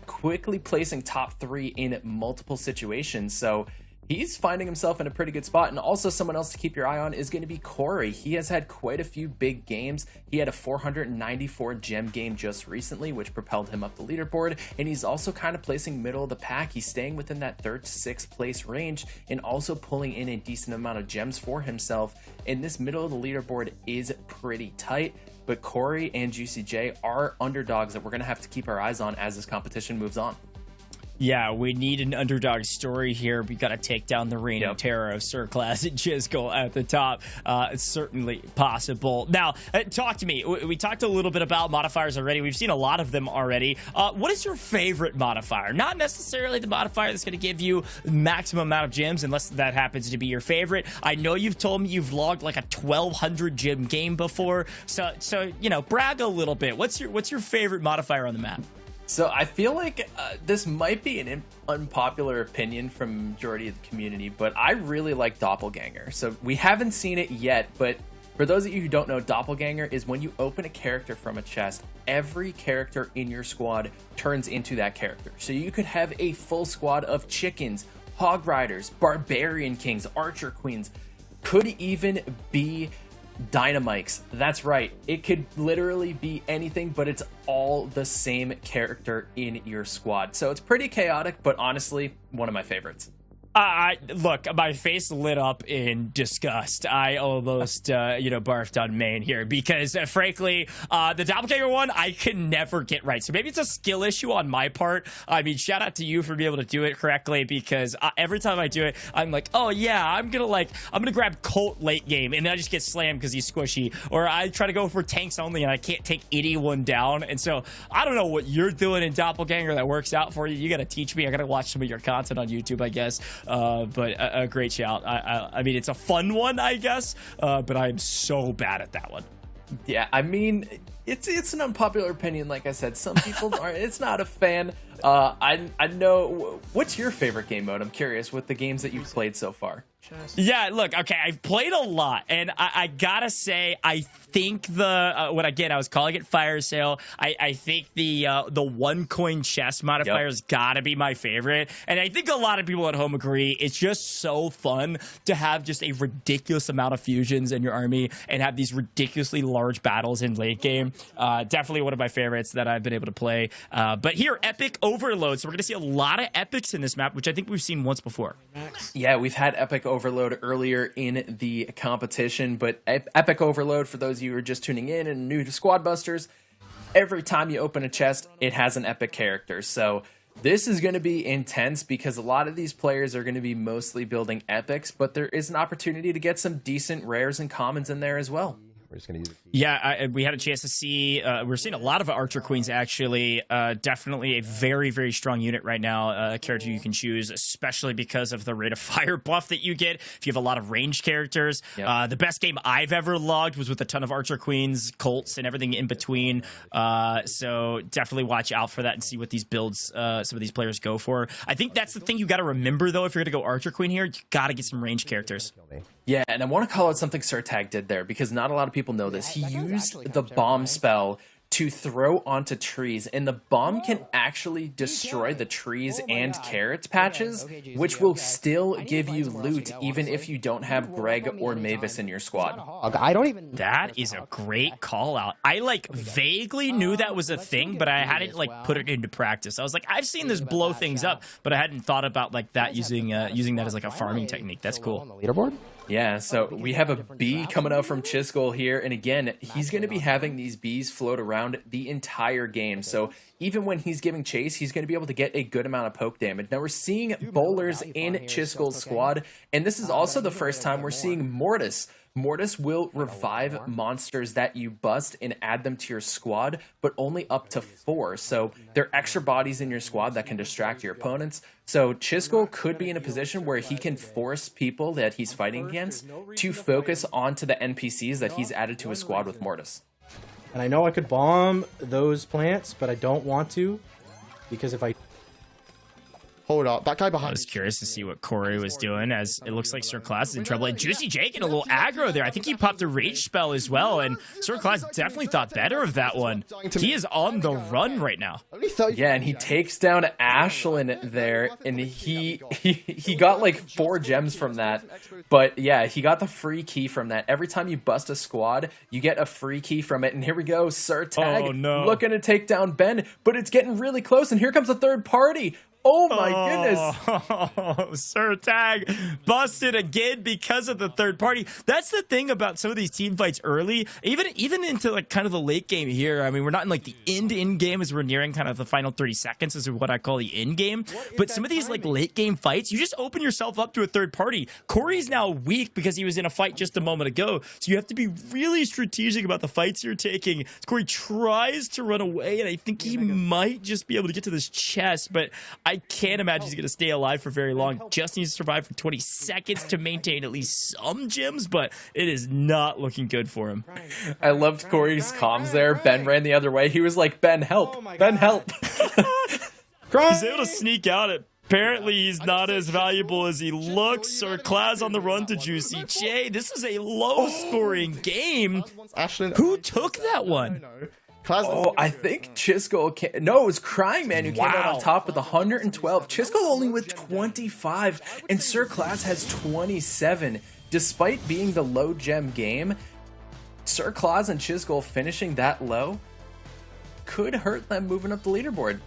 quickly placing top 3 in multiple situations. So he's finding himself in a pretty good spot. And also someone else to keep your eye on is going to be Cori. He has had quite a few big games. He had a 494 gem game just recently, which propelled him up the leaderboard. And he's also kind of placing middle of the pack. He's staying within that 3rd to 6th place range and also pulling in a decent amount of gems for himself. And this middle of the leaderboard is pretty tight. But Cori and JuicyJ are underdogs that we're going to have to keep our eyes on as this competition moves on. Yeah, we need an underdog story here. We got to take down the reign of terror of SirClaz and Chisgule at the top. It's certainly possible. Now, talk to me. We talked a little bit about modifiers already. We've seen a lot of them already. What is your favorite modifier? Not necessarily the modifier that's going to give you maximum amount of gems, unless that happens to be your favorite. I know you've told me you've logged like a 1,200 gem game before, so you know, brag a little bit. What's your favorite modifier on the map? So I feel like this might be an unpopular opinion from majority of the community, but I really like Doppleganger. So we haven't seen it yet, but for those of you who don't know, Doppleganger is when you open a character from a chest, every character in your squad turns into that character. So you could have a full squad of chickens, hog riders, barbarian kings, archer queens, could even be dynamites. That's right, it could literally be anything, but it's all the same character in your squad. So it's pretty chaotic, but honestly, one of my favorites. Look, my face lit up in disgust. I almost, barfed on main here because, frankly, the Doppleganger one, I can never get right. So maybe it's a skill issue on my part. I mean, shout out to you for being able to do it correctly because every time I do it, I'm like, oh yeah, I'm gonna grab Colt late game, and then I just get slammed because he's squishy. Or I try to go for tanks only, and I can't take anyone down. And so I don't know what you're doing in Doppleganger that works out for you. You got to teach me. I got to watch some of your content on YouTube, I guess. But a great shout. I mean, it's a fun one, I guess, but I'm so bad at that one. Yeah, I mean, it's an unpopular opinion. Like I said, some people aren't. It's not a fan. I know. What's your favorite game mode? I'm curious with the games that you've played so far. Yeah, look, okay, I've played a lot, and I gotta say, I think I was calling it Fire Sale. I think the 1 coin chest modifier's gotta be my favorite, and I think a lot of people at home agree. It's just so fun to have just a ridiculous amount of fusions in your army and have these ridiculously large battles in late game. Definitely one of my favorites that I've been able to play. But here, Epic Overload, so we're gonna see a lot of epics in this map, which I think we've seen once before. Yeah, we've had Epic Overload earlier in the competition, but Epic Overload, for those of you who are just tuning in and new to Squad Busters, every time you open a chest, it has an epic character. So this is going to be intense because a lot of these players are going to be mostly building epics, but there is an opportunity to get some decent rares and commons in there as well. We're just gonna use it. Yeah, we had a chance to see. We're seeing a lot of Archer Queens actually. Definitely a very, very strong unit right now. A character you can choose, especially because of the rate of fire buff that you get if you have a lot of ranged characters. Yep. The best game I've ever logged was with a ton of Archer Queens, Colts, and everything in between. So definitely watch out for that and see what these builds some of these players go for. I think that's the thing you got to remember though. If you're gonna go Archer Queen here, you got to get some ranged characters. Yeah, and I want to call out something SirTag did there because not a lot of people know this. He used the bomb spell to throw onto trees, and the bomb can actually destroy the trees and carrots patches, which will still give you loot even if you don't have Greg or Mavis in your squad. That is a great call out. I vaguely knew that was a thing, but I hadn't put it into practice. I was like, I've seen this blow things up, but I hadn't thought about that using that as a farming technique. That's cool. Yeah, so we have a bee coming out from Chisgule here, and again, he's going to be having these bees float around the entire game, so even when he's giving chase, he's going to be able to get a good amount of poke damage. Now, we're seeing bowlers in Chisgule's squad, and this is also the first time we're seeing Mortis. Mortis will revive monsters that you bust and add them to your squad, but only up to 4. So there are extra bodies in your squad that can distract your opponents. So Chisgule could be in a position where he can force people that he's fighting against to focus onto the NPCs that he's added to his squad with Mortis. And I know I could bomb those plants, but I don't want to because if I... Hold up, that guy behind. I was curious to see what Cori was doing, as it looks like SirClaz is in trouble. And JuicyJ getting a little aggro there. I think he popped a rage spell as well, and SirClaz definitely thought better of that one. He is on the run right now. Yeah, and he takes down Ashlyn there, and he got 4 gems from that. But yeah, he got the free key from that. Every time you bust a squad, you get a free key from it. And here we go, SirTag looking to take down Ben, but it's getting really close, and here comes a third party. Oh my goodness. SirTag busted again because of the third party. That's the thing about some of these team fights early, even into kind of the late game here. I mean, we're not in the end game as we're nearing kind of the final 30 seconds is what I call the end game. But some of these late game fights, you just open yourself up to a third party. Cori's now weak because he was in a fight just a moment ago. So you have to be really strategic about the fights you're taking. Cori tries to run away, and I think he might just be able to get to this chest, but I can't imagine he's going to stay alive for very long. Just needs to survive for 20 seconds to maintain at least some gems, but it is not looking good for him. I loved Cori's comms there. Ben ran the other way. He was like, Ben, help. Ben, help. He's able to sneak out. Apparently, he's not as valuable as he looks. SirClaz on the run to JuicyJ. This is a low-scoring game. Ashlyn, who took that one? Oh, I think Chisgule no, it was Cryingman who came out on top with 112. Chisgule only with 25, and SirClaz has 27. Despite being the low gem game, SirClaz and Chisgule finishing that low could hurt them moving up the leaderboard.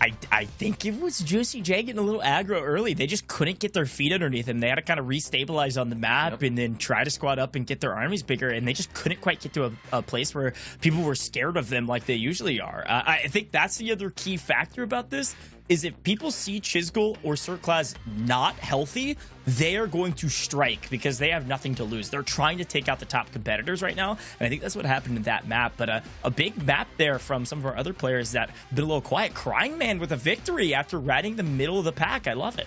I think it was JuicyJ getting a little aggro early. They just couldn't get their feet underneath him. They had to kind of restabilize on the map and then try to squad up and get their armies bigger, and they just couldn't quite get to a place where people were scared of them like they usually are. I think that's the other key factor about this, is if people see Chisgule or SirClaz not healthy, they are going to strike because they have nothing to lose. They're trying to take out the top competitors right now, and I think that's what happened in that map. But a big map there from some of our other players that been a little quiet. Cryingman with a victory after riding the middle of the pack. I love it.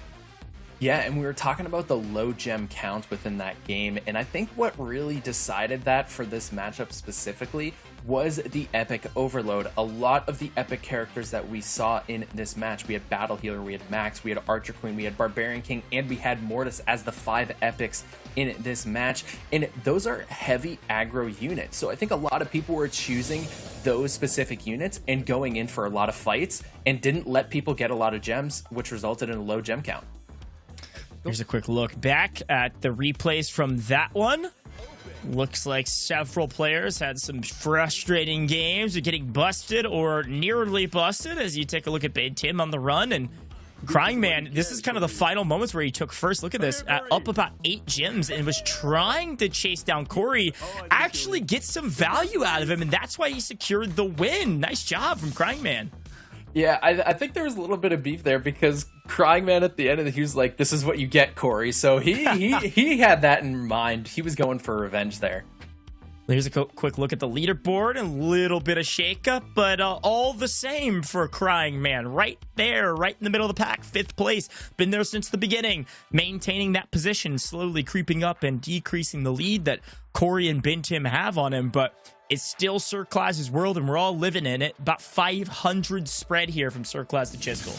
Yeah, and we were talking about the low gem count within that game, and I think what really decided that for this matchup specifically was the epic overload. A lot of the epic characters that we saw in this match, we had Battle Healer, we had Max, we had Archer Queen, we had Barbarian King, and we had Mortis as the 5 epics in this match, and those are heavy aggro units. So I think a lot of people were choosing those specific units and going in for a lot of fights and didn't let people get a lot of gems, which resulted in a low gem count. Here's a quick look back at the replays from that one. Looks like several players had some frustrating games of getting busted or nearly busted as you take a look at Big Tim on the run. And Cryingman, this is kind of the final moments where he took first look at this, up about 8 gems and was trying to chase down Cori, actually get some value out of him, and that's why he secured the win. Nice job from Cryingman. Yeah, I think there was a little bit of beef there because Cryingman at the end of he was like, "This is what you get, Cori." So he had that in mind. He was going for revenge there. Here's a quick look at the leaderboard and a little bit of shakeup, but all the same for Cryingman. Right there, right in the middle of the pack, 5th place. Been there since the beginning, maintaining that position, slowly creeping up and decreasing the lead that Cori and Bintim have on him, but it's still SirClaz's world, and we're all living in it. About 500 spread here from SirClaz to Chisgule.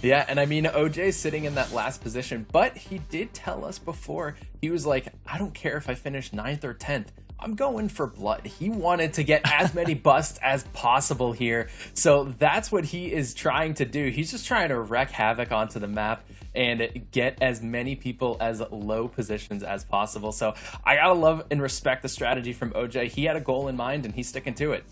Yeah, and I mean, OJ's sitting in that last position, but he did tell us before, he was like, I don't care if I finish 9th or 10th. I'm going for blood. He wanted to get as many busts as possible here. So that's what he is trying to do. He's just trying to wreak havoc onto the map and get as many people as low positions as possible. So I gotta love and respect the strategy from OJ. He had a goal in mind and he's sticking to it.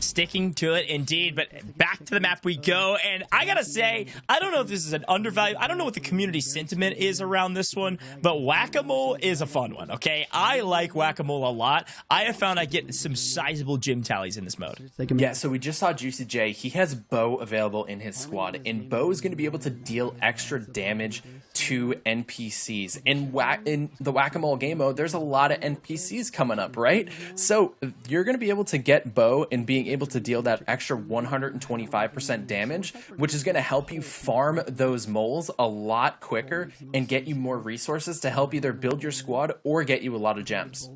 Sticking to it indeed, but back to the map we go, and I gotta say, I don't know if this is an undervalue, I don't know what the community sentiment is around this one, but Whack-A-Mole is a fun one, okay? I like Whack-A-Mole a lot. I have found I get some sizable gym tallies in this mode. Yeah, so we just saw JuicyJ. He has Bo available in his squad, and Bo is going to be able to deal extra damage to NPCs. In the Whack-A-Mole game mode, there's a lot of NPCs coming up, right? So you're going to be able to get Bo and being able to deal that extra 125% damage, which is going to help you farm those moles a lot quicker and get you more resources to help either build your squad or get you a lot of gems.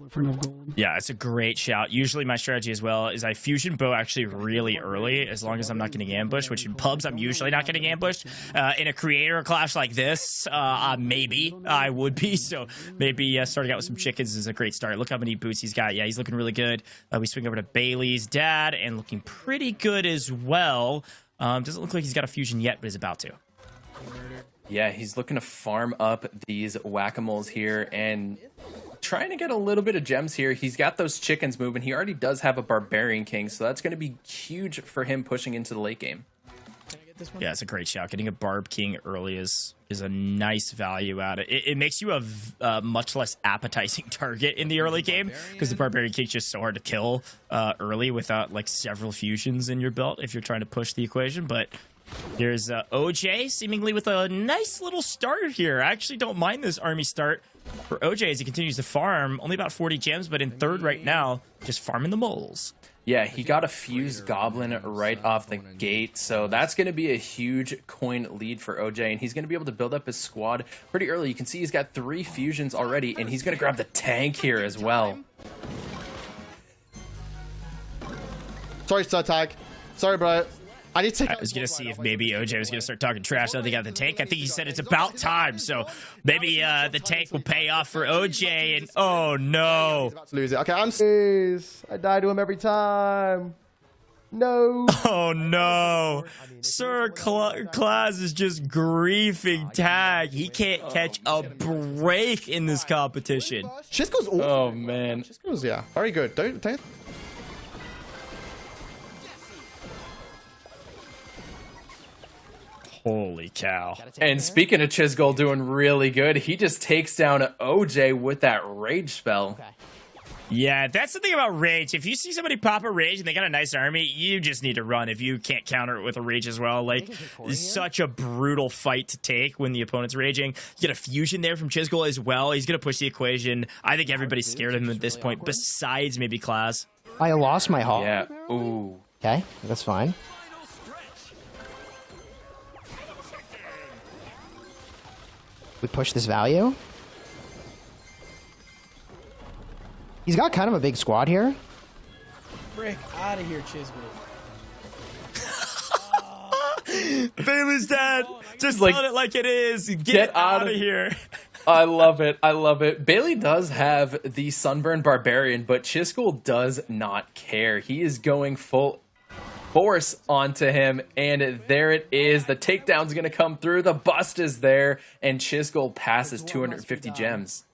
Yeah, it's a great shout. Usually my strategy as well is I fusion Bo actually really early, as long as I'm not getting ambushed, which in pubs I'm usually not getting ambushed. In a creator clash like this, maybe I would be. So maybe starting out with some chickens is a great start. Look how many boots he's got. Yeah, he's looking really good. We swing over to Bailey's dad and looking pretty good as well. Doesn't look like he's got a fusion yet, but is about to. Yeah, he's looking to farm up these Whack-A-Moles here and trying to get a little bit of gems here. He's got those chickens moving. He already does have a Barbarian King, so that's going to be huge for him pushing into the late game. Yeah, it's a great shout. Getting a Barb King early is a nice value out of it. It makes you a much less appetizing target in the early game because the Barbarian King's just so hard to kill early without like several fusions in your belt if you're trying to push the equation. But here's OJ seemingly with a nice little start here. I actually don't mind this army start for OJ as he continues to farm. Only about 40 gems, but in 3rd right now, just farming the moles. Yeah, he got a fused goblin right off the gate, so that's going to be a huge coin lead for OJ, and he's going to be able to build up his squad pretty early. You can see he's got 3 fusions already, and he's going to grab the tank here as well. Sorry, SirTag. Sorry, bro. I need to take. I was going to see if maybe OJ was going to start talking trash now they got the tank. I think he said it's about time, so maybe the tank will pay off for OJ, and oh no. He's about to lose it. Okay, I'm... I die to him every time. No. Oh no. SirClaz is just griefing Tag. He can't catch a break in this competition. Chisgule's awesome. Oh man. Chisgule's, yeah, very good. Don't Holy cow. And speaking of Chisgule doing really good, he just takes down OJ with that rage spell. Yeah, that's the thing about rage. If you see somebody pop a rage and they got a nice army, you just need to run if you can't counter it with a rage as well. Like, it's such a brutal fight to take when the opponent's raging. You get a fusion there from Chisgule as well. He's going to push the equation. I think everybody's scared of him at this point, besides maybe Claz. I lost my hall. Yeah. Ooh. Okay, that's fine. We push this value. He's got kind of a big squad here. Frick out of here, Chisgule. Bailey's dead. Just like, tell it like it is. Get out of here. I love it. I love it. Bailey does have the Sunburned Barbarian, but Chisgule does not care. He is going full force onto him, and there it is. The takedown's going to come through. The bust is there, and Chisgule passes 250 gems.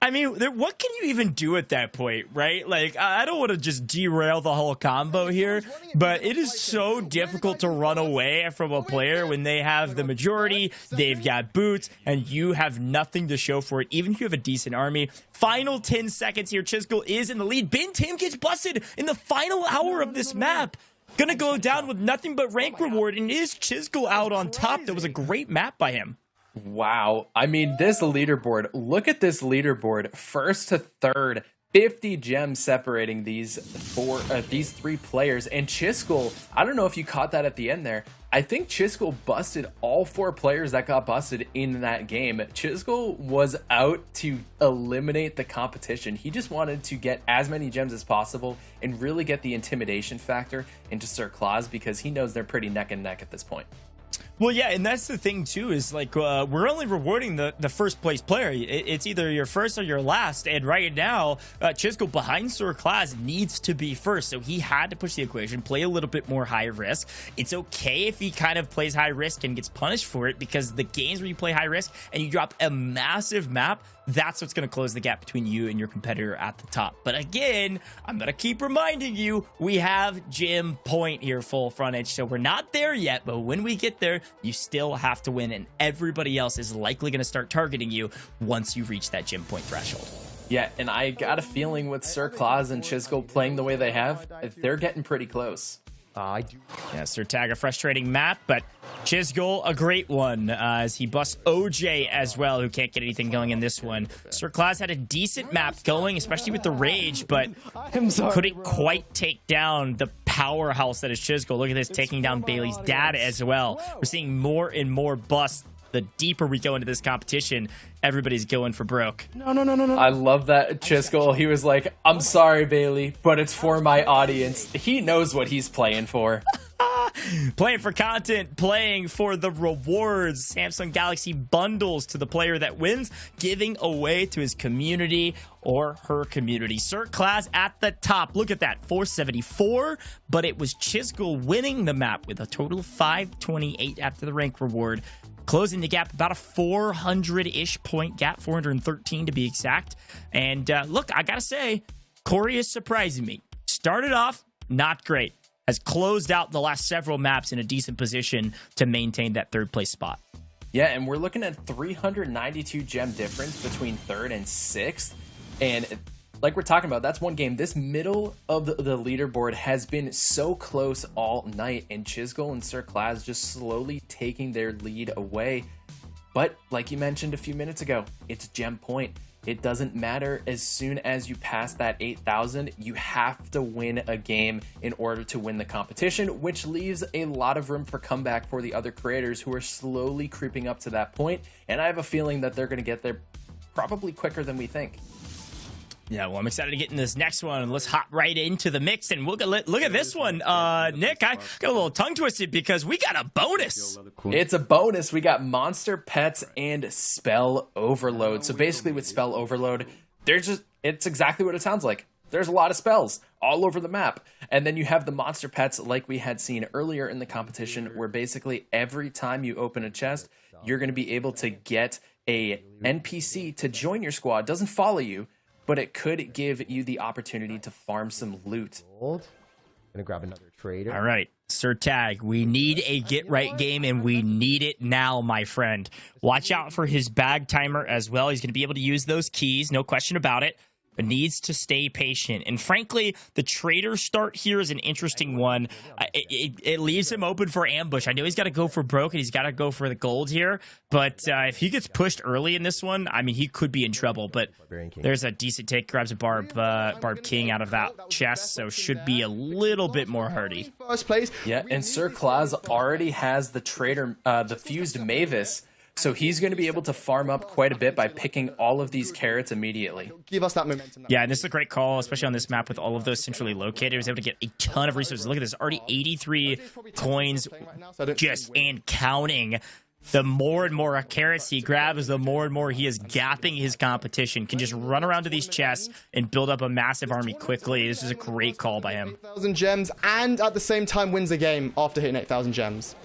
I mean, what can you even do at that point, right? Like, I don't want to just derail the whole combo here, but it is so difficult to run away from a player when they have the majority, they've got boots, and you have nothing to show for it, even if you have a decent army. Final 10 seconds here. Chisgule is in the lead. Ben Tim gets busted in the final hour of this map. Gonna go down with nothing but rank reward, and is Chisgule out on top. That was a great map by him. Wow. I mean, this leaderboard, look at this leaderboard. First to third, 50 gems separating these three players. And Chisgule, I don't know if you caught that at the end there. I think Chisgule busted all 4 players that got busted in that game. Chisgule was out to eliminate the competition. He just wanted to get as many gems as possible and really get the intimidation factor into SirClaz, because he knows they're pretty neck and neck at this point. Well, yeah, and that's the thing, too, is like we're only rewarding the first place player. It's either your first or your last. And right now, Chisgule behind SirClaz needs to be first. So he had to push the equation, play a little bit more high risk. It's okay if he kind of plays high risk and gets punished for it, because the games where you play high risk and you drop a massive map, that's what's going to close the gap between you and your competitor at the top. But again, I'm going to keep reminding you, we have gym point here, full frontage. So we're not there yet, but when we get there, you still have to win, and everybody else is likely going to start targeting you once you reach that gym point threshold. Yeah, and I got a feeling with SirClaz and Chisgule playing the way they have, they're getting pretty close. Yeah, SirTag, a frustrating map, but Chisgule, a great one, as he busts OJ as well, who can't get anything going in this one. SirClaz had a decent map going, especially with the rage, but couldn't quite take down the powerhouse that is Chisgule. Look at this, taking down Bailey's dad as well. We're seeing more and more busts. The deeper we go into this competition, everybody's going for broke. No. I love that Chisgule. He was like, I'm sorry, Bailey, but it's for my audience. He knows what he's playing for. Playing for content, playing for the rewards. Samsung Galaxy bundles to the player that wins, giving away to his community or her community. SirClaz at the top. Look at that, 474, but it was Chisgule winning the map with a total of 528 after the rank reward. Closing the gap, about a 400-ish point gap, 413 to be exact. And look, I gotta say, Cori is surprising me. Started off not great. Has closed out the last several maps in a decent position to maintain that third place spot. Yeah, and we're looking at 392 gem difference between third and sixth. And like we're talking about, that's one game. This middle of the leaderboard has been so close all night, and Chisgule and SirClaz just slowly taking their lead away. But like you mentioned a few minutes ago, it's gem point. It doesn't matter. As soon as you pass that 8,000, you have to win a game in order to win the competition, which leaves a lot of room for comeback for the other creators who are slowly creeping up to that point. And I have a feeling that they're going to get there probably quicker than we think. Yeah, well, I'm excited to get in this next one. Let's hop right into the mix, and we'll look at this one. Nick, I got a little tongue twisted because we got a bonus. It's a bonus. We got monster pets and spell overload. So basically with spell overload, it's exactly what it sounds like. There's a lot of spells all over the map. And then you have the monster pets like we had seen earlier in the competition, where basically every time you open a chest, you're going to be able to get a NPC to join your squad. It doesn't follow you, but it could give you the opportunity to farm some loot. Gonna grab another trader. All right. SirTag, we need a get right game, and we need it now, my friend. Watch out for his bag timer as well. He's going to be able to use those keys, no question about it, but needs to stay patient. And frankly, the trader start here is an interesting one. It leaves him open for ambush. I know he's got to go for broke and he's got to go for the gold here, but if he gets pushed early in this one, I mean, he could be in trouble. But there's a decent take, grabs a barb king out of that chest, so should be a little bit more hardy. First place. Yeah, and SirClaz already has the trader, the fused Mavis. So he's going to be able to farm up quite a bit by picking all of these carrots immediately. Give us that momentum. Yeah, and this is a great call, especially on this map with all of those centrally located. He was able to get a ton of resources. Look at this, already 83 coins just and counting. The more and more carrots he grabs, the more and more he is gapping his competition. Can just run around to these chests and build up a massive army quickly. This is a great call by him. 8,000 gems, and at the same time wins the game after hitting 8,000 gems.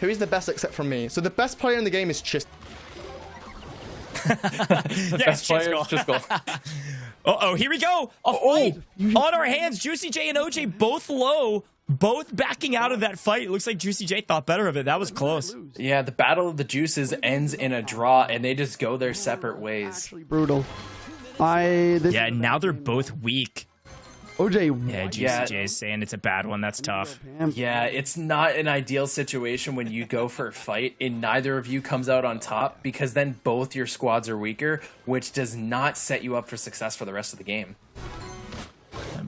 Who is the best except from me? So the best player in the game is Chisgule. Yes, Chisgule. Uh-oh, here we go. On our hands, JuicyJ and OJ both low, both backing out of that fight. It looks like JuicyJ thought better of it. That was close. Yeah, the Battle of the Juices ends in a draw, and they just go their separate ways. Brutal. Yeah, now they're both weak. OJ. Yeah, JuicyJ is saying it's a bad one. That's tough. Yeah, it's not an ideal situation when you go for a fight and neither of you comes out on top, because then both your squads are weaker, which does not set you up for success for the rest of the game.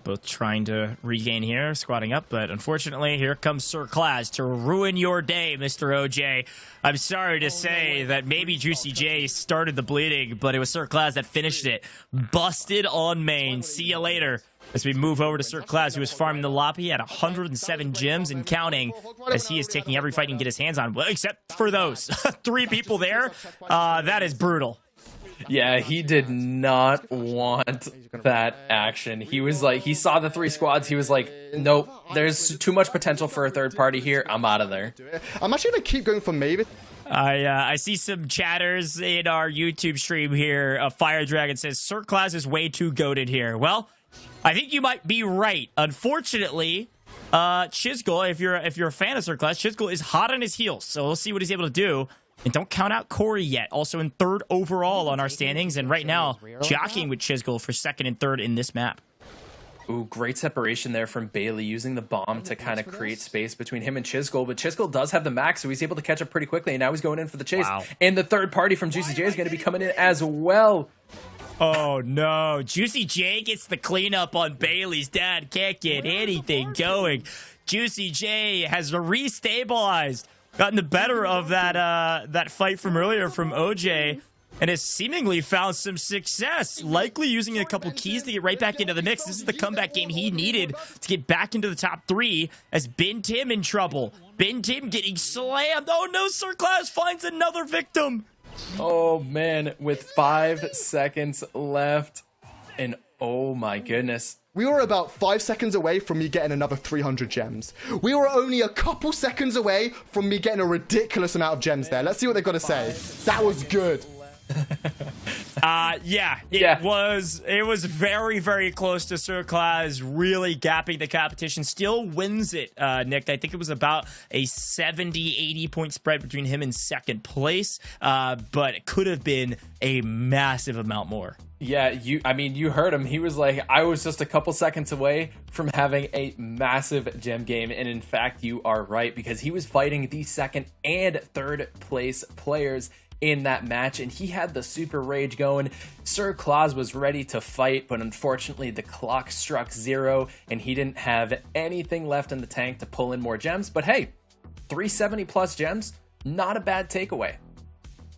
Both trying to regain here, squatting up, but unfortunately, here comes SirClaz to ruin your day, Mr. OJ. I'm sorry to say that maybe JuicyJ started the bleeding, but it was SirClaz that finished it. Busted on main. See you later. As we move over to SirClaz, who is farming the lobby at 107 gems and counting, as he is taking every fight he can get his hands on, well, except for those 3 people there. That is brutal. Yeah, he did not want that action. He was like, he saw the 3 squads. He was like, nope, there's too much potential for a third party here. I'm out of there. I'm actually going to keep going for Mavis. I see some chatters in our YouTube stream here. Fire Dragon says, SirClaz is way too goated here. Well, I think you might be right. Unfortunately, Chisgule, if you're a fan of SirClaz, Chisgule is hot on his heels. So we'll see what he's able to do. And don't count out Cori yet. Also in 3rd overall on our standings. And right now, jockeying with Chisgule for 2nd and 3rd in this map. Ooh, great separation there from Bailey, using the bomb to kind of create space between him and Chisgule. But Chisgule does have the max, so he's able to catch up pretty quickly. And now he's going in for the chase. Wow. And the third party from JuicyJ is going to be coming in as well. Oh, no. JuicyJ gets the cleanup on Bailey's dad. Can't get anything going. JuicyJ has restabilized. Gotten the better of that fight from earlier from OJ, and has seemingly found some success, likely using a couple keys to get right back into the mix. This is the comeback game he needed to get back into the top 3, as Ben Tim in trouble. Ben Tim getting slammed. Oh no, SirClaz finds another victim. Oh man, with 5 seconds left, and oh my goodness. We were about 5 seconds away from me getting another 300 gems. We were only a couple seconds away from me getting a ridiculous amount of gems there. Let's see what they've got to say. That was good. It was very, very close to SirClaz really gapping the competition. Still wins it, Nick. I think it was about a 70-80 point spread between him and 2nd place, but it could have been a massive amount more. Yeah, you heard him. He was like, I was just a couple seconds away from having a massive gem game. And in fact, you are right, because he was fighting the 2nd and 3rd place players in that match, and he had the super rage going. SirClaz was ready to fight, but unfortunately the clock struck 0 and he didn't have anything left in the tank to pull in more gems. But hey, 370 plus gems, not a bad takeaway.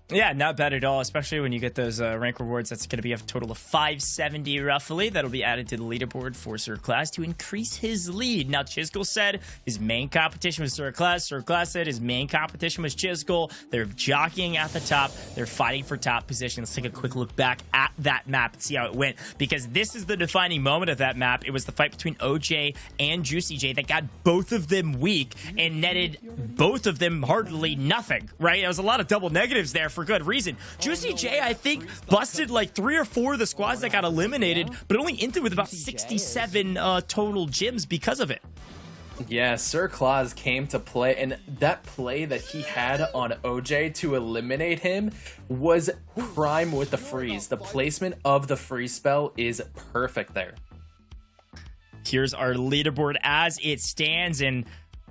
Yeah, not bad at all, especially when you get those rank rewards. That's going to be a total of 570 roughly. That'll be added to the leaderboard for SirClaz to increase his lead. Now, Chisgule said his main competition was SirClaz. SirClaz said his main competition was Chisgule. They're jockeying at the top. They're fighting for top position. Let's take a quick look back at that map and see how it went, because this is the defining moment of that map. It was the fight between OJ and JuicyJ that got both of them weak and netted both of them hardly nothing, right? There was a lot of double negatives there for good reason. JuicyJ, I think, busted like 3 or 4 of the squads that got eliminated, but only ended with about 67 total gems because of it. Yeah, SirClaz came to play, and that play that he had on OJ to eliminate him was prime with the freeze. The placement of the freeze spell is perfect there. Here's our leaderboard as it stands, and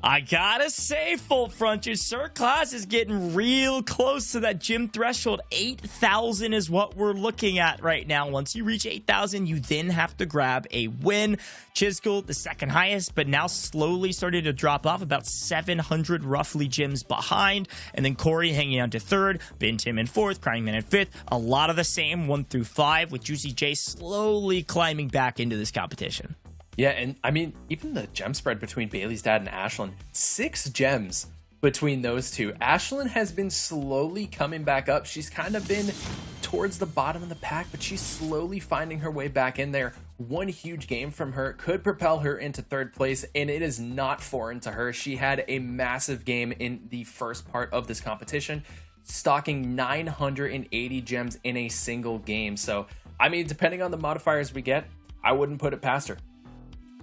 I gotta say, full frontage, SirClaz is getting real close to that gym threshold. 8,000 is what we're looking at right now. Once you reach 8,000, you then have to grab a win. Chisgule, the second highest, but now slowly starting to drop off, about 700 roughly gyms behind. And then Cori hanging on to third, Tim in fourth, Cryingman in fifth. A lot of the same, 1 through 5, with JuicyJ slowly climbing back into this competition. Yeah, and I mean, even the gem spread between Bailey's dad and Ashlyn, 6 gems between those two. Ashlyn has been slowly coming back up. She's kind of been towards the bottom of the pack, but she's slowly finding her way back in there. One huge game from her could propel her into third place, and it is not foreign to her. She had a massive game in the first part of this competition, stocking 980 gems in a single game. So, I mean, depending on the modifiers we get, I wouldn't put it past her.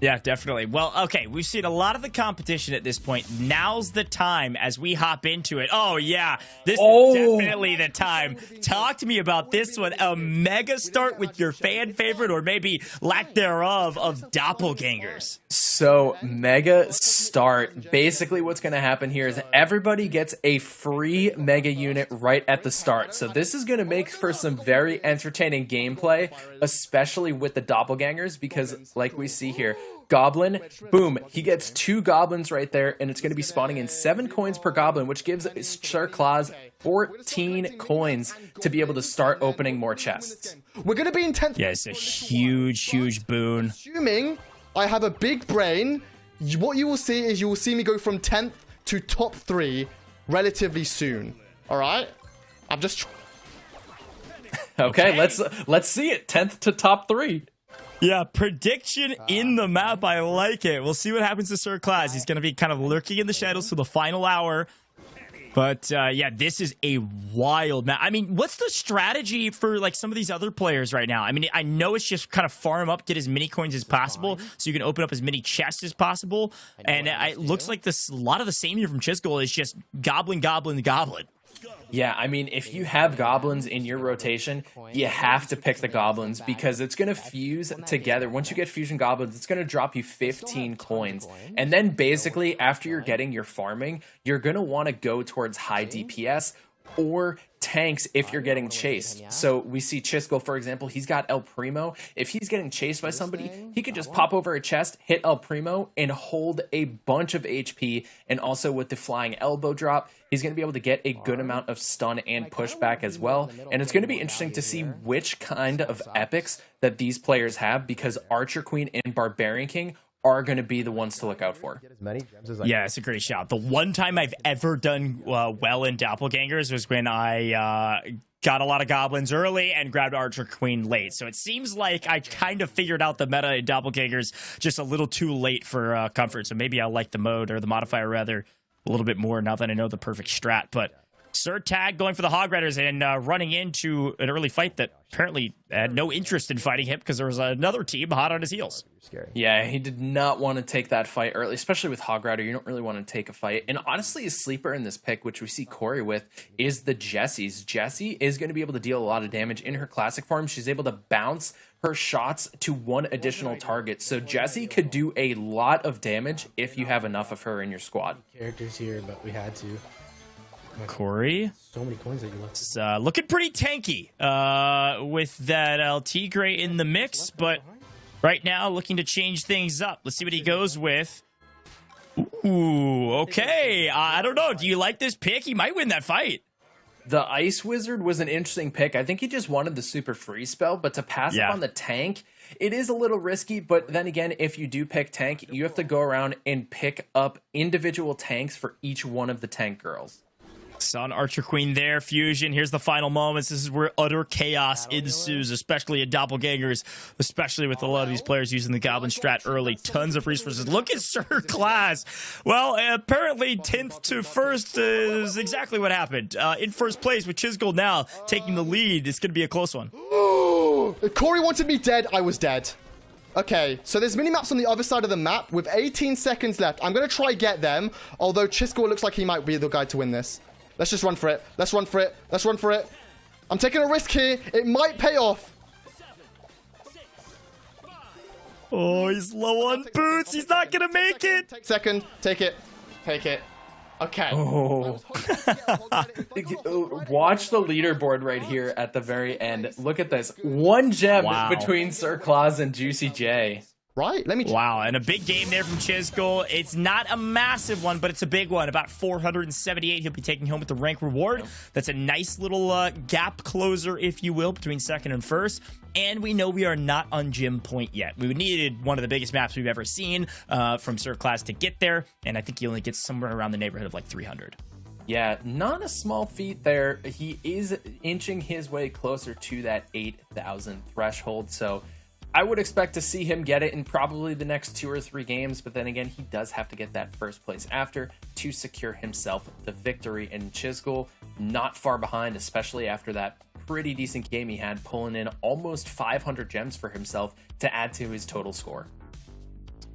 Yeah, definitely. Well, okay, we've seen a lot of the competition at this point. Now's the time as we hop into it. Oh, yeah, this is definitely the time. Talk to me about this one. A mega start with your fan favorite, or maybe lack thereof, of Doppelgangers. So, mega start. Basically, what's going to happen here is everybody gets a free mega unit right at the start. So, this is going to make for some very entertaining gameplay, especially with the Doppelgangers, because like we see here, Goblin, boom, he gets 2 goblins right there, and it's going to be spawning in 7 coins per goblin, which gives SirClaz 14 coins to be able to start opening more chests. We're going to be in 10th. Yeah, it's a huge boon. Assuming I have a big brain, what you will see is you will see me go from 10th to top 3 relatively soon. All right? I'm just... Okay, let's see it. 10th to top 3. Yeah, prediction in the map. I like it. We'll see what happens to SirClaz. He's going to be kind of lurking in the shadows for the final hour. But, yeah, this is a wild map. I mean, what's the strategy for, like, some of these other players right now? I mean, I know it's just kind of farm up, get as many coins as possible, so you can open up as many chests as possible. And it looks like a lot of the same here from Chisgule is just goblin. Yeah, I mean, if you have goblins in your rotation, you have to pick the goblins because it's going to fuse together. Once you get fusion goblins, it's going to drop you 15 coins. And then basically, after you're getting your farming, you're going to want to go towards high DPS or tanks if you're getting chased. So we see Chisgule, for example, he's got El Primo. If he's getting chased by somebody, he could just pop over a chest, hit El Primo, and hold a bunch of HP. And also with the flying elbow drop, he's going to be able to get a good amount of stun and pushback as well. And it's going to be interesting to see which kind of epics that these players have, because Archer Queen and Barbarian King are going to be the ones to look out for. Yeah, it's a great shout. The one time I've ever done well in Doppelgangers was when I got a lot of goblins early and grabbed Archer Queen late. So it seems like I kind of figured out the meta in Doppelgangers just a little too late for comfort. So maybe I like the mode, or the modifier rather, a little bit more now that I know the perfect strat. But SirTag going for the Hog Riders and running into an early fight that apparently had no interest in fighting him because there was another team hot on his heels. Yeah, he did not want to take that fight early, especially with Hog Rider. You don't really want to take a fight. And honestly, a sleeper in this pick, which we see Cori with, is the Jessie's. Jessie is going to be able to deal a lot of damage in her classic form. She's able to bounce her shots to 1 additional target. So Jessie could do a lot of damage if you have enough of her in your squad. Characters here, but we had to. Cori, so many coins that you left. It's looking pretty tanky with that LT Gray in the mix, but right now looking to change things up. Let's see what he goes with. Ooh, okay. I don't know. Do you like this pick? He might win that fight. The Ice Wizard was an interesting pick. I think he just wanted the super free spell, but to pass up on the tank, it is a little risky. But then again, if you do pick tank, you have to go around and pick up individual tanks for each one of the tank girls. Sun Archer Queen there, fusion. Here's the final moments. This is where utter chaos ensues, especially in Doppelgangers, especially with a lot of these players using the Goblin strat early. Tons of resources. Look at SirClaz. Well, apparently 10th to 1st is exactly what happened. In first place with Chisgule now taking the lead. It's going to be a close one. Cori wanted me dead. I was dead. Okay, so there's mini-maps on the other side of the map with 18 seconds left. I'm going to try get them, although Chisgule looks like he might be the guy to win this. Let's just run for it. Let's run for it. Let's run for it. I'm taking a risk here. It might pay off. Oh, he's low on boots. He's not going to make it. Second. Take it. Take it. Okay. Oh. Watch the leaderboard right here at the very end. Look at this. 1 gem between SirClaz and JuicyJ. Right? Let me check. Wow, and a big game there from Chisgule. It's not a massive one, but it's a big one. About 478 he'll be taking home with the rank reward. That's a nice little gap closer, if you will, between second and first. And we know we are not on gym point yet. We needed one of the biggest maps we've ever seen from SirClaz to get there, and I think he only gets somewhere around the neighborhood of like 300. Yeah, not a small feat there. He is inching his way closer to that 8,000 threshold, so I would expect to see him get it in probably the next 2 or 3 games, but then again, he does have to get that first place after to secure himself the victory. And Chisgule not far behind, especially after that pretty decent game he had, pulling in almost 500 gems for himself to add to his total score.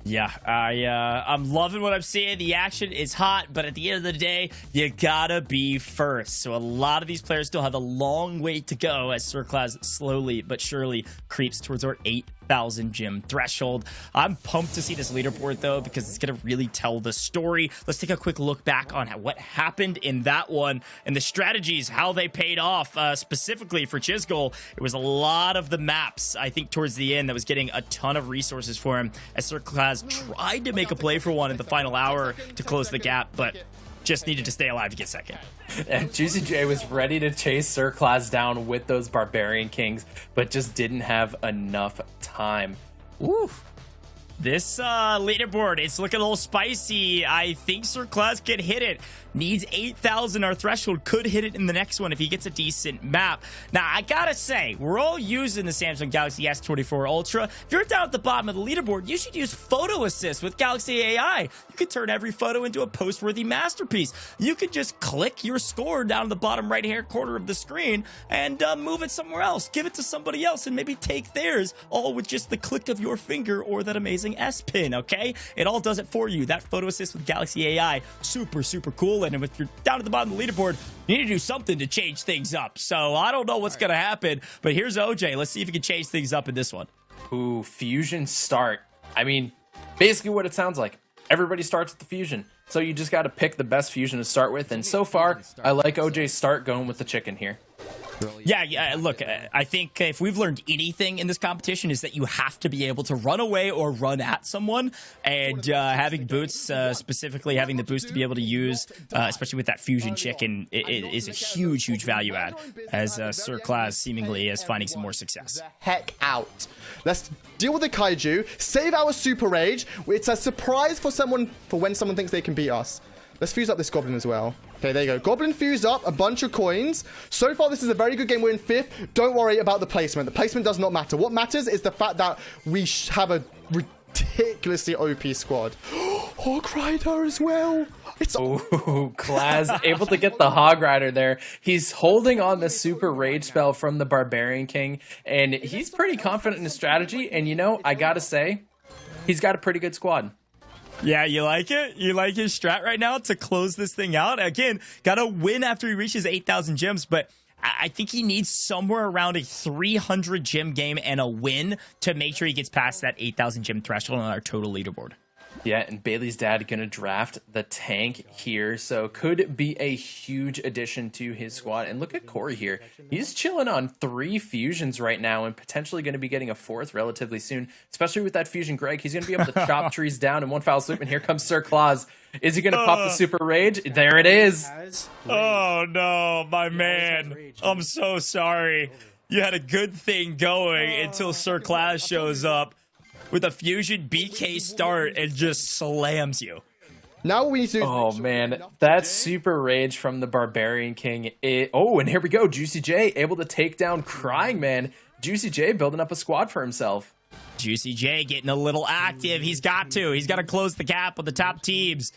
Yeah, I'm loving what I'm seeing. The action is hot, but at the end of the day, you gotta be first. So a lot of these players still have a long way to go as SirClaz slowly but surely creeps towards our 8,000 gem threshold. I'm pumped to see this leaderboard though, because it's gonna really tell the story. Let's take a quick look back on what happened in that one and the strategies, how they paid off. Specifically for Chisgule, it was a lot of the maps, I think, towards the end that was getting a ton of resources for him as SirClaz tried to make a play for one in the final hour to close the gap, but just needed to stay alive to get second. And JuicyJ was ready to chase SirClaz down with those Barbarian Kings, but just didn't have enough time. Ooh. This leaderboard, it's looking a little spicy. I think SirClaz could hit it. Needs 8,000, our threshold. Could hit it in the next one if he gets a decent map. Now, I gotta say, we're all using the Samsung Galaxy S24 Ultra. If you're down at the bottom of the leaderboard, you should use Photo Assist with Galaxy AI. You could turn every photo into a post-worthy masterpiece. You could just click your score down in the bottom right-hand corner of the screen and move it somewhere else. Give it to somebody else and maybe take theirs, all with just the click of your finger or that amazing S Pen, okay? It all does it for you. That Photo Assist with Galaxy AI, super, super cool. And if you're down at the bottom of the leaderboard, you need to do something to change things up. So I don't know what's going to happen, but here's OJ. Let's see if he can change things up in this one. Ooh, Fusion start. I mean, basically what it sounds like. Everybody starts with the Fusion. So you just got to pick the best Fusion to start with. And so far, I like OJ's start going with the chicken here. Yeah, look, I think if we've learned anything in this competition is that you have to be able to run away or run at someone, and having boots, specifically having the boost to be able to use, especially with that fusion chicken, is a huge, huge value add, as SirClaz seemingly is finding some more success. Heck out. Let's deal with the kaiju, save our super rage. It's a surprise for when someone thinks they can beat us. Let's fuse up this goblin as well. Okay, there you go. Goblin fused up, a bunch of coins. So far, this is a very good game. We're in 5th. Don't worry about the placement. The placement does not matter. What matters is the fact that we have a ridiculously OP squad. Hog Rider as well. Ooh, Claz able to get the Hog Rider there. He's holding on the super rage spell from the Barbarian King, and he's pretty confident in his strategy. And you know, I gotta say, he's got a pretty good squad. Yeah, you like it? You like his strat right now to close this thing out? Again, got to win after he reaches 8,000 gems, but I think he needs somewhere around a 300 gem game and a win to make sure he gets past that 8,000 gem threshold on our total leaderboard. Yeah, and Bailey's dad gonna draft the tank here, so could be a huge addition to his squad. And look at Cori here. He's chilling on 3 fusions right now and potentially going to be getting a 4th relatively soon, especially with that fusion Greg. He's going to be able to chop trees down in one foul swoop, and here comes SirClaz. Is he going to pop the super rage? There it is. Oh, no, my man. I'm so sorry. You had a good thing going until SirClaz shows up with a fusion BK start and just slams you. Now we need to... Oh, man. That super rage from the Barbarian King. Oh, and here we go. JuicyJ able to take down Cryingman. JuicyJ building up a squad for himself. JuicyJ getting a little active. He's got to. He's got to close the gap with the top teams.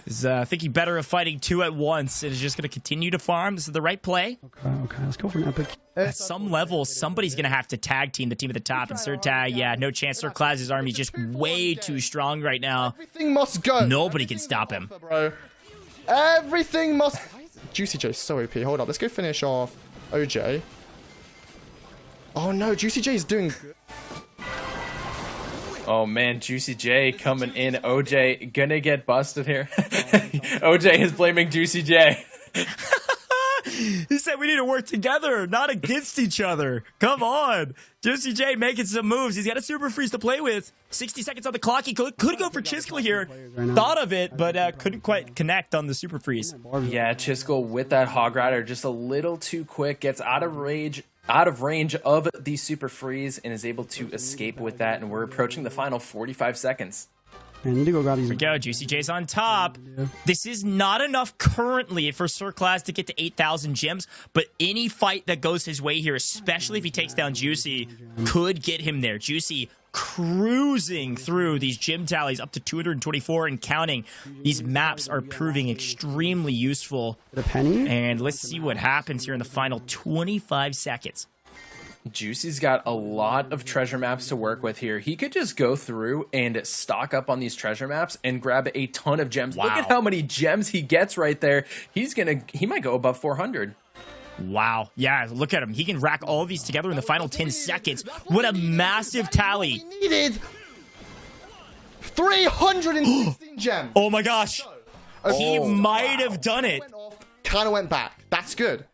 Is thinking better of fighting 2 at once and is just going to continue to farm. This is the right play. Okay, let's go for an epic. At some level, somebody's going to have to tag team the team at the top. And SirTag, yeah, no chance. SirClaz's army is just way too strong right now. Everything must go. Nobody can stop him. Bro. Everything must... JuicyJ is so OP. Hold up. Let's go finish off OJ. Oh, no. JuicyJ is doing good. Oh man, JuicyJ coming in. OJ gonna get busted here. OJ is blaming JuicyJ. He said we need to work together, not against each other. Come on. JuicyJ making some moves. He's got a super freeze to play with. 60 seconds on the clock. He could go for Chisgule here. Thought of it, but couldn't quite connect on the super freeze. Yeah, Chisgule with that Hog Rider just a little too quick. Gets out of range of the super freeze and is able to escape with that. And we're approaching the final 45 seconds. I need to go grab these. Here we go. JuicyJ's on top. This is not enough currently for SirClaz to get to 8,000 gems, but any fight that goes his way here, especially if he takes down Juicy, could get him there. Juicy cruising through these gem tallies up to 224 and counting. These maps are proving extremely useful. And let's see what happens here in the final 25 seconds. Juicy's got a lot of treasure maps to work with here. He could just go through and stock up on these treasure maps and grab a ton of gems. Wow. Look at how many gems he gets right there. He might go above 400. Wow. Yeah, look at him. He can rack all of these together in the final 10 seconds. What a massive tally. We needed 316 gems. Oh my gosh. He might have done it. Kind of went back. That's good.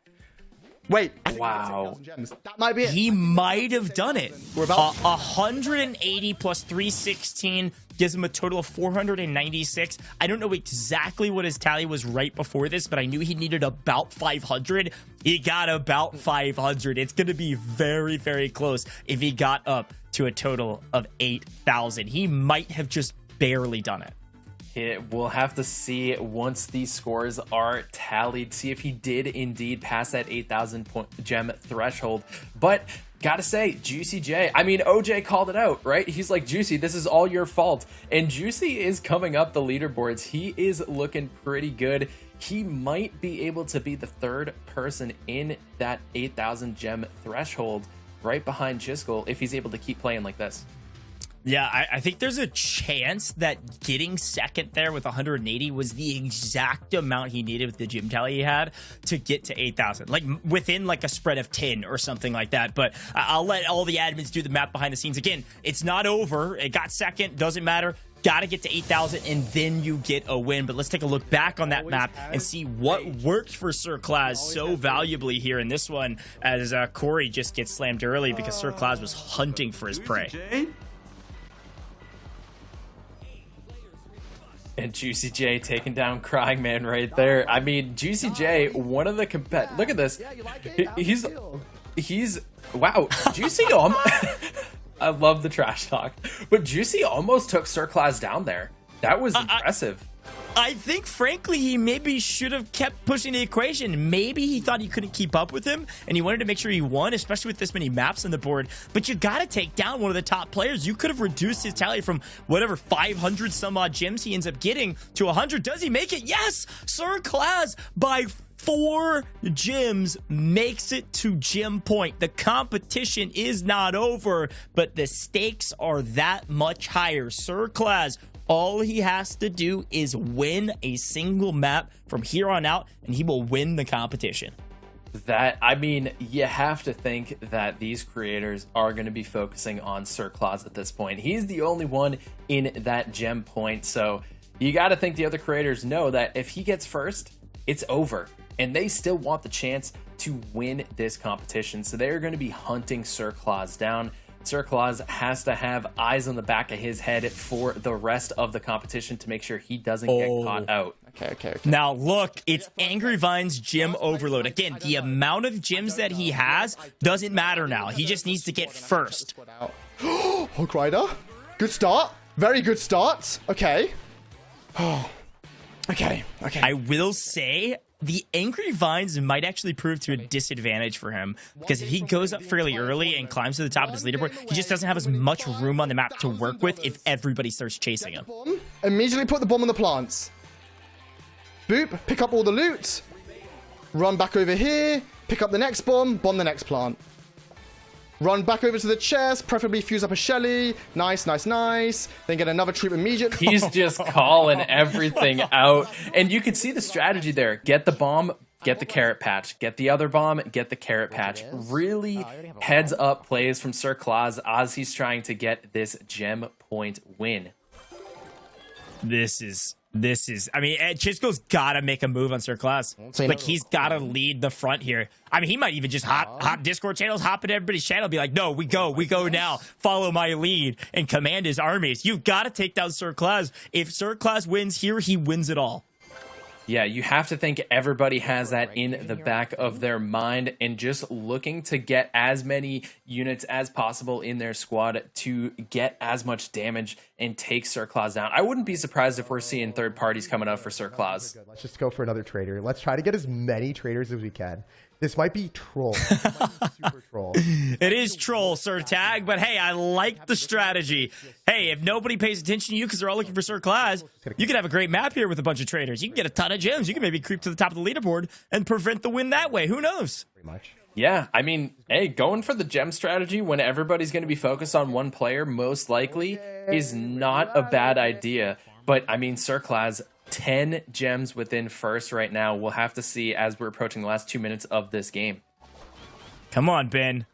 Wait. Wow. That might be it. He might have done it. We're about 180 plus 316 gives him a total of 496. I don't know exactly what his tally was right before this, but I knew he needed about 500. He got about 500. It's going to be very, very close if he got up to a total of 8,000. He might have just barely done it. We'll have to see once these scores are tallied, see if he did indeed pass that 8,000 gem threshold. But gotta say, JuicyJ, I mean, OJ called it out, right? He's like, Juicy, this is all your fault. And Juicy is coming up the leaderboards. He is looking pretty good. He might be able to be the third person in that 8,000 gem threshold right behind Chisgule if he's able to keep playing like this. Yeah, I think there's a chance that getting second there with 180 was the exact amount he needed with the gym tally he had to get to 8,000. Like within like a spread of 10 or something like that. But I'll let all the admins do the math behind the scenes. Again, it's not over. It got second. Doesn't matter. Got to get to 8,000 and then you get a win. But let's take a look back on that map and see what worked for SirClaz so valuably here in this one as Cori just gets slammed early because SirClaz was hunting for his prey. And JuicyJ taking down Cryingman right there. I mean, JuicyJ, one of the look at this. He's wow. Juicy I love the trash talk, but Juicy almost took SirClaz down there. That was impressive. I think, frankly, he maybe should have kept pushing the equation. Maybe he thought he couldn't keep up with him, and he wanted to make sure he won, especially with this many maps on the board. But you got to take down one of the top players. You could have reduced his tally from whatever 500 some odd gems he ends up getting to 100. Does he make it? Yes! SirClaz by 4 gems makes it to gem point. The competition is not over, but the stakes are that much higher. SirClaz, all he has to do is win a single map from here on out, and he will win the competition. I mean, you have to think that these creators are going to be focusing on SirClaz at this point. He's the only one in that gem point, so you got to think the other creators know that if he gets first, it's over. And they still want the chance to win this competition, so they're going to be hunting SirClaz down. SirClaz has to have eyes on the back of his head for the rest of the competition to make sure he doesn't get caught out. Okay. Now, look, it's Angry Vine's gym overload. Again, the amount of gyms that he has doesn't matter now. He just needs to get first. Hog Rider. Good start. Very good start. Okay. Oh. Okay. I will say the Angry Vines might actually prove to a disadvantage for him, because if he goes up fairly early and climbs to the top of his leaderboard, he just doesn't have as much room on the map to work with if everybody starts chasing him. Immediately put the bomb on the plants. Boop, pick up all the loot. Run back over here, pick up the next bomb the next plant. Run back over to the chest, preferably fuse up a Shelly. Nice, nice, nice. Then get another troop immediately. He's just calling everything out. And you can see the strategy there. Get the bomb, get the carrot patch. Get the other bomb, get the carrot patch. Really heads up plays from SirClaz as he's trying to get this gem point win. This is, I mean, Chisgule's got to make a move on SirClaz. Like, he's got to lead the front here. I mean, he might even just hop Discord channels, hop into everybody's channel, be like, no, we go now. Follow my lead and command his armies. You've got to take down SirClaz. If SirClaz wins here, he wins it all. Yeah, you have to think everybody has that in the back of their mind and just looking to get as many units as possible in their squad to get as much damage and take SirClaz down. I wouldn't be surprised if we're seeing third parties coming up for SirClaz. Let's just go for another trader. Let's try to get as many traders as we can. This might be troll. This might be super troll. It is troll, SirTag, but hey, I like the strategy. Hey, if nobody pays attention to you because they're all looking for SirClaz, you can have a great map here with a bunch of traders. You can get a ton of gems. You can maybe creep to the top of the leaderboard and prevent the win that way. Who knows? Pretty much. Yeah, I mean, hey, going for the gem strategy when everybody's going to be focused on one player, most likely, is not a bad idea. But, I mean, SirClaz, 10 gems within first right now. We'll have to see as we're approaching the last 2 minutes of this game. Come on, Ben.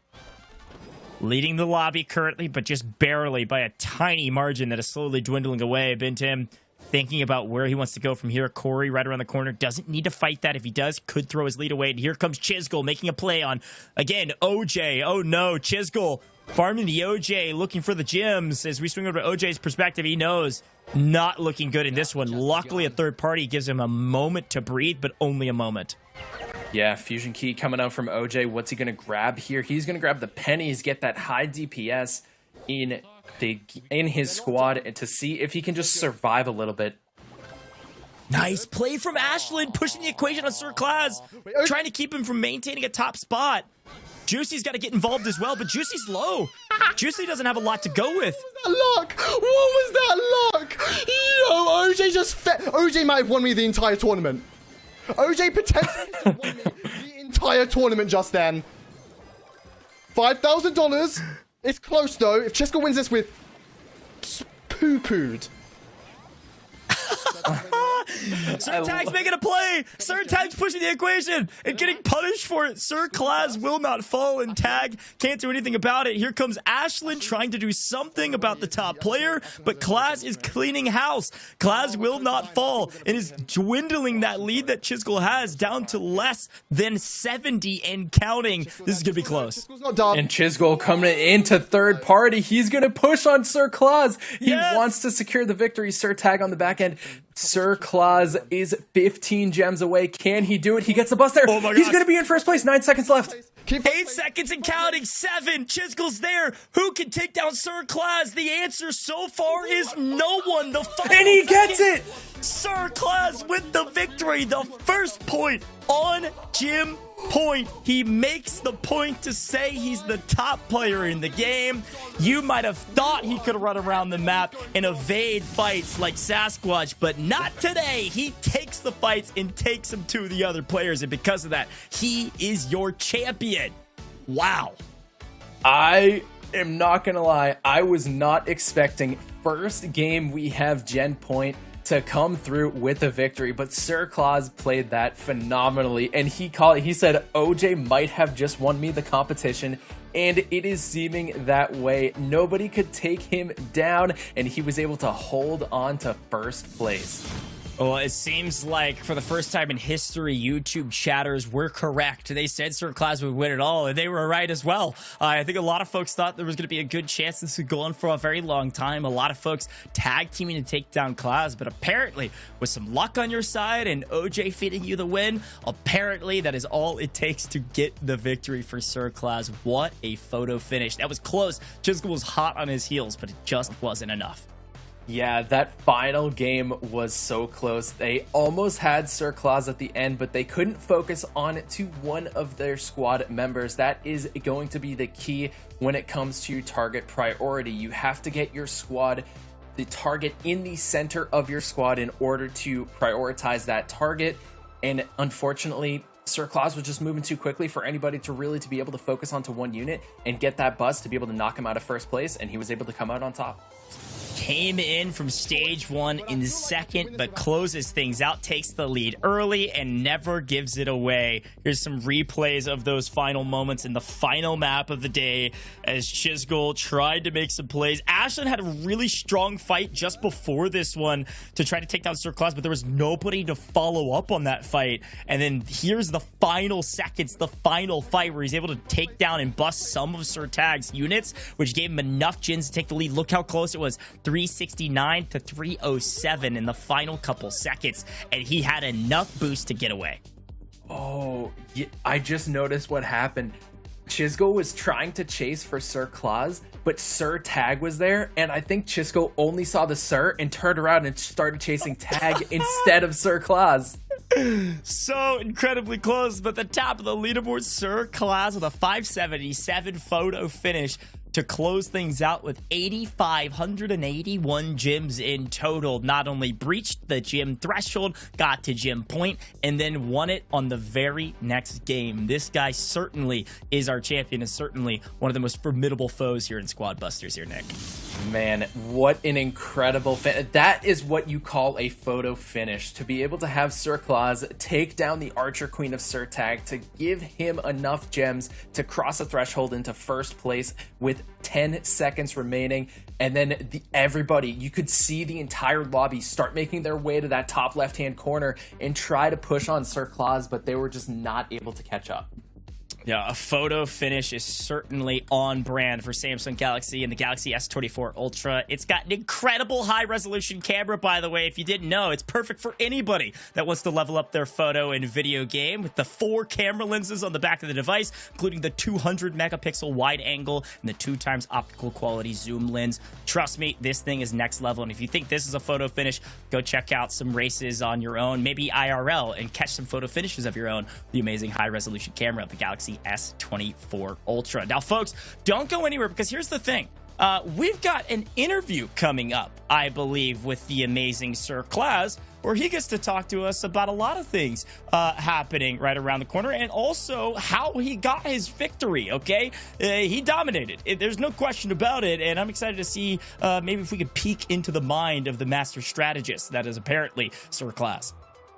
Leading the lobby currently, but just barely by a tiny margin that is slowly dwindling away. Ben Tim thinking about where he wants to go from here. Cori right around the corner. Doesn't need to fight that. If he does, could throw his lead away. And here comes Chisgule making a play on, again, OJ. Oh no, Chisgule farming the OJ, looking for the gems. As we swing over to OJ's perspective, he knows not looking good in this one. Luckily, a third party gives him a moment to breathe, but only a moment. Yeah, fusion key coming out from OJ. What's he going to grab here? He's going to grab the pennies, get that high DPS in his squad, and to see if he can just survive a little bit. Nice play from Ashlyn, pushing the equation on SirClaz, trying to keep him from maintaining a top spot. Juicy's got to get involved as well, but Juicy's low. Juicy doesn't have a lot to go with. What was that luck? Yo, OJ just OJ might have won me the entire tournament. OJ potentially just won me the entire tournament just then. $5,000. It's close though. If Chisgule wins this with poo-pooed. SirTag's making a play. SirTag's pushing the equation and getting punished for it. SirClaz will not fall, and Tag can't do anything about it. Here comes Ashlyn trying to do something about the top player, but Claz is cleaning house. Claz will not fall and is dwindling that lead that Chisgule has down to less than 70 and counting. This is going to be close. And Chisgule coming into third party. He's going to push on SirClaz. He wants to secure the victory. SirTag on the back end. SirClaz is 15 gems away. Can he do it? He gets the bus there. Oh my God. He's going to be in first place. 9 seconds left. 8 seconds and counting. 7. Chisgule's there. Who can take down SirClaz? The answer so far is no one. And he gets it. SirClaz with the victory. The first point on Jim Point. He makes the point to say he's the top player in the game. You might have thought he could run around the map and evade fights like Sasquatch, but not today. He takes the fights and takes them to the other players, and because of that, he is your champion. Wow. I am not gonna lie, I was not expecting first game we have Gen Point to come through with a victory, but SirClaz played that phenomenally, and he said OJ might have just won me the competition, and it is seeming that way. Nobody could take him down, and he was able to hold on to first place. Well, it seems like for the first time in history, YouTube chatters were correct. They said SirClaz would win it all, and they were right as well. I think a lot of folks thought there was going to be a good chance this would go on for a very long time. A lot of folks tag teaming to take down Claz, but apparently with some luck on your side and OJ feeding you the win, apparently that is all it takes to get the victory for SirClaz. What a photo finish. That was close. Chisgule was hot on his heels, but it just wasn't enough. Yeah, that final game was so close. They almost had SirClaz at the end, but they couldn't focus on to one of their squad members. That is going to be the key when it comes to target priority. You have to get your squad the target in the center of your squad in order to prioritize that target. And unfortunately, SirClaz was just moving too quickly for anybody to really to be able to focus onto one unit and get that buzz to be able to knock him out of first place, and he was able to come out on top. Came in from stage 1 in second, but closes things out, takes the lead early, and never gives it away. Here's some replays of those final moments in the final map of the day as Chisgule tried to make some plays. Ashlyn had a really strong fight just before this one to try to take down SirClaz, but there was nobody to follow up on that fight. And then here's the final seconds, the final fight where he's able to take down and bust some of SirTag's units, which gave him enough gens to take the lead. Look how close it was. 369 to 307 in the final couple seconds, and he had enough boost to get away. Oh, yeah, I just noticed what happened. Chisgule was trying to chase for SirClaz, but SirTag was there, and I think Chisgule only saw the Sir and turned around and started chasing Tag instead of SirClaz. So incredibly close, but the top of the leaderboard, SirClaz with a 577 photo finish to close things out with 8,581 gems in total. Not only breached the gem threshold, got to gem point, and then won it on the very next game. This guy certainly is our champion and certainly one of the most formidable foes here in Squad Busters here, Nick. Man, what an incredible that is what you call a photo finish. To be able to have SirClaz take down the Archer Queen of SirTag, to give him enough gems to cross a threshold into first place with 10 seconds remaining, and then everybody, you could see the entire lobby start making their way to that top left-hand corner and try to push on SirClaz, but they were just not able to catch up. Yeah, a photo finish is certainly on brand for Samsung Galaxy and the Galaxy S24 Ultra. It's got an incredible high-resolution camera, by the way. If you didn't know, it's perfect for anybody that wants to level up their photo and video game with the 4 camera lenses on the back of the device, including the 200-megapixel wide angle and the 2x optical quality zoom lens. Trust me, this thing is next level, and if you think this is a photo finish, go check out some races on your own, maybe IRL, and catch some photo finishes of your own with the amazing high-resolution camera of the Galaxy S24 Ultra. Now, folks, don't go anywhere, because here's the thing. We've got an interview coming up, I believe, with the amazing SirClaz, where he gets to talk to us about a lot of things happening right around the corner, and also how he got his victory, okay? He dominated. There's no question about it, and I'm excited to see maybe if we could peek into the mind of the master strategist that is apparently SirClaz.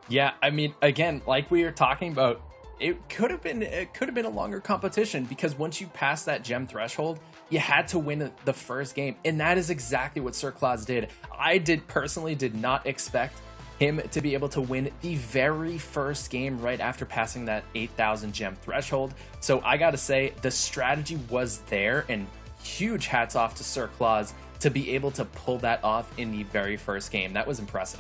Yeah, I mean, again, like we were talking about, it could have been a longer competition, because once you pass that gem threshold, you had to win the first game, and that is exactly what SirClaz did. I personally did not expect him to be able to win the very first game right after passing that 8,000 gem threshold. So I gotta say, the strategy was there, and huge hats off to SirClaz to be able to pull that off in the very first game. That was impressive.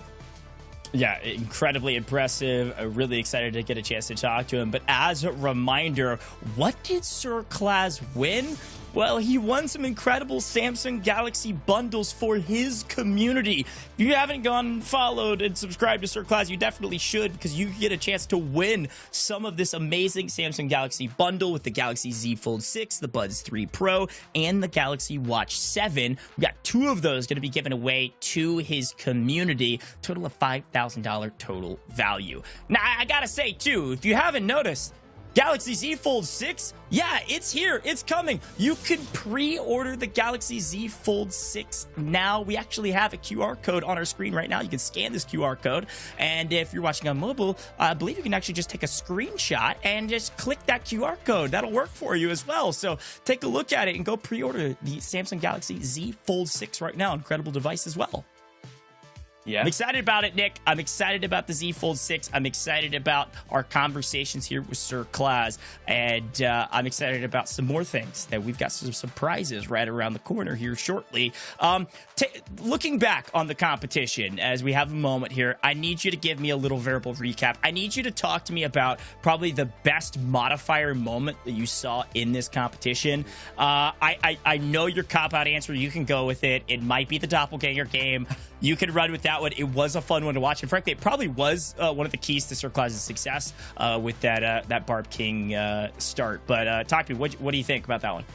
Yeah, incredibly impressive. Really excited to get a chance to talk to him. But as a reminder, what did SirClaz win? Well, he won some incredible Samsung Galaxy bundles for his community. If you haven't gone and followed and subscribed to SirClaz, you definitely should, because you get a chance to win some of this amazing Samsung Galaxy bundle with the Galaxy Z Fold 6, the Buds 3 Pro, and the Galaxy Watch 7. We got 2 of those going to be given away to his community, total of $5,000 total value. Now, I gotta say, too, if you haven't noticed, Galaxy Z Fold 6, yeah, it's here. It's coming. You can pre-order the Galaxy Z Fold 6 now. We actually have a QR code on our screen right now. You can scan this QR code, and if you're watching on mobile, I believe you can actually just take a screenshot and just click that QR code. That'll work for you as well. So take a look at it and go pre-order the Samsung Galaxy Z Fold 6 right now. Incredible device as well. Yeah. I'm excited about it, Nick. I'm excited about the Z Fold 6. I'm excited about our conversations here with SirClaz. And I'm excited about some more things, that we've got some surprises right around the corner here shortly. Looking back on the competition, as we have a moment here, I need you to give me a little verbal recap. I need you to talk to me about probably the best modifier moment that you saw in this competition. I know your cop-out answer. You can go with it. It might be the Doppleganger game. You can run with that one. It was a fun one to watch, and frankly, it probably was one of the keys to SirClaz's success with that Barb King start. But talk to me. What do you think about that one?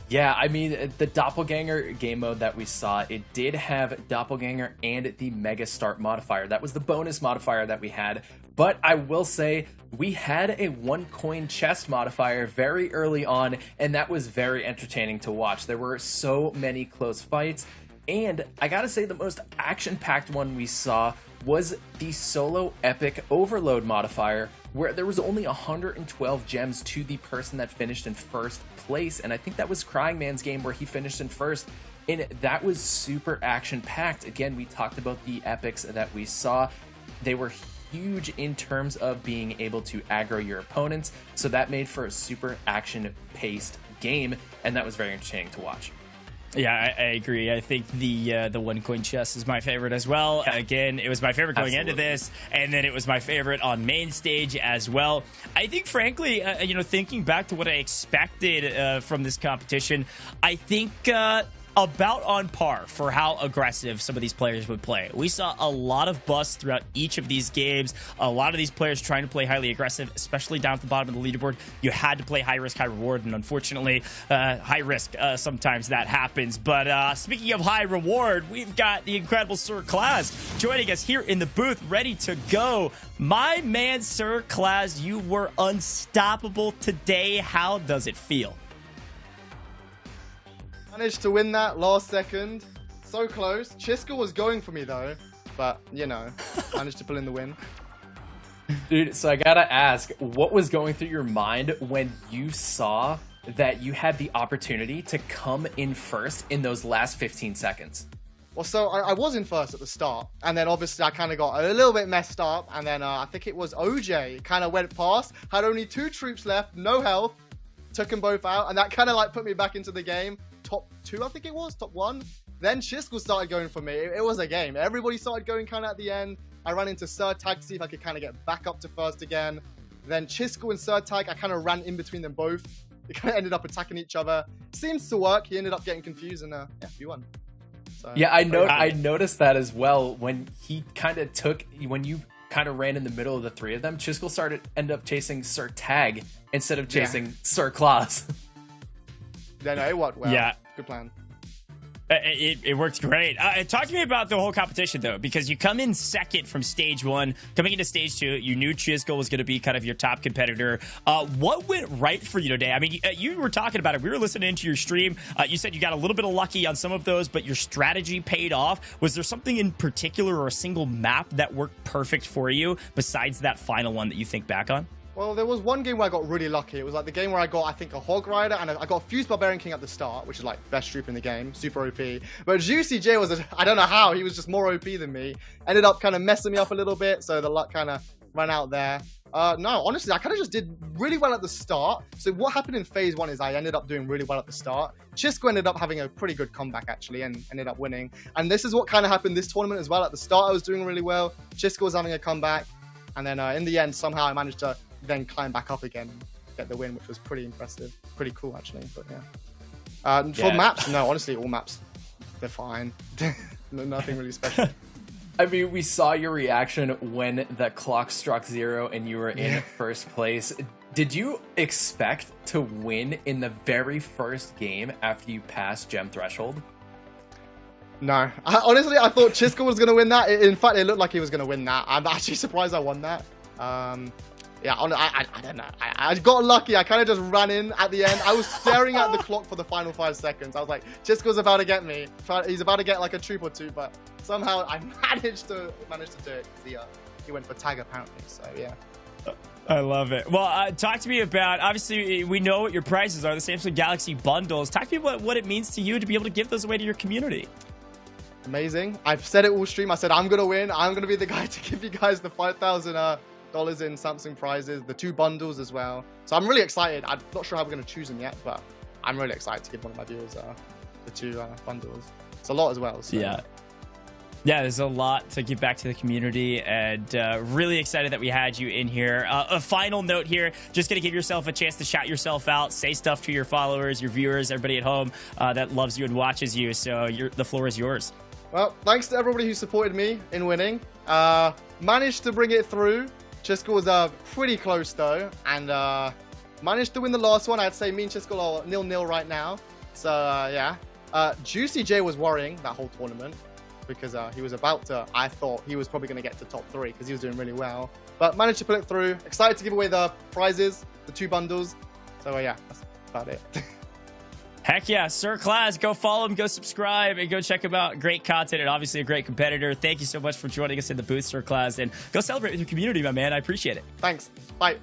Yeah, I mean, the Doppleganger game mode that we saw, it did have Doppleganger and the Mega Start modifier. That was the bonus modifier that we had. But I will say, we had a 1-coin chest modifier very early on, and that was very entertaining to watch. There were so many close fights, and I gotta say the most action-packed one we saw was the solo epic overload modifier, where there was only 112 gems to the person that finished in first place, and I think that was Cryingman's game where he finished in first, and that was super action-packed. Again, we talked about the epics that we saw. They were huge in terms of being able to aggro your opponents, so that made for a super action-paced game, and that was very entertaining to watch. Yeah, I agree. I think the 1-coin chest is my favorite as well. Yeah. Again, it was my favorite going into this, and then it was my favorite on main stage as well. I think, frankly, thinking back to what I expected from this competition, I think about on par for how aggressive some of these players would play. We saw a lot of busts throughout each of these games. A lot of these players trying to play highly aggressive, especially down at the bottom of the leaderboard. You had to play high risk, high reward, and unfortunately, high risk, sometimes that happens. But speaking of high reward, we've got the incredible SirClaz joining us here in the booth, ready to go. My man, SirClaz, you were unstoppable today. How does it feel? Managed to win that last second. So close. Chisgule was going for me though, but managed to pull in the win. Dude, so I gotta ask, what was going through your mind when you saw that you had the opportunity to come in first in those last 15 seconds? Well, so I was in first at the start, and then obviously I kind of got a little bit messed up, and then I think it was OJ kind of went past, had only 2 troops left, no health, took them both out, and that kind of like put me back into the game. Top 2, I think it was, top 1. Then Chisgule started going for me. It was a game. Everybody started going kind of at the end. I ran into SirTag to see if I could kind of get back up to first again. Then Chisgule and SirTag, I kind of ran in between them both. They kind of ended up attacking each other. Seems to work. He ended up getting confused, and we won. So, yeah, I noticed that as well when he kind of when you kind of ran in the middle of the 3 of them. Chisgule ended up chasing SirTag instead of chasing SirClaz. Yeah, no, it worked well. Yeah. Good plan. It worked great. Talk to me about the whole competition, though, because you come in second from stage 1. Coming into stage 2, you knew Chisgule was going to be kind of your top competitor. What went right for you today? I mean, you were talking about it. We were listening to your stream. You said you got a little bit of lucky on some of those, but your strategy paid off. Was there something in particular or a single map that worked perfect for you besides that final one that you think back on? Well, there was one game where I got really lucky. It was like the game where I got, I think, a Hog Rider, and I got a Fused Barbarian King at the start, which is like best troop in the game, super OP. But JuicyJ was, I don't know how, he was just more OP than me. Ended up kind of messing me up a little bit, so the luck kind of ran out there. No, honestly, I kind of just did really well at the start. So what happened in phase 1 is I ended up doing really well at the start. Chisgule ended up having a pretty good comeback, actually, and ended up winning. And this is what kind of happened this tournament as well. At the start, I was doing really well. Chisgule was having a comeback. And then in the end, somehow I managed to then climb back up again and get the win, which was pretty impressive. Pretty cool, actually. But yeah. For maps, no, honestly, all maps, they're fine. Nothing really special. I mean, we saw your reaction when the clock struck 0 and you were in first place. Did you expect to win in the very first game after you passed gem threshold? No. Honestly, I thought Chisgule was going to win that. In fact, it looked like he was going to win that. I'm actually surprised I won that. Yeah, I don't know. I got lucky. I kind of just ran in at the end. I was staring at the clock for the final 5 seconds. I was like, Chisgule's about to get me. He's about to get like a troop or 2, but somehow I managed to do it. He went for tag apparently. So yeah. I love it. Well, talk to me about, obviously, we know what your prizes are, the Samsung Galaxy bundles. Talk to me about what it means to you to be able to give those away to your community. Amazing. I've said it all stream. I said, I'm going to win. I'm going to be the guy to give you guys the $5,000 in Samsung prizes, the 2 bundles as well. So I'm really excited. I'm not sure how we're going to choose them yet, but I'm really excited to give one of my viewers the 2 bundles. It's a lot as well. So. Yeah. Yeah, there's a lot to give back to the community, and really excited that we had you in here. A final note here, just going to give yourself a chance to shout yourself out, say stuff to your followers, your viewers, everybody at home that loves you and watches you. So the floor is yours. Well, thanks to everybody who supported me in winning. Managed to bring it through. Chisgule was pretty close though, and managed to win the last one. I'd say me and Chisgule are 0-0 right now. So yeah, JuicyJ was worrying that whole tournament because he was about to. I thought he was probably going to get to top 3 because he was doing really well, but managed to pull it through. Excited to give away the prizes, the 2 bundles. So yeah, that's about it. Heck yeah, SirClaz, go follow him, go subscribe, and go check him out. Great content and obviously a great competitor. Thank you so much for joining us in the booth, SirClaz, and go celebrate with your community, my man. I appreciate it. Thanks. Bye.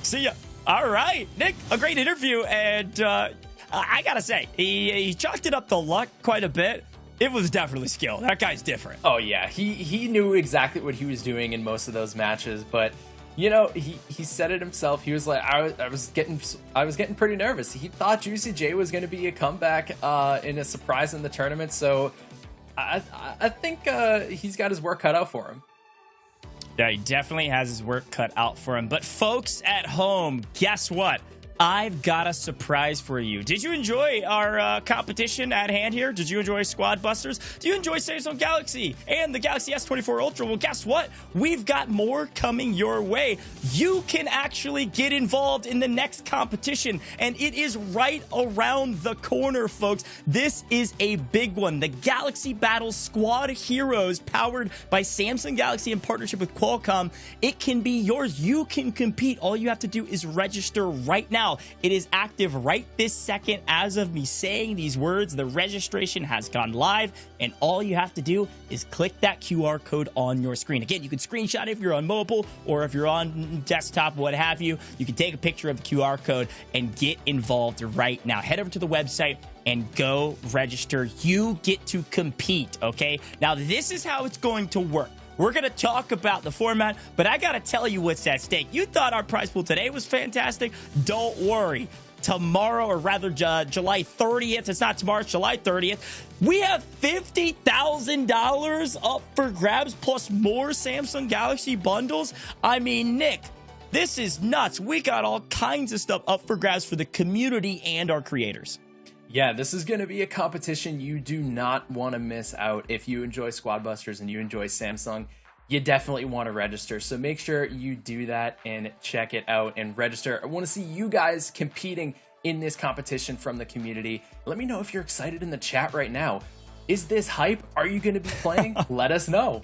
See ya. All right, Nick, a great interview, and I gotta say, he chalked it up to luck quite a bit. It was definitely skill. That guy's different. Oh yeah, he knew exactly what he was doing in most of those matches, but you know, he said it himself. He was like, I was getting pretty nervous. He thought JuicyJ was going to be a comeback in a surprise in the tournament. So I think he's got his work cut out for him. Yeah, he definitely has his work cut out for him. But folks at home, guess what? I've got a surprise for you. Did you enjoy our competition at hand here? Did you enjoy Squad Busters? Do you enjoy Samsung Galaxy and the Galaxy S24 Ultra? Well, guess what? We've got more coming your way. You can actually get involved in the next competition, and it is right around the corner, folks. This is a big one. The Galaxy Battle Squad Heroes, powered by Samsung Galaxy in partnership with Qualcomm. It can be yours. You can compete. All you have to do is register right now. It is active right this second as of me saying these words. The registration has gone live, and all you have to do is click that QR code on your screen. Again, you can screenshot it if you're on mobile or if you're on desktop, what have you. You can take a picture of the QR code and get involved right now. Head over to the website and go register. You get to compete, okay? Now, this is how it's going to work. We're going to talk about the format, but I got to tell you what's at stake. You thought our prize pool today was fantastic? Don't worry. Tomorrow, or rather July 30th, it's not tomorrow, it's July 30th, we have $50,000 up for grabs, plus more Samsung Galaxy bundles. I mean, Nick, this is nuts. We got all kinds of stuff up for grabs for the community and our creators. Yeah, this is going to be a competition you do not want to miss out. If you enjoy Squad Busters and you enjoy Samsung, you definitely want to register. So make sure you do that and check it out and register. I want to see you guys competing in this competition from the community. Let me know if you're excited in the chat right now. Is this hype? Are you going to be playing? Let us know.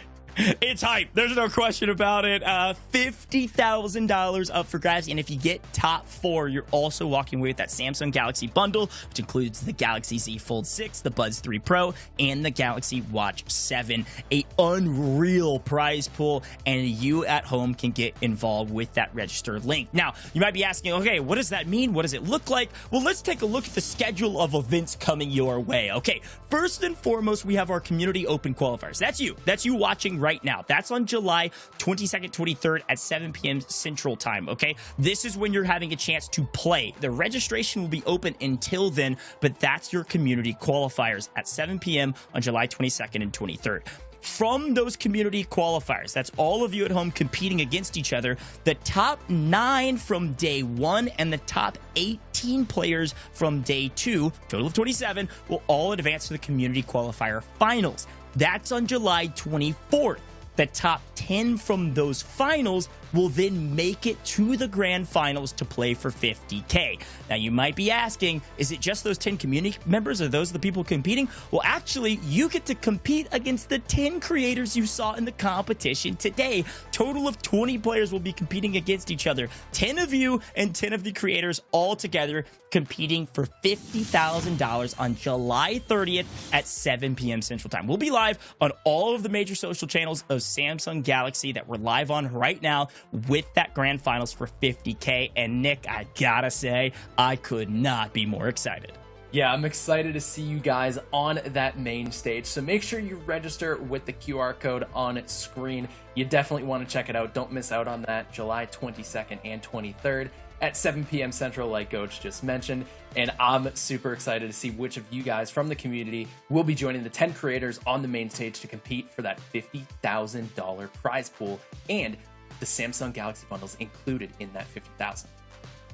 It's hype. There's no question about it. $50,000 up for grabs. And if you get top 4, you're also walking away with that Samsung Galaxy bundle, which includes the Galaxy Z Fold 6, the Buds 3 Pro, and the Galaxy Watch 7. A unreal prize pool, and you at home can get involved with that register link. Now, you might be asking, okay, what does that mean? What does it look like? Well, let's take a look at the schedule of events coming your way. Okay, first and foremost, we have our community open qualifiers. That's you. That's you watching right now. That's on July 22nd, 23rd at 7 p.m. Central Time, okay? This is when you're having a chance to play. The registration will be open until then, but that's your community qualifiers at 7 p.m. on July 22nd and 23rd. From those community qualifiers, that's all of you at home competing against each other, the top 9 from day 1 and the top 18 players from day 2, total of 27, will all advance to the community qualifier finals. That's on July 24th. The top 10 from those finals will then make it to the grand finals to play for $50K. Now, you might be asking, is it just those 10 community members? Are those the people competing? Well, actually, you get to compete against the 10 creators you saw in the competition today. Total of 20 players will be competing against each other. 10 of you and 10 of the creators all together competing for $50,000 on July 30th at 7 p.m. Central Time. We'll be live on all of the major social channels of Samsung Galaxy that we're live on right now with that grand finals for $50K. And Nick, I gotta say, I could not be more excited. Yeah, I'm excited to see you guys on that main stage. So make sure you register with the QR code on screen. You definitely want to check it out. Don't miss out on that July 22nd and 23rd at 7 p.m. Central, like Gojj just mentioned. And I'm super excited to see which of you guys from the community will be joining the 10 creators on the main stage to compete for that $50,000 prize pool and the Samsung Galaxy bundles included in that $50,000.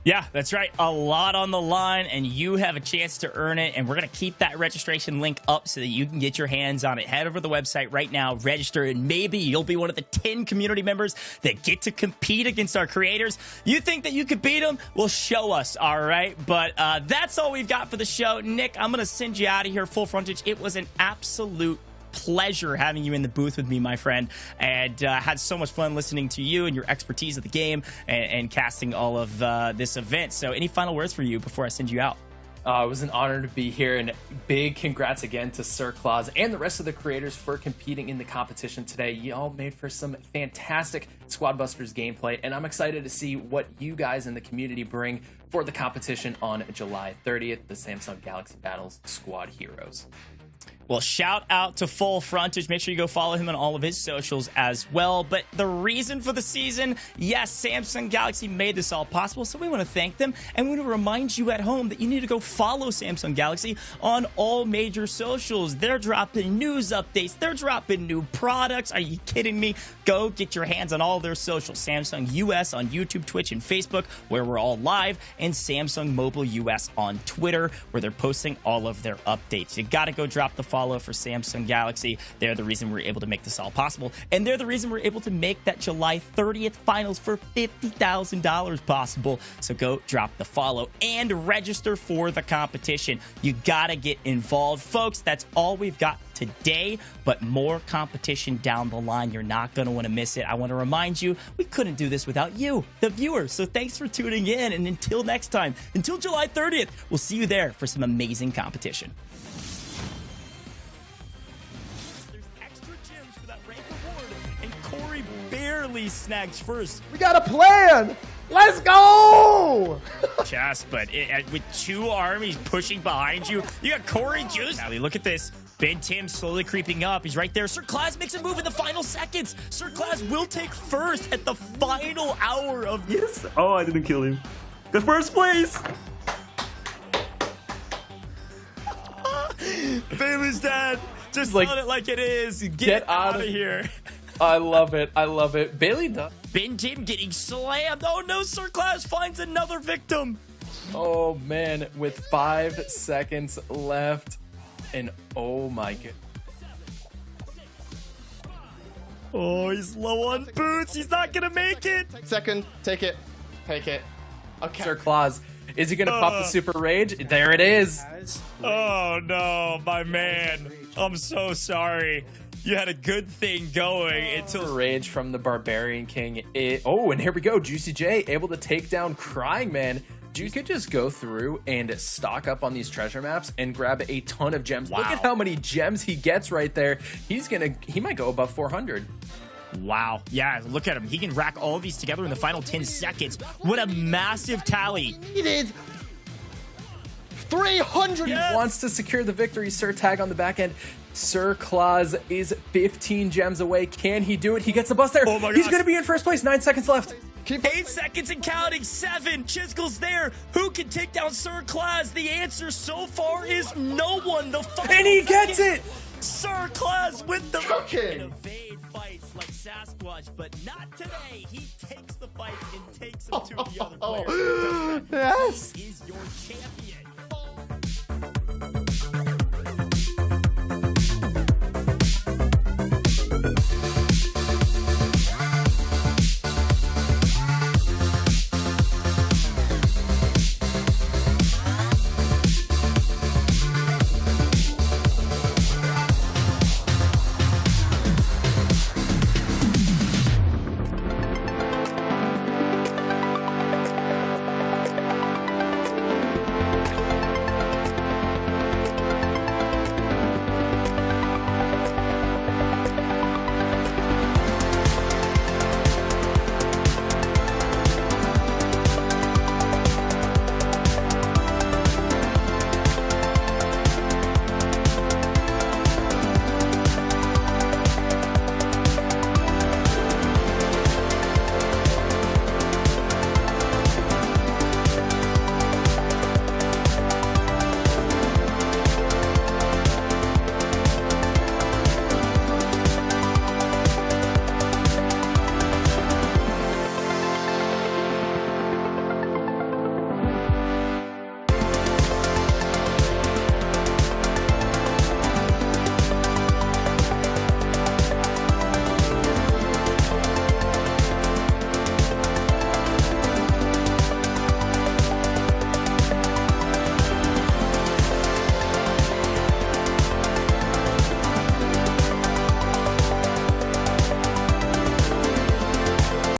Yeah, that's right. A lot on the line, and you have a chance to earn it. And we're going to keep that registration link up so that you can get your hands on it. Head over to the website right now, register, and maybe you'll be one of the 10 community members that get to compete against our creators. You think that you could beat them? Well, show us, all right? But that's all we've got for the show. Nick, I'm going to send you out of here full frontage. It was an absolute pleasure having you in the booth with me, my friend, and had so much fun listening to you and your expertise of the game and casting all of this event. So any final words for you before I send you out? It was an honor to be here, and big congrats again to SirClaz and the rest of the creators for competing in the competition today. Y'all made for some fantastic Squad Busters gameplay, and I'm excited to see what you guys in the community bring for the competition on July 30th, the Samsung Galaxy Battles Squad Heroes. Well, shout out to Full Frontage. Make sure you go follow him on all of his socials as well. But the reason for the season, yes, Samsung Galaxy made this all possible, so we want to thank them. And we want to remind you at home that you need to go follow Samsung Galaxy on all major socials. They're dropping news updates. They're dropping new products. Are you kidding me? Go get your hands on all their socials. Samsung US on YouTube, Twitch, and Facebook, where we're all live, and Samsung Mobile US on Twitter, where they're posting all of their updates. You got to go drop the follow for Samsung Galaxy. They're the reason we're able to make this all possible, and they're the reason we're able to make that July 30th finals for $50,000 possible. So go drop the follow and register for the competition. You gotta get involved, folks. That's all we've got today, but more competition down the line. You're not going to want to miss it. I want to remind you, we couldn't do this without you, the viewers. So thanks for tuning in, and until next time, until July 30th, we'll see you there for some amazing competition. Cori barely snags first. We got a plan. Let's go. Just, but with two armies pushing behind you, you got Cori Juice. Now, look at this. Ben Tim slowly creeping up. He's right there. SirClaz makes a move in the final seconds. SirClaz will take first at the final hour of Yes. Oh, I didn't kill him. The first place. Bailey's dead. Just let it like it is. Get out of here. I love it. I love it. Bailey does. Ben Tim getting slammed. Oh no, SirClaz finds another victim. Oh man, with 5 seconds left. And oh my god. Oh, he's low on boots. He's not gonna make it. Second, take it. Take it. Okay. SirClaz, is he gonna pop the super rage? There it is. Oh no, my man. I'm so sorry. You had a good thing going until rage from the Barbarian King. Oh, and here we go. JuicyJ able to take down Cryingman. You could just go through and stock up on these treasure maps and grab a ton of gems. Wow. Look at how many gems he gets right there. He might go above 400. Wow. Yeah, look at him. He can rack all of these together in the final 10 seconds. What a massive tally. He did 300. Yes. He wants to secure the victory. SirTag on the back end. SirClaz is 15 gems away. Can he do it? He gets the bust there. Oh my God. He's going to be in first place. 9 seconds left. 8 seconds and counting. 7. Chisgule's there. Who can take down SirClaz? The answer so far is no one. The final and he gets it. SirClaz with the Cooking. evade fights like Sasquatch, but not today. He takes the fights and takes them to the other players. Yes. He is your